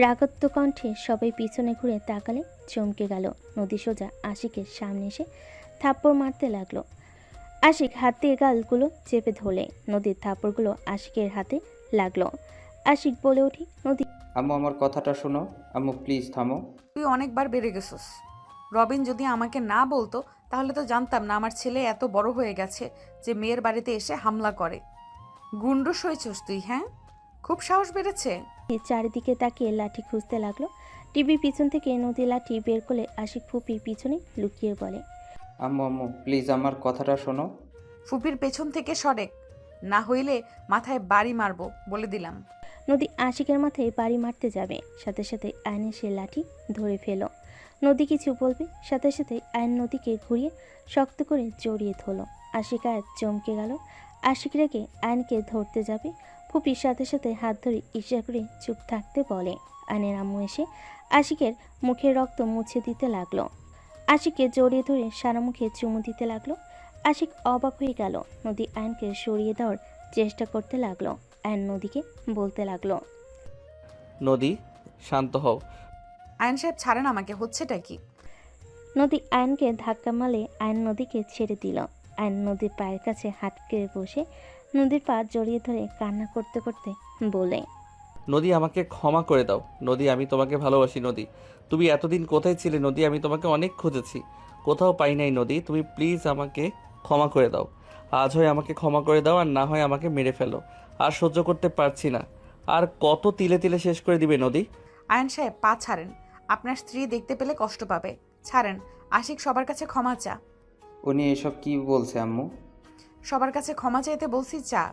রাগত্ব কণ্ঠে সবাই পিছনে ঘুরে তাকালে চমকে গেল। নদী সোজা আশিকের সামনে এসে থাপ্পড় মারতে লাগলো। আশিক হাত দিয়ে গালগুলো চেপে ধরলে নদীর থাপ্পড়গুলো আশিকের হাতে লাগলো। আশিক বলে উঠি, নদী। আম্মু, আমার কথাটা শোনো। আম্মু প্লিজ থামো। তুই অনেকবার বেড়ে গেছিস। রবিন যদি আমাকে না বলতো তাহলে তো জানতাম না আমার ছেলে এত বড় হয়ে গেছে যে মেয়ের বাড়িতে এসে হামলা করে। গুন্ডুস হয়েছিস তুই, হ্যাঁ? খুব সাহস বেড়েছে। চারিদিকে তাকিয়ে লাঠি খুঁজতে লাগলো। টিভির পিছন থেকে নদী লাঠি বের করে আশিক ফুপির পিছনে লুকিয়ে বলে, আম্মু আম্মু প্লিজ আমার কথাটা শোনো। ফুপির পেছন থেকে সরেক, না হইলে মাথায় বাড়ি মারবো বলে দিলাম। নদী আশিকের মাথায় বাড়ি মারতে যাবে, সাথে সাথে আয়নের সে লাঠি ধরে ফেলো। নদী কিছু বলবে, সাথে সাথে আয়ন নদীকে ঘুরিয়ে শক্ত করে জড়িয়ে ধরল। আশিক আয়াত চমকে গেল। আশিক রেখে আয়নকে ধরতে যাবে, ফুপির সাথে সাথে হাত ধরে ইশারা করে চুপ থাকতে বলে। আয়নের আম্মু এসে আশিকের মুখে রক্ত মুছে দিতে লাগলো। আশিককে জড়িয়ে ধরে সারা মুখে চুমু দিতে লাগলো। আশিক অবাক হয়ে গেল। নদী আয়নকে সরিয়ে দেওয়ার চেষ্টা করতে লাগলো। আয়ন নদীকে বলতে লাগলো, নদী শান্ত হও। আয়ন সাহেব ছাড়েন আমাকে, হচ্ছেটা কি? নদী আয়নকে ধাক্কা মারলে আয়ন নদীকে ছেড়ে দিল। আয়ন নদীর পায়ের কাছে হাঁটকে বসে নদীর পা জড়িয়ে ধরে কান্না করতে করতে বলে, নদী আমাকে ক্ষমা করে দাও। নদী আমি তোমাকে ভালোবাসি। নদী তুমি এতদিন কোথায় ছিলে? নদী আমি তোমাকে অনেক খুঁজেছি, কোথাও পাই নাই। নদী তুমি প্লিজ আমাকে ক্ষমা করে দাও। আজ হয় আমাকে ক্ষমা করে দাও, আর না হয় আমাকে মেরে ফেলো। আর সহ্য করতে পারছি না। আর কত তিলে তিলে শেষ করে দিবে নদী? আয়ন সাহেব পা ছাড়েন, আপনার স্ত্রী দেখতে পেলে কষ্ট পাবে। ছাড়েন। আশিক সবার কাছে ক্ষমা চা। উনি এসব কি বলছে আম্মু? সবার কাছে ক্ষমা চাইতে বলছি, চা।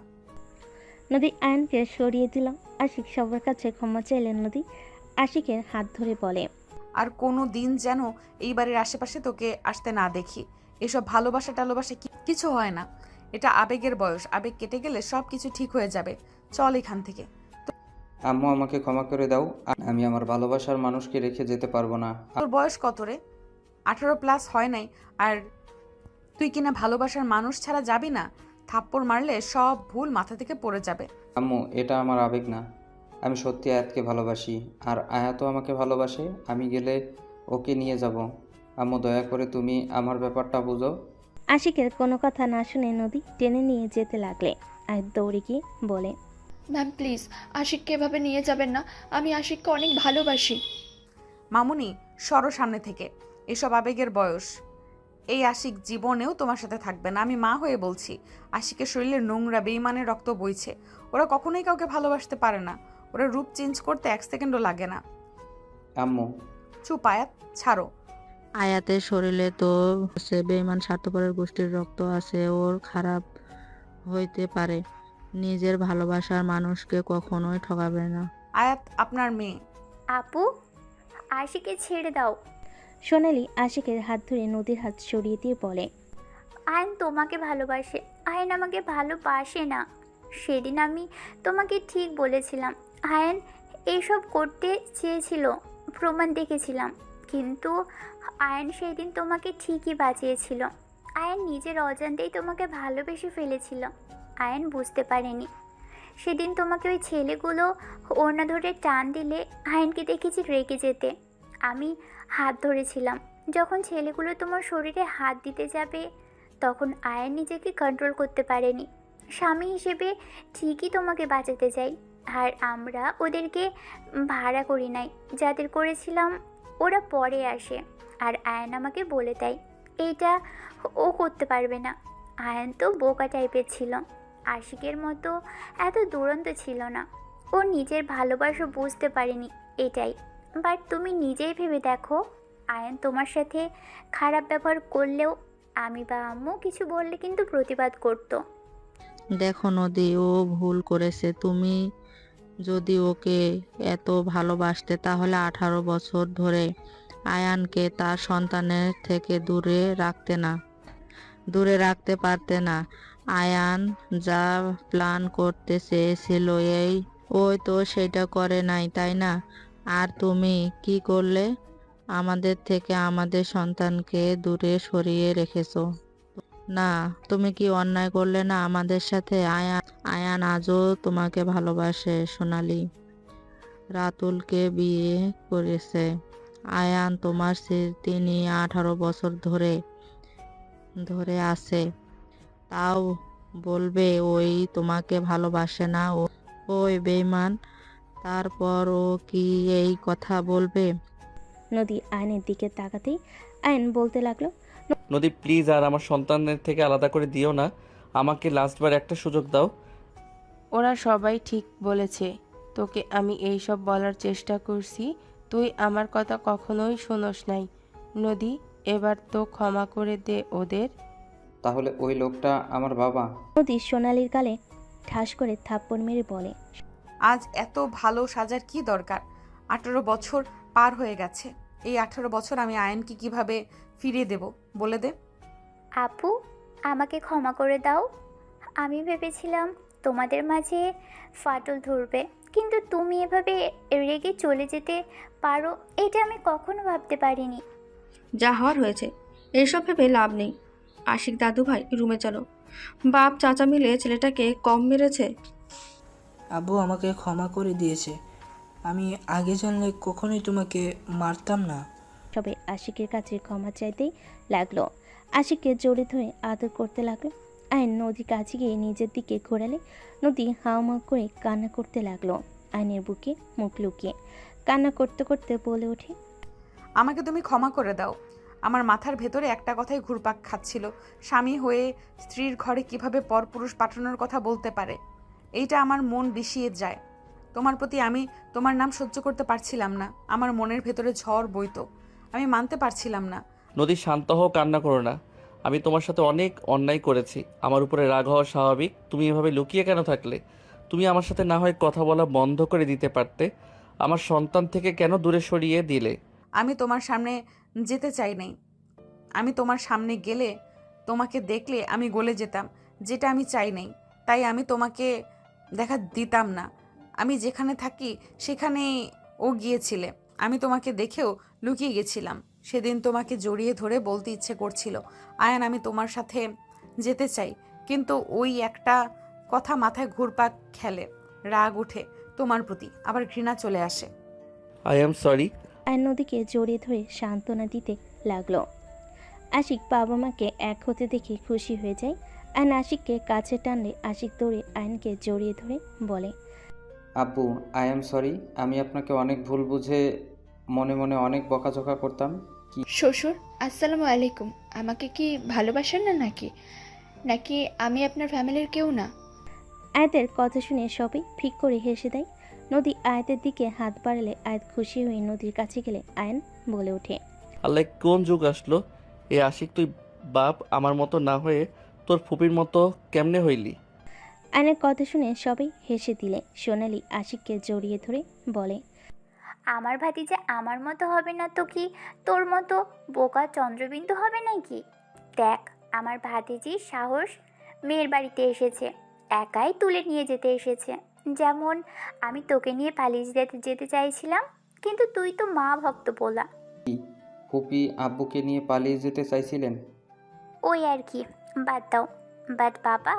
নদী আয়নকে সরিয়ে দিল। আশিক সবার কাছে ক্ষমা চাইলেন। নদী আশিকের হাত ধরে বলে, আর কোনো দিন যেন এই বাড়ির আশেপাশে তোকে আসতে না দেখি। এসব ভালোবাসা টালোবাসা কিছু হয় না, এটা আবেগের বয়স। আবেগ কেটে গেলে সব কিছু ঠিক হয়ে যাবে। চল এখান থেকে। আম্মু আমাকে ক্ষমা করে দাও, আমি আমার ভালোবাসার মানুষকে রেখে যেতে পারবো না। তোর বয়স কত রে? 18+ হয় নাই, আর তুই কিনা ভালোবাসার মানুষ ছাড়া যাবি না? থাপ্পড় মারলে সব ভুল মাথা থেকে পড়ে যাবে। আম্মু, এটা আমার আবেগ না, আমি সত্যি আয়াতকে ভালোবাসি, আর আয়াতও আমাকে ভালোবাসে। আমি গেলে ওকে নিয়ে যাব। আম্মু দয়া করে তুমি আমার ব্যাপারটা বুঝো। আশিকের কোনো কথা না শুনে নদী টেনে নিয়ে যেতে লাগলে আর দৌড়ে গিয়ে বলে, ম্যাম প্লিজ আশিককে এভাবে নিয়ে যাবেন না, আমি আশিককে অনেক ভালোবাসি। মামুনি সরো সামনে থেকে, এসব আবেগের বয়স। এই আশিক জীবনেও তোমার সাথে থাকবে না। আমি মা হয়ে বলছি, আশিকের শরীরে নোংরা বেইমানের রক্ত বইছে। ওরা কখনোই কাউকে ভালোবাসতে পারে না। ওরা রূপ চেঞ্জ করতে 1 সেকেন্ডও লাগে না। আম্মু, চুপ আয়াত, ছাড়ো। আয়াতের শরীরে তো সে বেঈমান স্বার্থপরের গোষ্ঠীর রক্ত আছে, ওর খারাপ হইতে পারে, নিজের ভালোবাসার মানুষকে কখনোই ঠকাবে না। আয়াত আপনার মেয়ে। আপু, আশিকে ছেড়ে দাও। সোনালি আশিকের হাত ধরে নদীর হাত সরিয়ে দিয়ে বলে, আয়ন তোমাকে ভালোবাসে, আয়ন আমাকে ভালোবাসে না। সেদিন আমি তোমাকে ঠিক বলেছিলাম। আয়ন এইসব করতে চেয়েছিল, প্রমাণ দেখেছিলাম, কিন্তু আয়ন সেই দিন তোমাকে ঠিকই বাঁচিয়েছিল। আয়ন নিজের অজান্তেই তোমাকে ভালোবেসে ফেলেছিল। আয়ন বুঝতে পারেনি। সেদিন তোমাকে ওই ছেলেগুলো ওড়না ধরে টান দিলে আয়নকে দেখেছি রেগে যেতে। আমি হাত ধরেছিলাম। যখন ছেলেগুলো তোমার শরীরে হাত দিতে যাবে, তখন আয়ন নিজেকে কন্ট্রোল করতে পারেনি। স্বামী হিসেবে ঠিকই তোমাকে বাঁচাতে চাই, আর আমরা ওদেরকে ভাড়া করি নাই। যাদের করেছিলাম ওরা পরে আসে, আর আয়ন আমাকে বলে দেয় এইটা ও করতে পারবে না। আয়ন তো বোকা টাইপের ছিল, আশিকের মতো এত দুরন্ত ছিল না। ও নিজের ভালোবাসা বুঝতে পারেনি, এটাই। বাট তুমি নিজেই ভেবে দেখো, আয়ন তোমার সাথে খারাপ ব্যবহার করলেও আমি বা আম্মু কিছু বললে কিন্তু প্রতিবাদ করতো। দেখো নদী, ও ভুল করেছে। তুমি যদি ওকে এত ভালোবাসতে তাহলে 18 বছর ধরে আয়ানকে তার সন্তানের থেকে দূরে রাখতে পারতে না। আয়ান যা প্ল্যান করতে চেয়েছিল ওই তো সেটা করে নাই, তাই না? আর তুমি কি করলে? আমাদের থেকে আমাদের সন্তানকে দূরে সরিয়ে রেখেছো। না, তুমি কি অন্যায় করলে না আমাদের সাথে? আয়ান আজও তোমাকে ভালোবাসে সোনালি, রাতুলকে বিয়ে করেছে। আয়ান তোমার স্মৃতি নিয়ে 18 বছর ধরে আছে, তাও বলবে ওই তোমাকে ভালোবাসে না, ওই বেঈমান? তারপর ও কি এই কথা বলবে? নদী আয়নের দিকে তাকাতেই আয়ন বলতে লাগলো, নদী প্লিজ আর আমার সন্তানের থেকে আলাদা করে দিও না, আমাকে লাস্টবার একটা সুযোগ দাও। ওরা সবাই ঠিক বলেছে। তোকে আমি এই সব বলার চেষ্টা করছি, তুই আমার কথা কখনোই শোনস নাই। নদী, এবার তো ক্ষমা করে দে ওদের। তাহলে ওই লোকটা আমার বাবা? নদী সোনালির গালে ঠাস করে থাপ্পড় মেরে বলে, আজ এত ভালো সাজার কি দরকার? 18 বছর পার হয়ে গেছে। এই 18 বছর আমি আয়নকে কিভাবে ফিরিয়ে দেব বলে দে। আপু, আমাকে ক্ষমা করে দাও। আমি ভেবেছিলাম তোমাদের মাঝে ফাটল ধরবে, কিন্তু তুমি এভাবে রেগে চলে যেতে পারো এটা আমি কখনো ভাবতে পারিনি। যা হওয়ার হয়েছে, এসব ভেবে লাভ নেই। আশিক দাদু ভাই, রুমে চলো। বাপ চাচা মিলে ছেলেটাকে কম মেরেছে। আব্বু আমাকে ক্ষমা করে দিয়েছে। আমি আগে জানলে কখনোই তোমাকে মারতাম না। সবাই আশিকের কাছে ক্ষমা চাইতেই লাগলো। আশিককে জড়িয়ে ধরে আদর করতে লাগলো। আয়ন নদী কাছে গিয়ে নিজের দিকে ঘোরালে নদী হাওমাও করে কান্না করতে লাগলো। আয়নের বুকে মুখ লুকিয়ে কান্না করতে করতে বলে ওঠে, আমাকে তুমি ক্ষমা করে দাও। আমার মাথার ভেতরে একটা কথাই ঘুরপাক খাচ্ছিল, স্বামী হয়ে স্ত্রীর ঘরে কিভাবে পরপুরুষ পাঠানোর কথা বলতে পারে। এইটা আমার মন বিষিয়ে যায়। তোমার প্রতি আমি তোমার নাম সহ্য করতে পারছিলাম না। আমার মনের ভেতরে ঝড় বইতো, আমি মানতে পারছিলাম না। নদী শান্ত হও, কান্না করো না। আমি তোমার সাথে অনেক অন্যায় করেছি, আমার উপরে রাগ হওয়া স্বাভাবিক। তুমি এভাবে লুকিয়ে কেন থাকলে? তুমি আমার সাথে না হয় কথা বলা বন্ধ করে দিতে পারতে। আমার সন্তান থেকে কেন দূরে সরিয়ে দিলে? আমি তোমার সামনে যেতে চাই নাই। আমি তোমার সামনে গেলে, তোমাকে দেখলে আমি গলে যেতাম, যেটা আমি চাই নাই। তাই আমি তোমাকে দেখা দিতাম না। আমি যেখানে থাকি সেখানেই ও গিয়েছিলে। আমি তোমাকে দেখেও লুকিয়ে গেছিলাম। সেদিন তোমাকে জড়িয়ে ধরে বলতে ইচ্ছে করছিল, আয়ান আমি তোমার সাথে যেতে চাই, কিন্তু ওই একটা কথা মাথায় ঘুরপাক খেলে, রাগ উঠে তোমার প্রতি, আবার ঘৃণা চলে আসে। I am sorry. আয়ন নদীকে জড়িয়ে ধরে সান্ত্বনা দিতে লাগলো। আশিক বাবা মাকে এক হতে দেখে খুশি হয়ে যায়। আয়ন আশিককে কাছে টানলে আশিক দৌড়ে আয়নকে জড়িয়ে ধরে বলে, আব্বু, আই এম সরি। আমি আপনাকে অনেক ভুল বুঝে মনে মনে অনেক বকাঝকা করতাম। শ্বশুর, আসসালামু আলাইকুম। আমাকে কি ভালোবাসেন না নাকি নাকি আমি আপনার ফ্যামিলির কেউ না? আয়াতের কথা শুনে সবাই ফিক করে হেসে দেয়। নদী আয়াতের দিকে হাত বাড়ালে আয়াত খুশি হয়ে নদীর কাছে গেলে আয়ান বলে ওঠে, আল্লাহ কোন যুগ আসলো? এ আশিক তুই বাপ আমার মতো না হয়ে তোর ফুপির মতো কেমনে হইলি? আয়নের কথা শুনে সবাই হেসে দিলে সোনালি আশিককে জড়িয়ে ধরে বলে, আমার ভাতিজা আমার মতো হবে না তো কি তোর মতো বোকা চন্দ্রবিন্দু হবে নাকি? দেখ আমার ভাতিজির সাহস, মেয়ের বাড়িতে এসেছে, একাই তুলে নিয়ে যেতে এসেছে। যেমন আমি তোকে নিয়ে পালিয়ে যেতে চাইছিলাম, কিন্তু তুই তো মা ভক্ত বলা। ফুপি আব্বুকে নিয়ে পালিয়ে যেতে চাইছিলেন? ওই আর কি, বাদ দাও। বাট বাবা,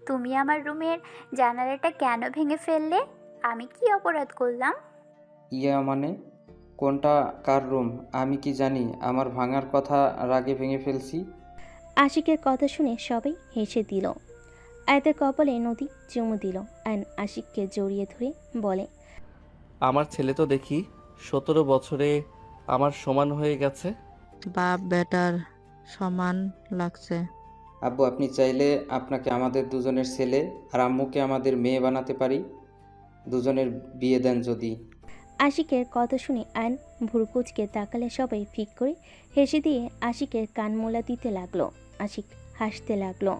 তুমি আমার রুমের জানালাটা কেন ভেঙে ফেললে? আমি কি অপরাধ করলাম? ইয়া মানে কোনটা কার রুম আমি কি জানি? আমার ভাঙার কথা রাগে ভেঙে ফেলছি। আশিকের কথা শুনে সবাই হেসে দিল। আয়াতের কপালে নদী চুমু দিল। আয়ন আশিককে জড়িয়ে ধরে বলে, আমার ছেলে তো দেখি 17 বছরে আমার সমান হয়ে গেছে। বাপ বেটার সমান লাগছে। আব্বু আপনি চাইলে আপনাকে আমাদের দুজনের ছেলে আর আম্মুকে আমাদের মেয়ে বানাতে পারি। দুজনের বিয়ে দেন যদি। আশিকের কথা শুনে আয়ন ভুরকুচকে তাকালে সবাই ফিক করে হেসে দিয়ে আশিকের কান মোলা দিতে লাগলো। আশিক হাসতে লাগলো।